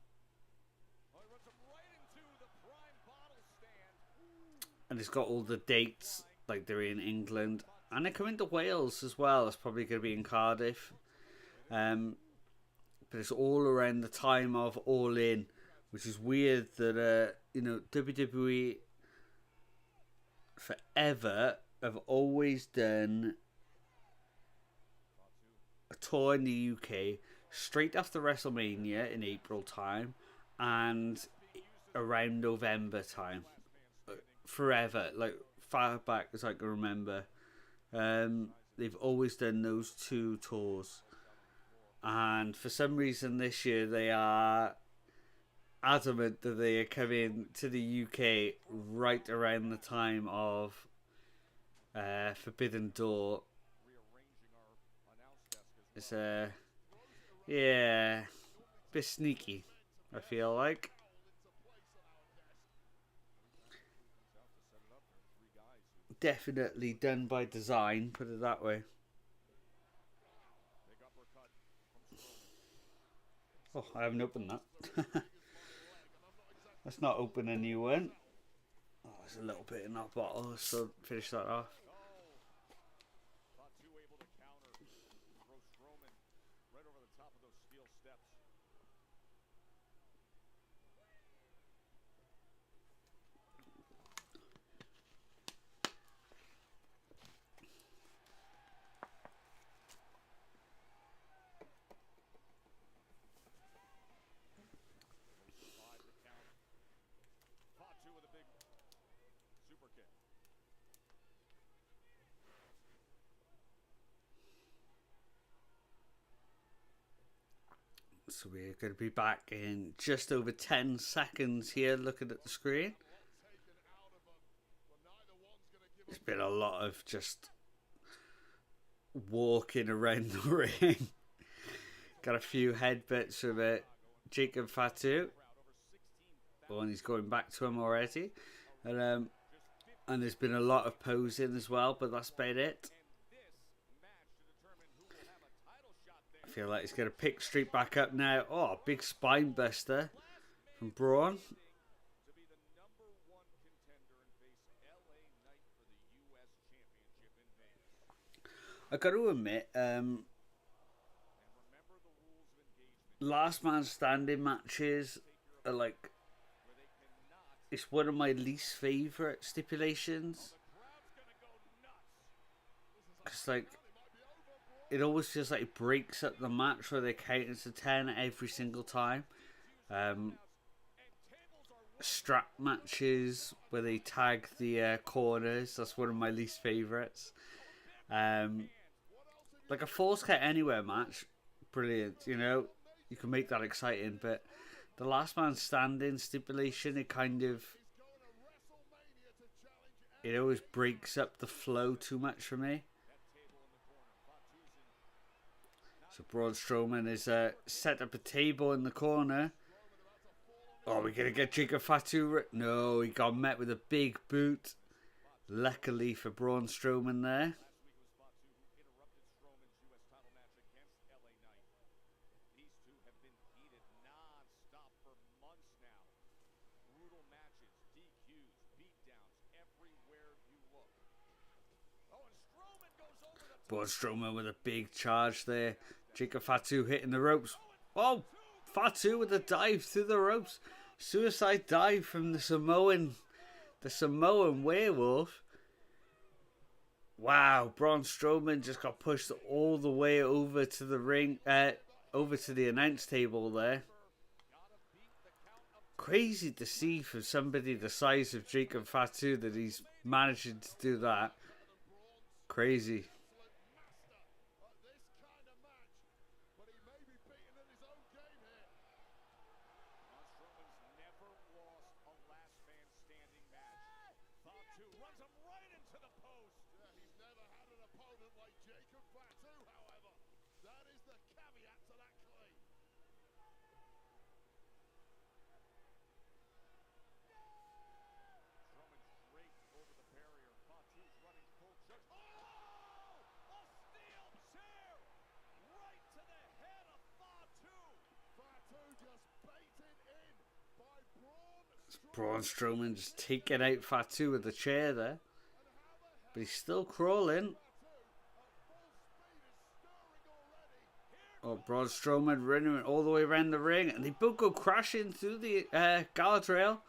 it's got all the dates, like they're in England. And they're coming to Wales as well. It's probably going to be in Cardiff. But it's all around the time of All In, which is weird that, you know, WWE forever have always done a tour in the UK straight after WrestleMania in April time and around November time. Forever, like far back as I can remember. They've always done those two tours. And for some reason this year they are adamant that they are coming to the UK right around the time of Forbidden Door. It's yeah, bit sneaky, I feel like. Definitely done by design, put it that way. Oh, I haven't opened that. Let's not open a new one. Oh, there's a little bit in that bottle, so finish that off. Fatu able to counter, throw Strowman right over the top of those steel steps. Survive the count. Fatu with a big super kick. So we're going to be back in just over 10 seconds here looking at the screen. It's been a lot of just walking around the ring. Got a few headbutts from Jacob Fatu. Oh, and he's going back to him already. And there's been a lot of posing as well, but that's about it. I feel like he's going to pick straight back up now. Oh, big spine buster from Braun. I got to admit, last man standing matches are like, it's one of my least favorite stipulations, because like it always feels like it breaks up the match where they count to 10 every single time. Strap matches where they tag the corners, that's one of my least favorites. Like a Falls Count Anywhere match, brilliant, you know, you can make that exciting, but the last man standing stipulation, it kind of, it always breaks up the flow too much for me. So Braun Strowman is set up a table in the corner. Oh, we're going to get Jacob Fatu. No, he got met with a big boot. Luckily for Braun Strowman there. Braun Strowman with a big charge there. Jacob Fatu hitting the ropes. Oh, Fatu with a dive through the ropes. Suicide dive from the Samoan werewolf. Wow, Braun Strowman just got pushed all the way over to the ring, over to the announce table there. Crazy to see for somebody the size of Jacob Fatu that he's managing to do that. Crazy. Braun Strowman just taking out Fatu with the chair there. But he's still crawling. Oh, Braun Strowman running all the way around the ring. And they both go crashing through the guardrail.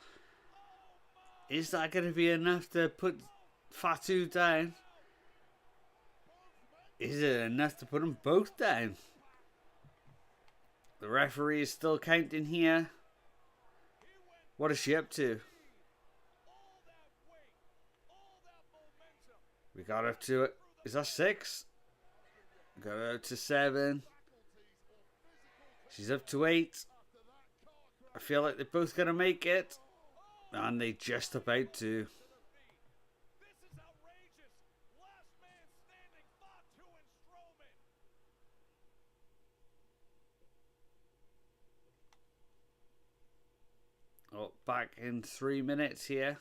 Is that going to be enough to put Fatu down? Is it enough to put them both down? The referee is still counting here. What is she up to? We got up to it. Is that 6? We got her up to 7. She's up to 8. I feel like they're both going to make it. And they just about to. Oh, back in 3 minutes here.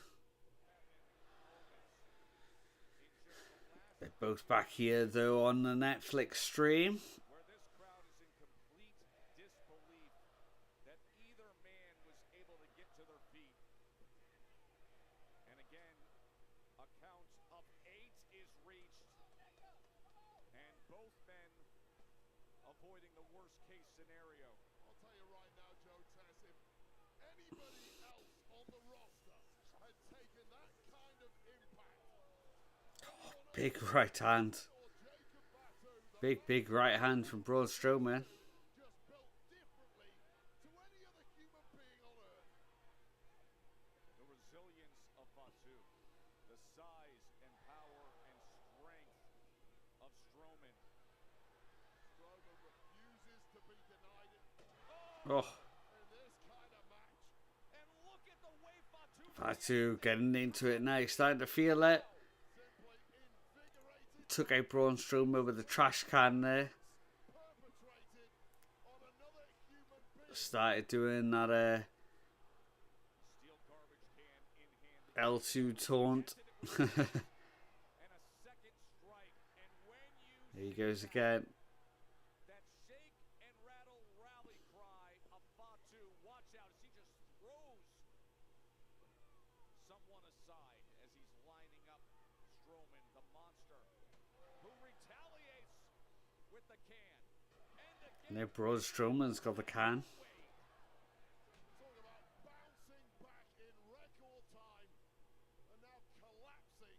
They're both back here though on the Netflix stream. Where this crowd is in complete disbelief that either man was able to get to their feet. And again, a count of 8 is reached. And both men avoiding the worst case scenario. I'll tell you right now, Joe Tess, if anybody else on the roster had taken that kind of impact. Big right hand. Big right hand from Braun Strowman. Just built differently to any other human being on earth. The resilience of Fatu, the size and power and strength of Strowman. Strowman refuses to be denied it. Oh, In this kind of match. And look at the way Fatu Fatu getting into it now. He's starting to feel it. Took out Braun Strowman with a trash can there. Started doing that steel garbage can in hand. L2 taunt. And a second strike. And when you There he goes again. that shake and rattle rally cry of Fatu, watch out as he just throws someone aside as he's lining up Strowman, the monster, who retaliates with the can. And Now Braun Strowman's got the can. Talk about bouncing back in record time and now collapsing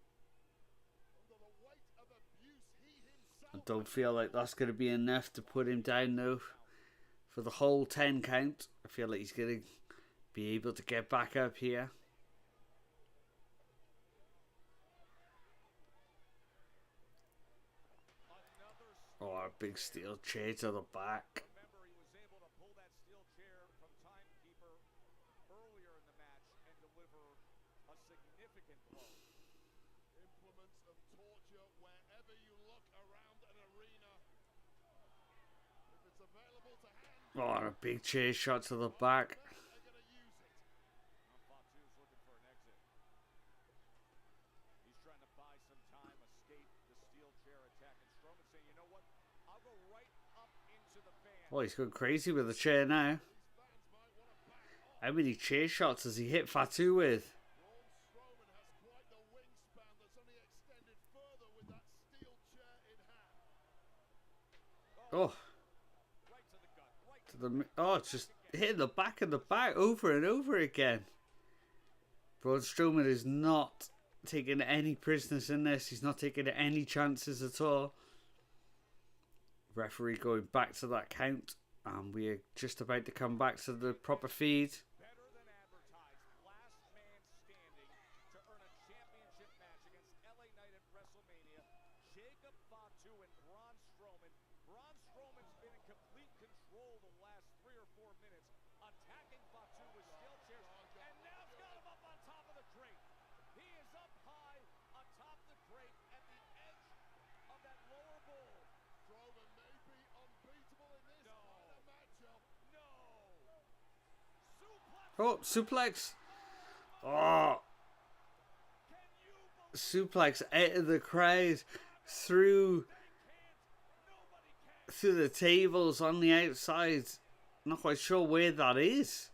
under the weight of abuse he himself. I don't feel like that's going to be enough to put him down though for the whole 10 count. I feel like he's going to be able to get back up here. Oh, a big steel chair to the back. Remember, he was able to pull that steel chair from Timekeeper earlier in the match and deliver a significant blow. Implements of torture wherever you look around an arena. If it's available to hand, Oh, and a big chair shot to the back. they're going to use it. Now Fatu's looking for an exit. He's trying to buy some time, escape the steel chair attack, and Strowman saying, you know what? I'll go right up into the fan. Oh, he's going crazy with the chair now. These fans might want to back off. How many chair shots has he hit Fatu with? Braun Strowman has quite the wingspan that's only extended further with that steel chair in hand. Oh, Right to the gut, right to the oh, it's just hitting the back of the back over and over again. Braun Strowman is not taking any prisoners in this. He's not taking any chances at all. Referee going back to that count, and we're just about to come back to the proper feed. better than advertised. Last man standing to earn a championship match against LA Knight at WrestleMania. Jacob Fatu and Braun Strowman. Braun Strowman's been in complete control the last 3 or 4 minutes, attacking Fatu with steel chairs, and now it's got him up on top of the crate. He is up high atop the crate at the edge of that lower bowl. Strowman may be unbeatable in this kind of matchup. No! Suplex! Oh, suplex! Oh, Can you believe suplex out of the crowd through the tables on the outside. Not quite sure where that is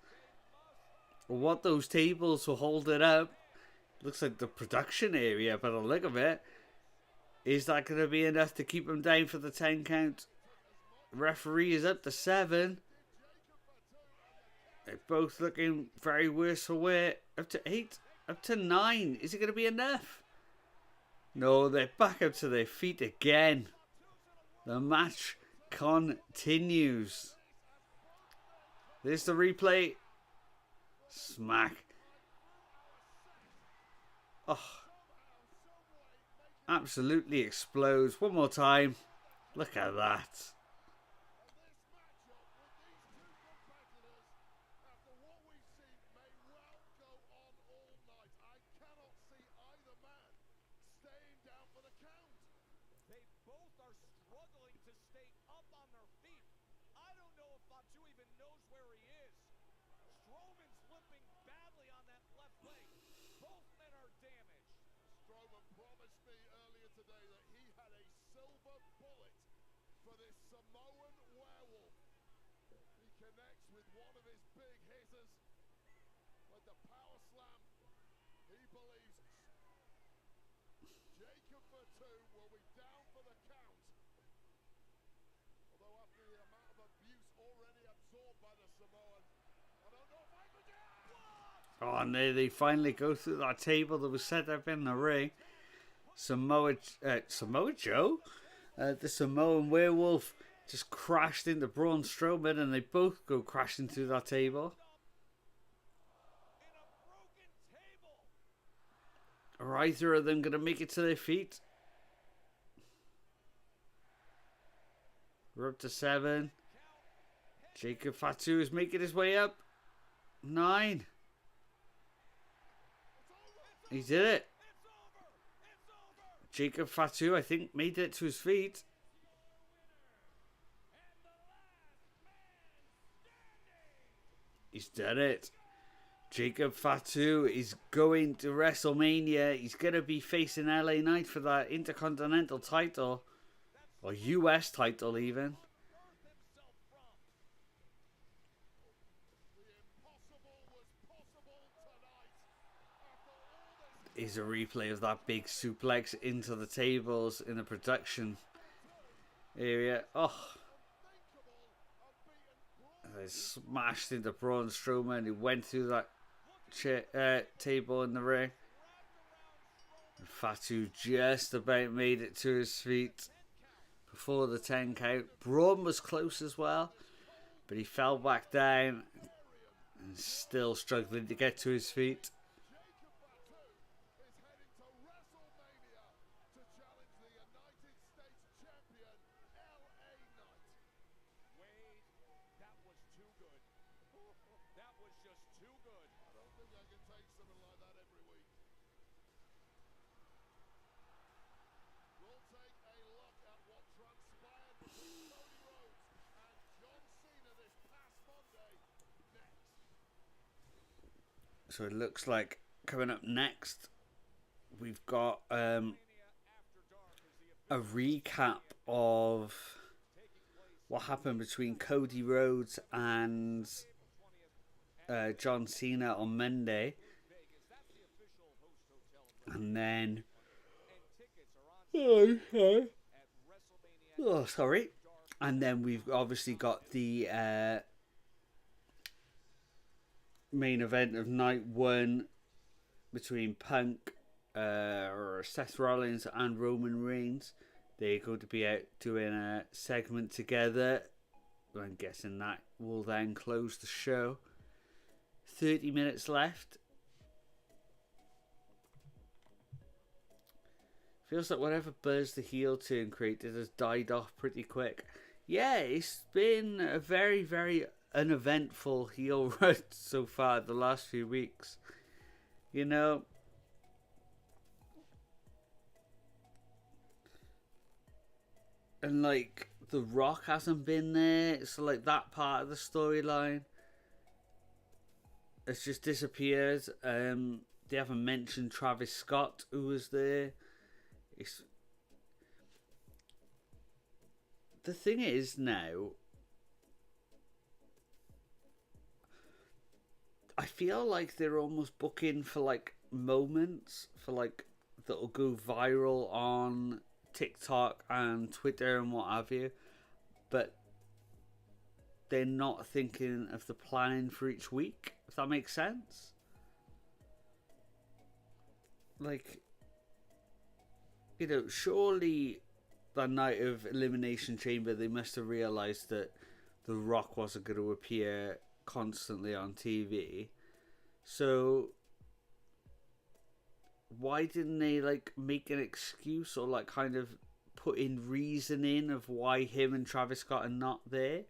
or what those tables will hold it up. Looks like the production area by the look of it. Is that going to be enough to keep him down for the 10 count? Referee is up to 7. They're both looking very worse for wear. Up to 8. Up to 9. Is it going to be enough? No, they're back up to their feet again. The match continues. There's the replay. Smack. Oh. Absolutely explodes. One more time. Look at that. This matchup with these two competitors, after what we've seen, may well go on all night. I cannot see either man staying down for the count. They both are struggling to stay up on their feet. I don't know if Fatu even knows where he is. Strowman's limping badly on that left leg. Both men are damaged. Strowman promised me earlier today that he had a silver bullet for this Samoan werewolf. He connects with one of his big hitters with the power slam. He believes Jacob Fatu will be down for the count. Although after the amount of abuse already absorbed by the Samoan, I don't know if I could. Oh, and they finally go through that table that was set up in the ring. Samoa Joe? The Samoan werewolf just crashed into Braun Strowman, and they both go crashing through that table. In a broken table. Are either of them going to make it to their feet? We're up to 7. Jacob Fatu is making his way up. 9. He did it. Jacob Fatu, I think, made it to his feet. He's done it. Jacob Fatu is going to WrestleMania. He's going to be facing LA Knight for that Intercontinental title. Or US title, even. Is a replay of that big suplex into the tables in the production area. Oh. They smashed into Braun Strowman. He went through that table in the ring. Fatu just about made it to his feet before the 10 count. Braun was close as well, but he fell back down and still struggling to get to his feet. So it looks like coming up next, we've got a recap of what happened between Cody Rhodes and John Cena on Monday. And then... Oh, sorry. And then we've obviously got the main event of night one between Punk, Seth Rollins and Roman Reigns. They're going to be out doing a segment together. I'm guessing that will then close the show. 30 minutes left. Feels like whatever buzz the heel turn created has died off pretty quick. Yeah, it's been a very, very uneventful heel run so far the last few weeks. You know, and like The Rock hasn't been there, so like that part of the storyline has just disappeared. They haven't mentioned Travis Scott, who was there. The thing is now, I feel like they're almost booking for like moments for like that'll go viral on TikTok and Twitter and what have you, but they're not thinking of the planning for each week, if that makes sense. Like, you know, surely that night of Elimination Chamber they must have realised that The Rock wasn't going to appear constantly on TV. So why didn't they like make an excuse or like kind of put in reasoning of why him and Travis Scott are not there?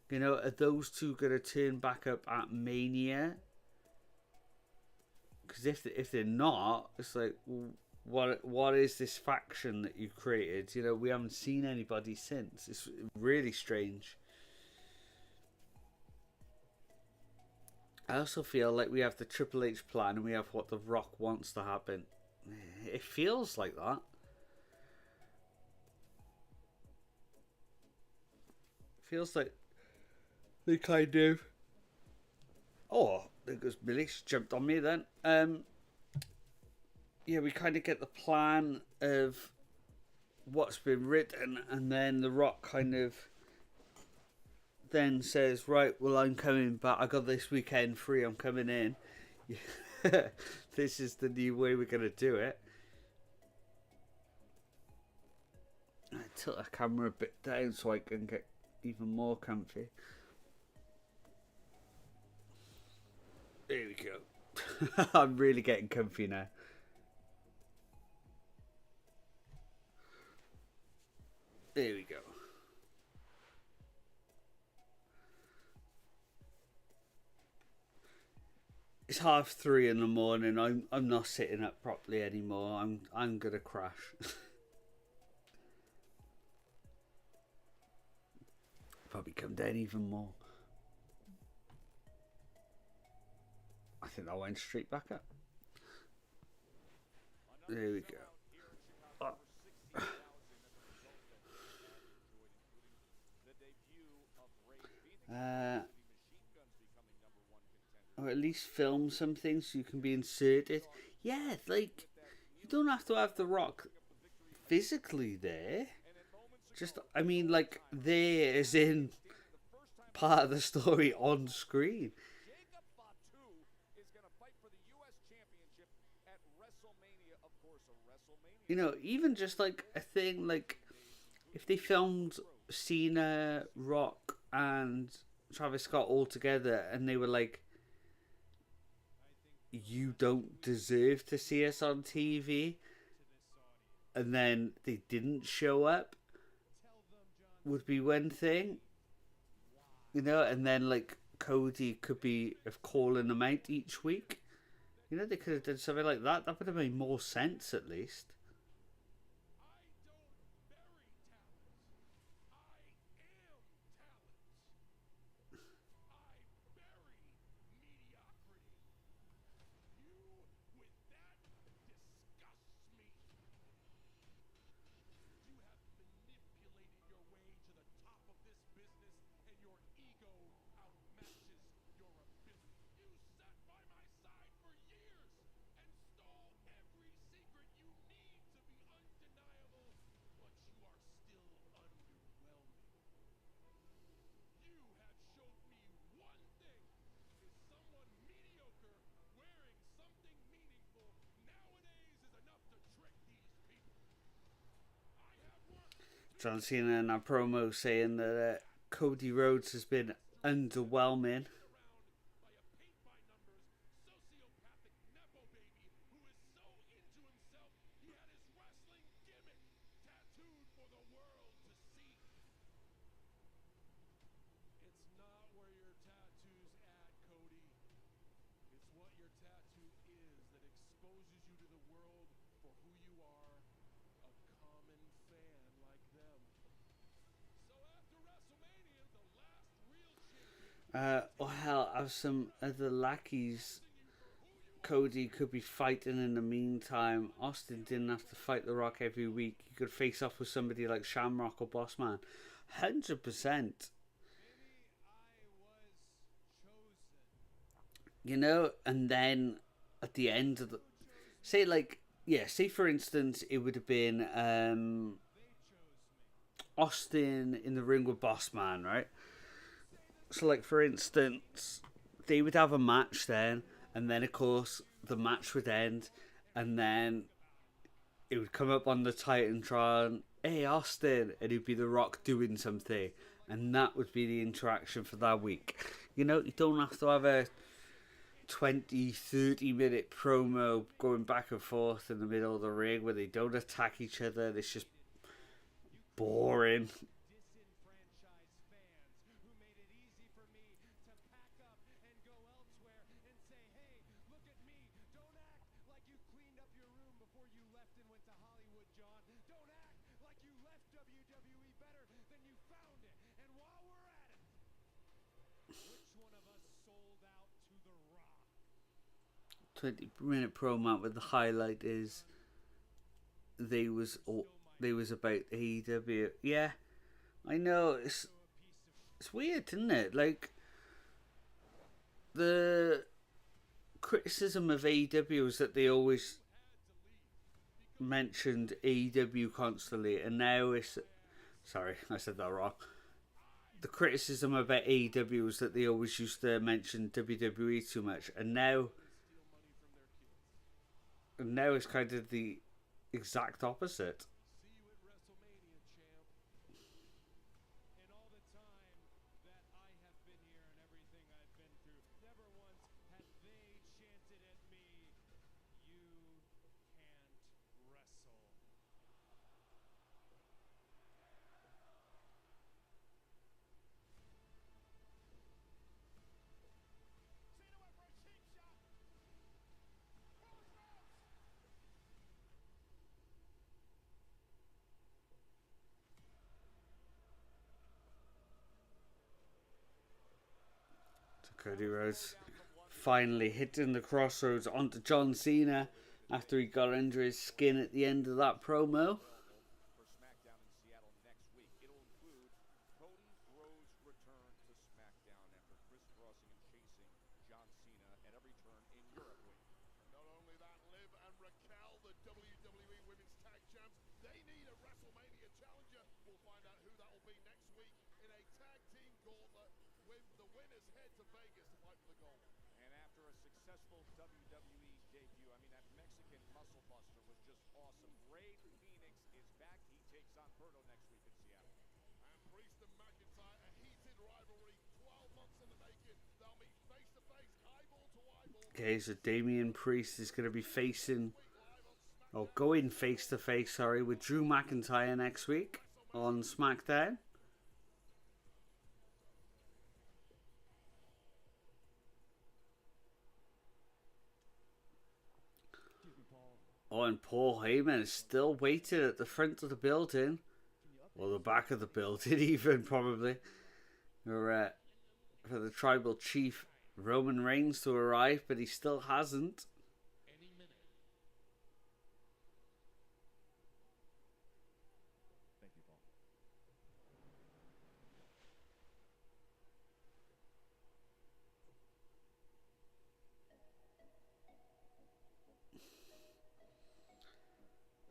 You know, are those two going to turn back up at Mania? Because if they're not, it's like, what is this faction that you created? You know, we haven't seen anybody since. It's really strange. I also feel like we have the Triple H plan and we have what The Rock wants to happen. It feels like that. Feels like they kind of... Oh, there goes Billy. She jumped on me then. Yeah, we kind of get the plan of what's been written, and then The Rock kind of then says, right, well, I'm coming back. I got this weekend free. I'm coming in. This is the new way we're going to do it. I tilt the camera a bit down so I can get even more comfy. There we go. I'm really getting comfy now. There we go. It's 3:30 in the morning. I'm not sitting up properly anymore. I'm gonna crash. Probably come down even more. I think I went straight back up. There we go. Or at least film something so you can be inserted. Yeah, like, you don't have to have The Rock physically there. Just, I mean, like, there as in part of the story on screen. Jacob Fatu is going to fight for the U.S. Championship at WrestleMania, of course, a WrestleMania. You know, even just like a thing like if they filmed Cena, Rock, and Travis Scott all together, and they were like, "You don't deserve to see us on TV," and then they didn't show up, would be one thing. You know, and then like Cody could be of calling them out each week. You know, they could have done something like that. That would have made more sense, at least. John Cena in that promo saying that Cody Rhodes has been underwhelming. Or hell, have some other lackeys Cody could be fighting in the meantime. Austin didn't have to fight The Rock every week. He could face off with somebody like Shamrock or Bossman. 100%. You know, and then at the end of the... Say like, yeah, say for instance it would have been Austin in the ring with Bossman, right? So, like, for instance, they would have a match then, and then, of course, the match would end, and then it would come up on the Titantron, "Hey, Austin," and it would be The Rock doing something, and that would be the interaction for that week. You know, you don't have to have a 20, 30-minute promo going back and forth in the middle of the ring where they don't attack each other. It's just boring. WWE better than you found it. And while we're at it, which one of us sold out to The Rock? 20-minute promo with the highlight is they was about AEW. Yeah, I know, it's weird, isn't it? Like, the criticism of AEW is that they always mentioned AEW constantly, and now it's... Sorry, I said that wrong. The criticism about AEW is that they always used to mention WWE too much, and now it's kind of the exact opposite. Cody Rhodes finally hitting the crossroads onto John Cena after he got under his skin at the end of that promo. For Smackdown in Seattle next week. It'll include Cody Rhodes' return to Smackdown after crisscrossing and chasing John Cena at every turn in Europe week. Not only that, Liv and Raquel, the WWE Women's Tag Champs, they need a WrestleMania challenger. We'll find out who that will be next week in a tag team gauntlet The winners head to Vegas to fight for the gold. And after a successful WWE debut, I mean, that Mexican muscle buster was just awesome. Rey Fenix is back. He takes on Berto next week in Seattle. And Priest and McIntyre, a heated rivalry, 12 months in the making. They'll meet face to face, eyeball to eyeball. Okay, so Damian Priest is going to be facing, or going face to face, sorry, with Drew McIntyre next week on Smackdown. Oh, and Paul Heyman is still waiting at the front of the building, or the back of the building even, probably, for the tribal chief Roman Reigns to arrive, but he still hasn't. Thank you, Paul.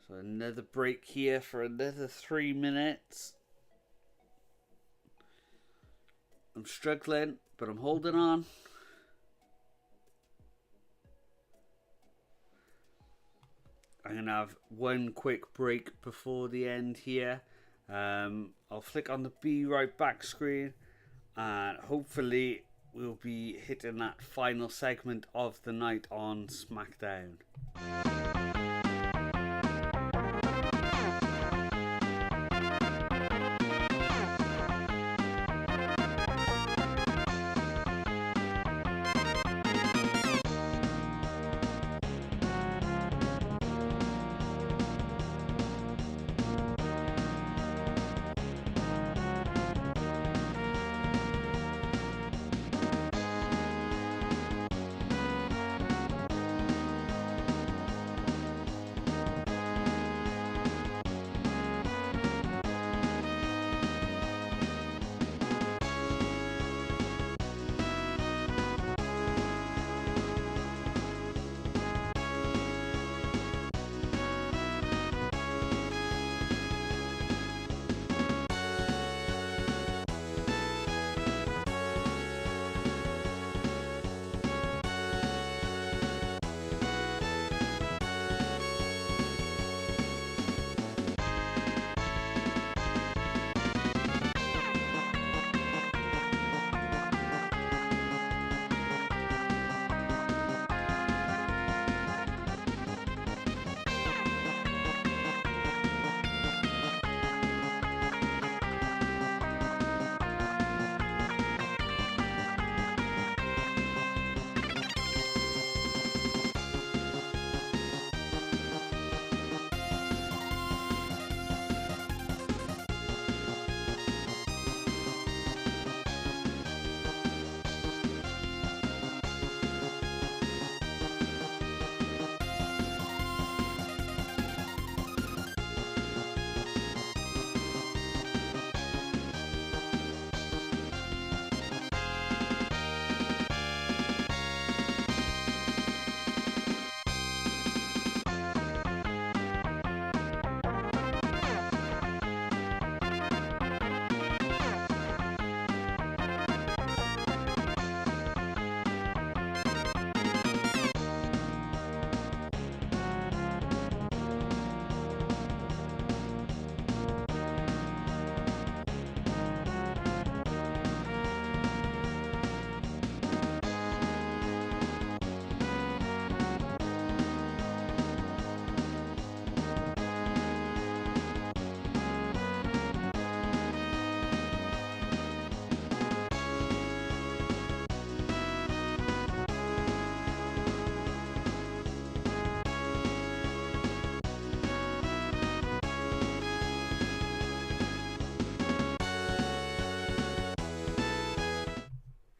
So another break here for another 3 minutes. I'm struggling, but I'm holding on. I'm going to have one quick break before the end here. I'll flick on the Be Right Back screen, and hopefully we'll be hitting that final segment of the night on SmackDown.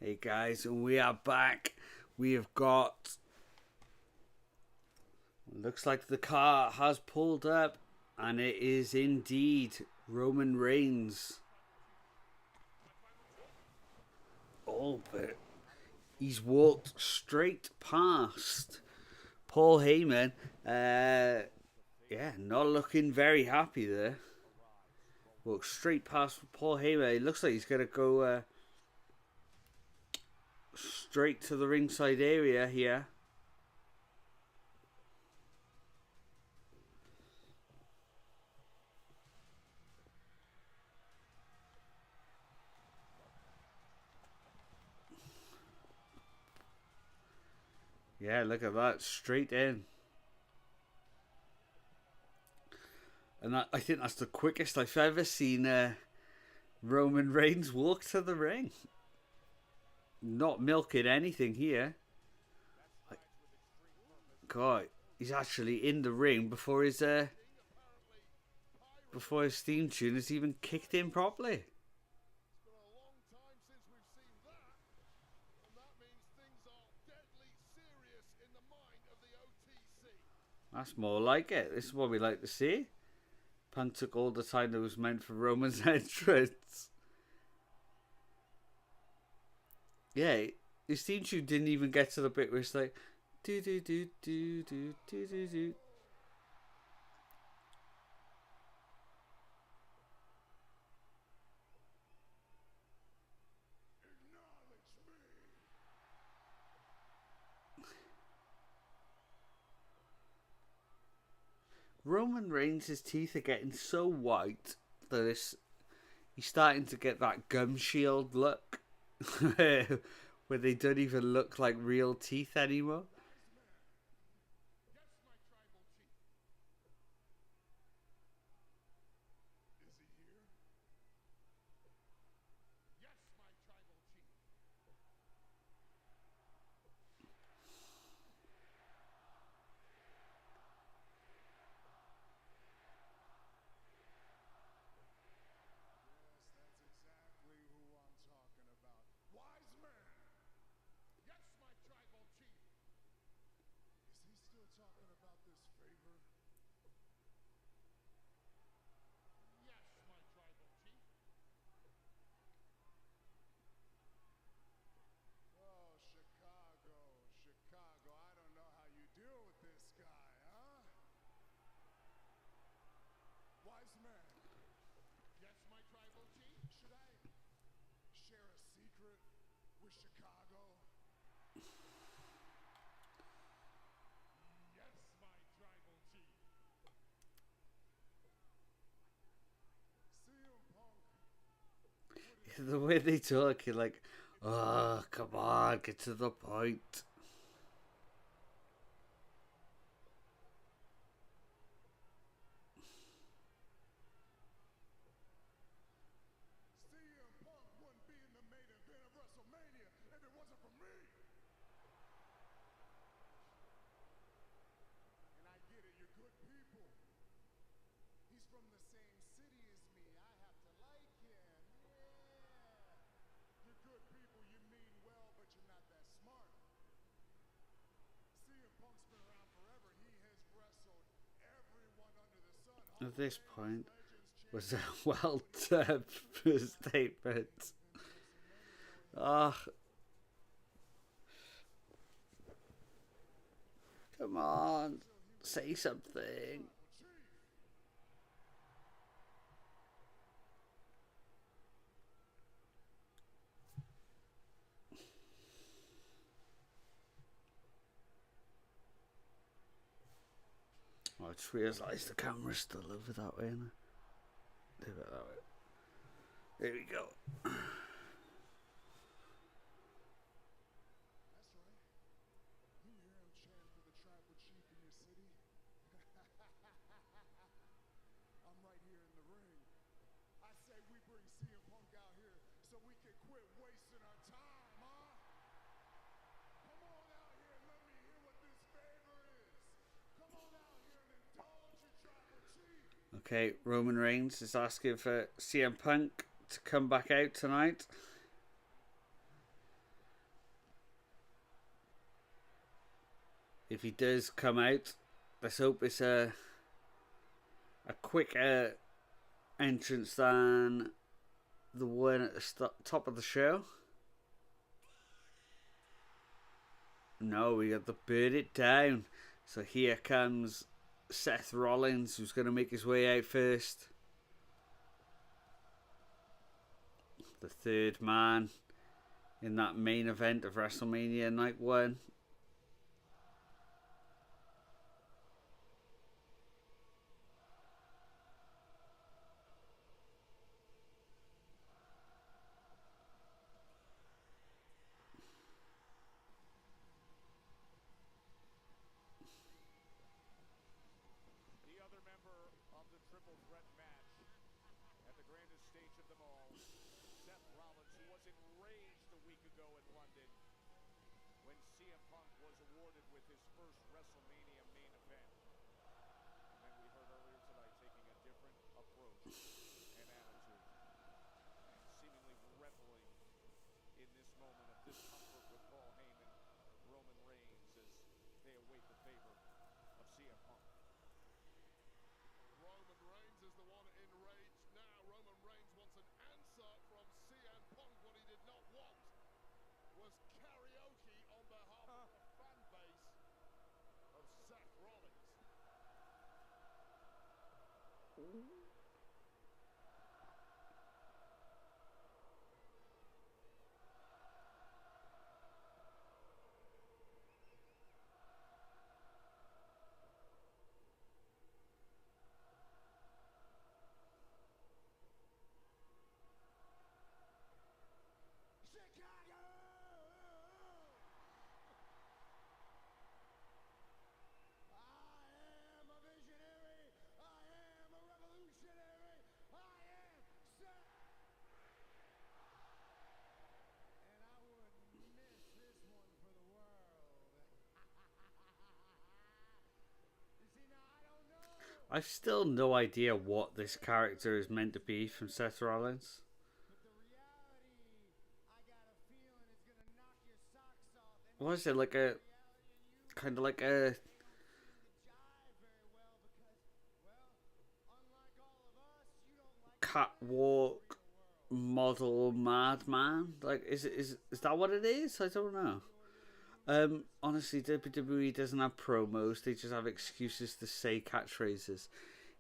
Hey guys, and we are back. We have got, looks like the car has pulled up, and it is indeed Roman Reigns. Oh, but he's walked straight past Paul Heyman. Yeah, not looking very happy there. Walked straight past Paul Heyman. It looks like he's going to go straight to the ringside area here. Yeah, look at that. Straight in. And I think that's the quickest I've ever seen Roman Reigns walk to the ring. Not milking anything here. God, he's actually in the ring before his theme tune has even kicked in properly. It's been a long time since we've seen that. And that means things are deadly serious in the mind of the OTC. That's more like it. This is what we like to see. Punk took all the time that was meant for Roman's entrance. Yeah, his theme tune didn't even get to the bit where it's like do do do do do do do do. Roman Reigns' teeth are getting so white that he's starting to get that gum shield look where they don't even look like real teeth anymore. Yes, my tribal chief. Is he here? Yes, my tribal chief. Yes, that's exactly who I'm talking about. Wise man. Yes, my tribal chief. Is he still talking about this favor? Yes, my tribal chief. Oh, Chicago, Chicago. I don't know how you deal with this guy, huh? Wise man. Yes, my tribal chief. Should I share a secret with Chicago? Yes, my tribal chief. CM Punk. The way they talk, you're like, oh, come on, get to the point. CM Punk wouldn't be in the main event of WrestleMania if it wasn't for me. And I get it, you're good people. He's from the same city as me. I have to like him. Yeah. You're good people. You mean well, but you're not that smart. CM Punk's been around forever. He has wrestled everyone under the sun. At this point, was a well-timed statement. Ah, come on, say something. Oh, I just realised the camera's still over that way. Leave it that way. There we go. That's right. You hear him chant for the tribal chief in your city? I'm right here in the ring. I say we bring CM Punk out here so we can quit wasting our time, huh? Come on out here and let me hear what this favor is. Come on out here and indulge your tribal chief. Okay, Roman Reigns is asking for CM Punk to come back out tonight. If he does come out, let's hope it's a quicker entrance than the one at the top of the show. No, we got to burn it down. So here comes Seth Rollins, who's going to make his way out first. The third man in that main event of WrestleMania Night 1. The other member of the triple threat match at the grandest stage of them all, Seth Rollins, who was enraged a week ago in London when CM Punk was awarded with his first WrestleMania main event. And then we heard earlier tonight taking a different approach and attitude, and seemingly reveling in this moment of discomfort with Paul Heyman, Roman Reigns, as they await the favor of CM Punk. Roman Reigns is the one enraged now. Roman Reigns wants an answer from CM Punk. What he did not want was karaoke on behalf of the fan base of Seth Rollins. Chicago! I am a visionary. I am a revolutionary. I am Seth. And I wouldn't miss this one for the world. You see, now I don't know. I've still no idea what this character is meant to be from Seth Rollins. But the reality, I got a feeling it's gonna knock your socks off. And What is it, like a kind of like a they don't seem to jive very well because, well, unlike all of us, you don't like catwalk model madman? Like, is that what it is? I don't know. Honestly, WWE doesn't have promos. They just have excuses to say catchphrases.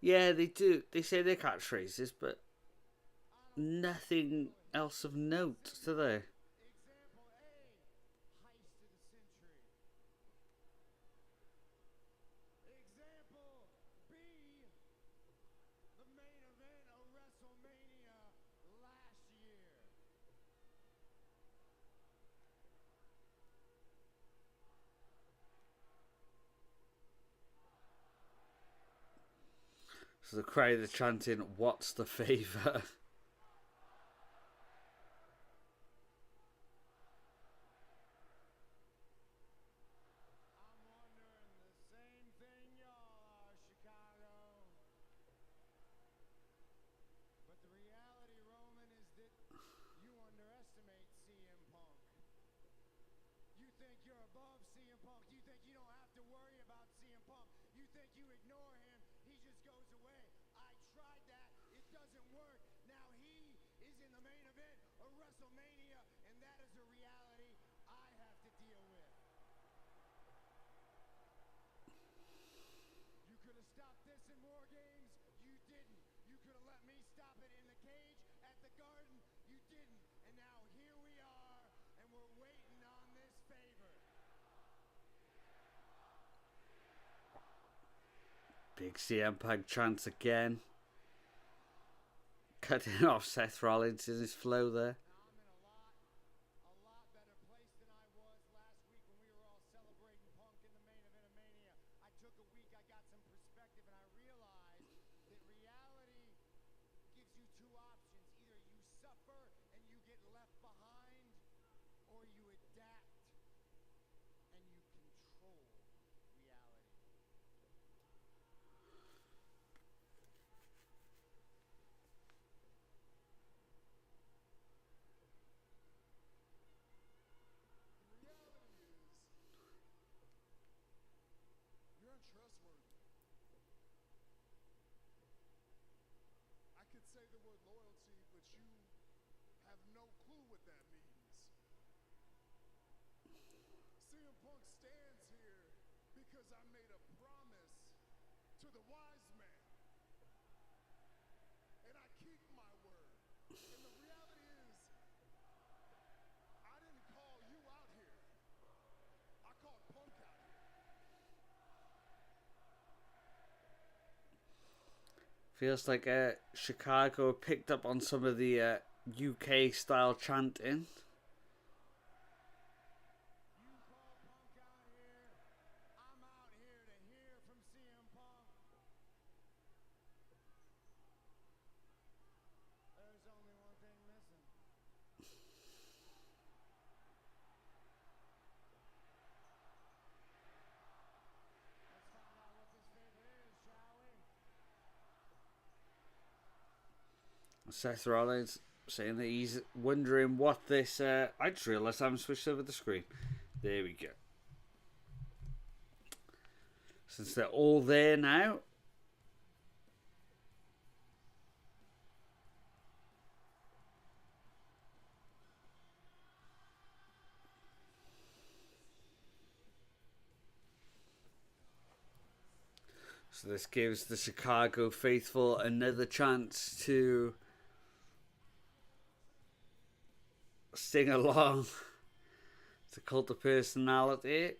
Yeah, they do. They say their catchphrases, but nothing else of note, do they? Example A, heist of the century. Example B, the main event of WrestleMania last year. So the crowd are chanting, "What's the favour?" I'm wondering the same thing y'all are, Chicago. But the reality, Roman, is that you underestimate CM Punk. You think you're above CM Punk. You think you don't have to worry about CM Punk. You think you ignore him, he just goes away. I tried that. It doesn't work. Now he is in the main event of WrestleMania, and that is a reality I have to deal with. You could have stopped this in War Games. You didn't. You could have let me stop it in the cage at the Garden. You didn't. And now here we are, and we're waiting on this favor. Big CM Punk chants again. Cutting off Seth Rollins in his flow there. Now I'm in a lot better place than I was last week when we were all celebrating Punk in the main event of Mania. I took a week, I got some perspective, and I realized that reality gives you two options. Either you suffer and you get left behind, or you adapt and you control reality. The reality is, you're untrustworthy. I could say the word loyalty, but you have no clue what that means. CM Punk stands here because I made a promise to the wise man. And I keep my word. And the reality is, I didn't called punk out here. Feels like Chicago picked up on some of the UK style chanting. You call Punk out here. I'm out here to hear from CM Punk. There's only one thing missing. Let's find out what this favor is, shall we? Seth Rollins saying that he's wondering what this... I just realised I haven't switched over the screen. There we go. Since they're all there now. So this gives the Chicago faithful another chance to sing along to Cult of Personality.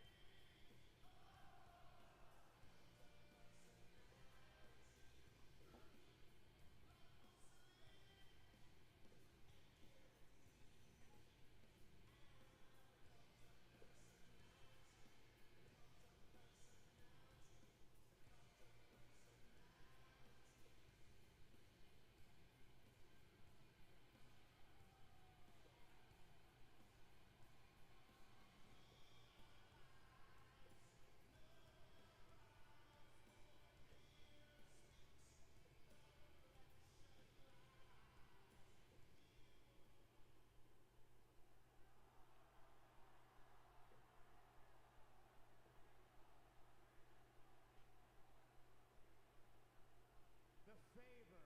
The favor.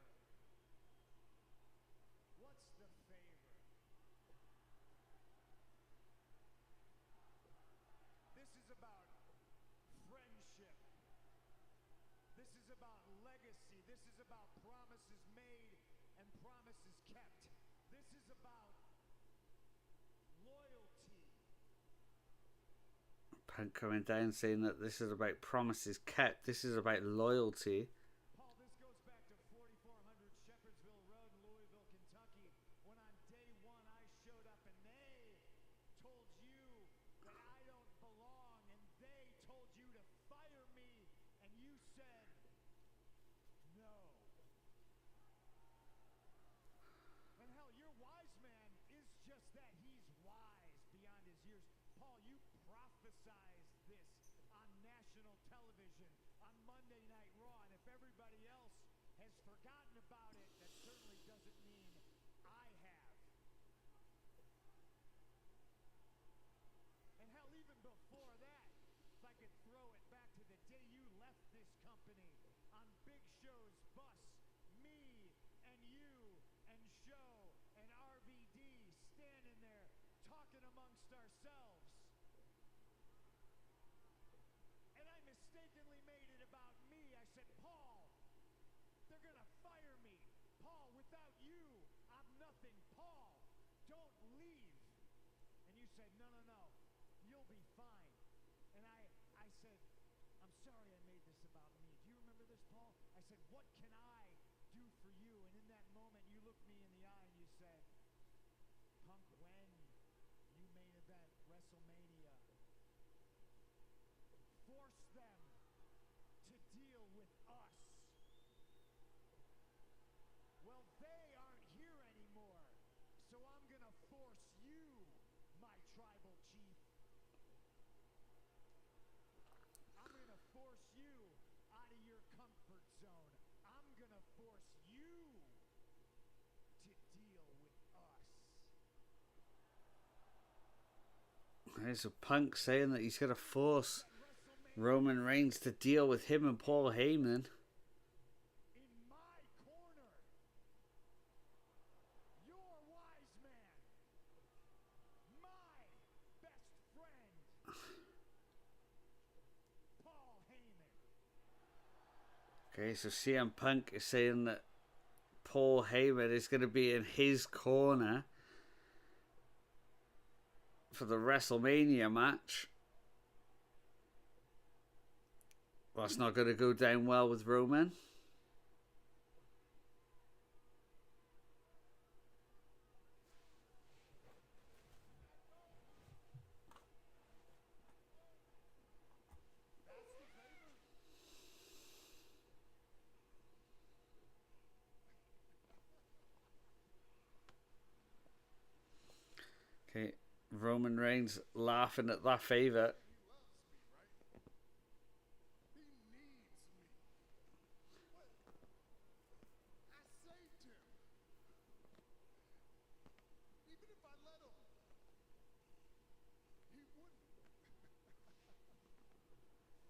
What's the favor? This is about friendship. This is about legacy. This is about promises made and promises kept. This is about loyalty. Punk coming down saying that this is about promises kept. This is about loyalty. Paul, this goes back to 4400 Shepherdsville Road in Louisville, Kentucky, when on day one I showed up and they told you that I don't belong, and they told you to fire me, and you said no. And hell, your wise man is just that. He's wise beyond his years. Paul, you prophesized this on national television on Monday Night Raw, and if everybody else has forgotten about it, that certainly doesn't mean I have. And hell, even before that, if I could throw it back to the day you left this company on Big Show's bus, me and you and Show and RVD standing there talking amongst ourselves. And I mistakenly made it about me. I said, Paul, they're going to fire me. Paul, without you, I'm nothing. Paul, don't leave. And you said, no, no, no, you'll be fine. And I said, I'm sorry I made this about me. Do you remember this, Paul? I said, what can I do for you? And in that moment, you looked me in the eye and you said, Punk, when you main event WrestleMania, force them to deal with us. Well, they aren't here anymore, so I'm gonna force you, my tribal chief. I'm gonna force you out of your comfort zone. I'm gonna force you to deal with us. There's a Punk saying that he's going to force Roman Reigns to deal with him and Paul Heyman. In my corner, your wise man, my best friend, Paul Heyman. Okay, so CM Punk is saying that Paul Heyman is going to be in his corner for the WrestleMania match. That's not going to go down well with Roman. Okay, Roman Reigns laughing at that favor.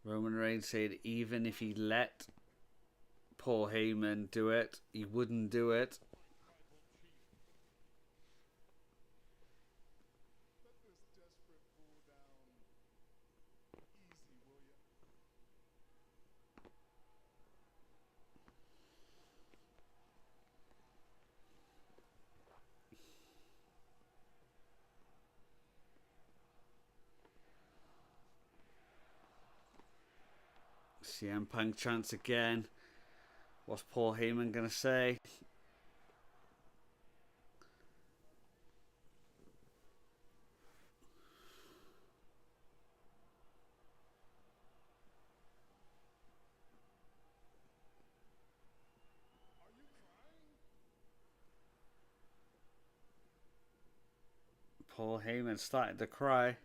Roman Reigns said even if he let Paul Heyman do it, he wouldn't do it. CM Punk chants again. What's Paul Heyman gonna say? Paul Heyman started to cry.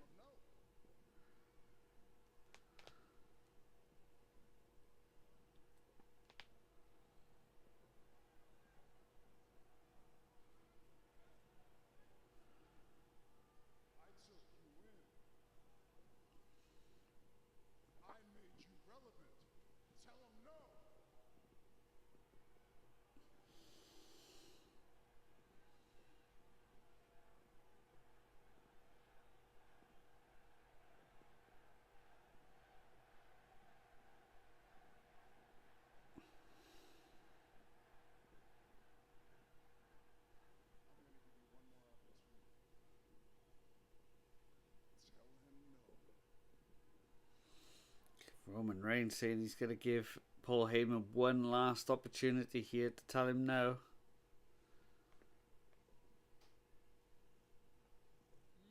Roman Reigns saying he's going to give Paul Heyman one last opportunity here to tell him no.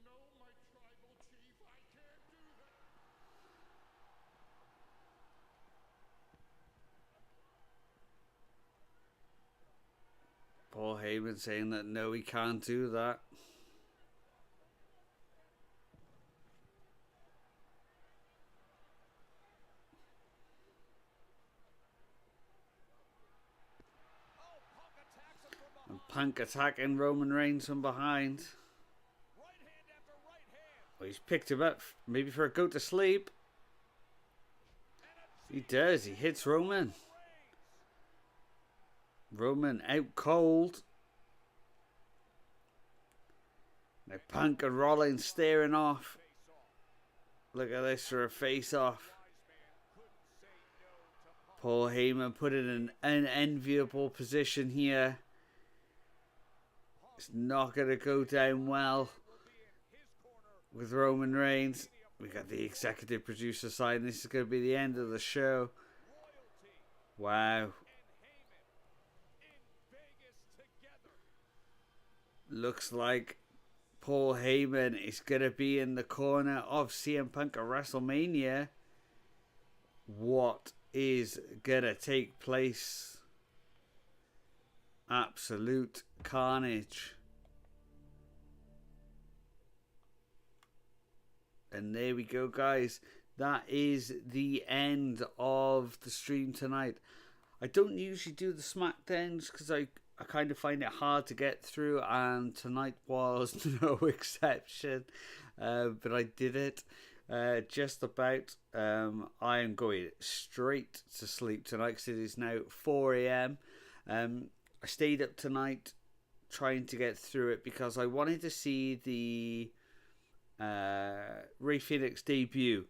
No, my tribal chief, I can't do that. Paul Heyman saying that no, he can't do that. And Punk attacking Roman Reigns from behind. Well, he's picked him up, maybe for a go to sleep. He does, he hits Roman. Roman out cold. Now Punk and Rollins staring off. Look at this for a face off. Paul Heyman put in an unenviable position here. It's not going to go down well with Roman Reigns. We got the executive producer side. This is going to be the end of the show. Wow. Looks like Paul Heyman is going to be in the corner of CM Punk at WrestleMania. What is going to take place? Absolute carnage. And there we go, guys. That is the end of the stream tonight. I don't usually do the Smackdowns because I kind of find it hard to get through, and tonight was no exception. But I did it just about. I am going straight to sleep tonight because it is now 4 a.m. I stayed up tonight trying to get through it because I wanted to see the REY FENIX debut.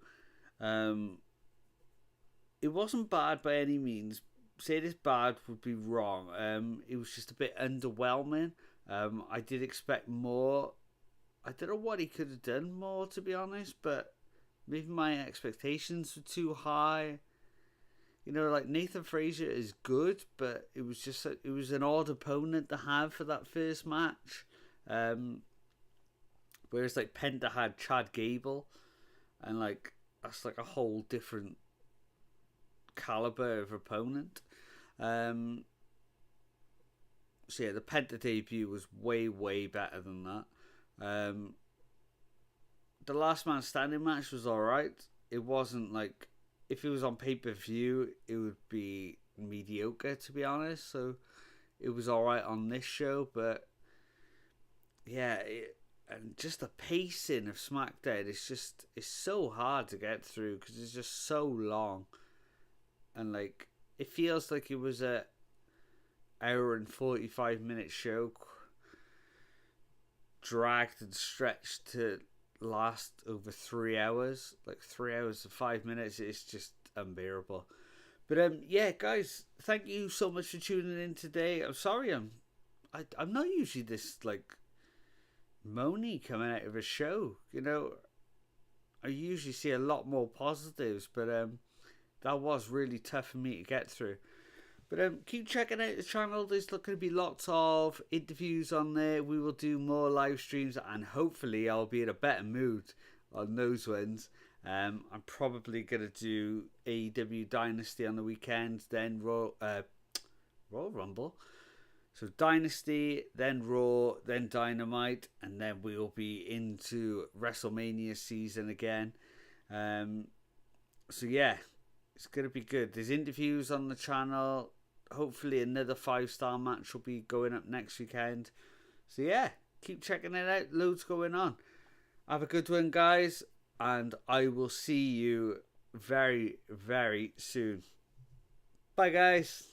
It wasn't bad by any means. Say this bad would be wrong. It was just a bit underwhelming. I did expect more. I don't know what he could have done more, to be honest, but maybe my expectations were too high. You know, like Nathan Frazier is good, but it was just it was an odd opponent to have for that first match. Whereas like Penta had Chad Gable, and like that's like a whole different caliber of opponent. So yeah, the Penta debut was way better than that. The Last Man Standing match was alright. It wasn't like, if it was on pay-per-view, it would be mediocre, to be honest. So it was alright on this show, but yeah, and just the pacing of Smackdown it's so hard to get through because it's just so long, and like it feels like it was a hour and 45-minute show dragged and stretched to last over 3 hours, like 3 hours and 5 minutes. It's just unbearable. But yeah, guys, thank you so much for tuning in today. I'm sorry, I'm not usually this like moany coming out of a show. You know, I usually see a lot more positives, but that was really tough for me to get through. But keep checking out the channel. There's going to be lots of interviews on there. We will do more live streams, and hopefully I'll be in a better mood on those ones. I'm probably going to do AEW Dynasty on the weekend, then Royal Rumble. So Dynasty, then Raw, then Dynamite, and then we'll be into WrestleMania season again. So yeah, it's going to be good. There's interviews on the channel. Hopefully another 5-star match will be going up next weekend. So yeah, keep checking it out. Loads going on. Have a good one, guys, and I will see you very soon. Bye, guys.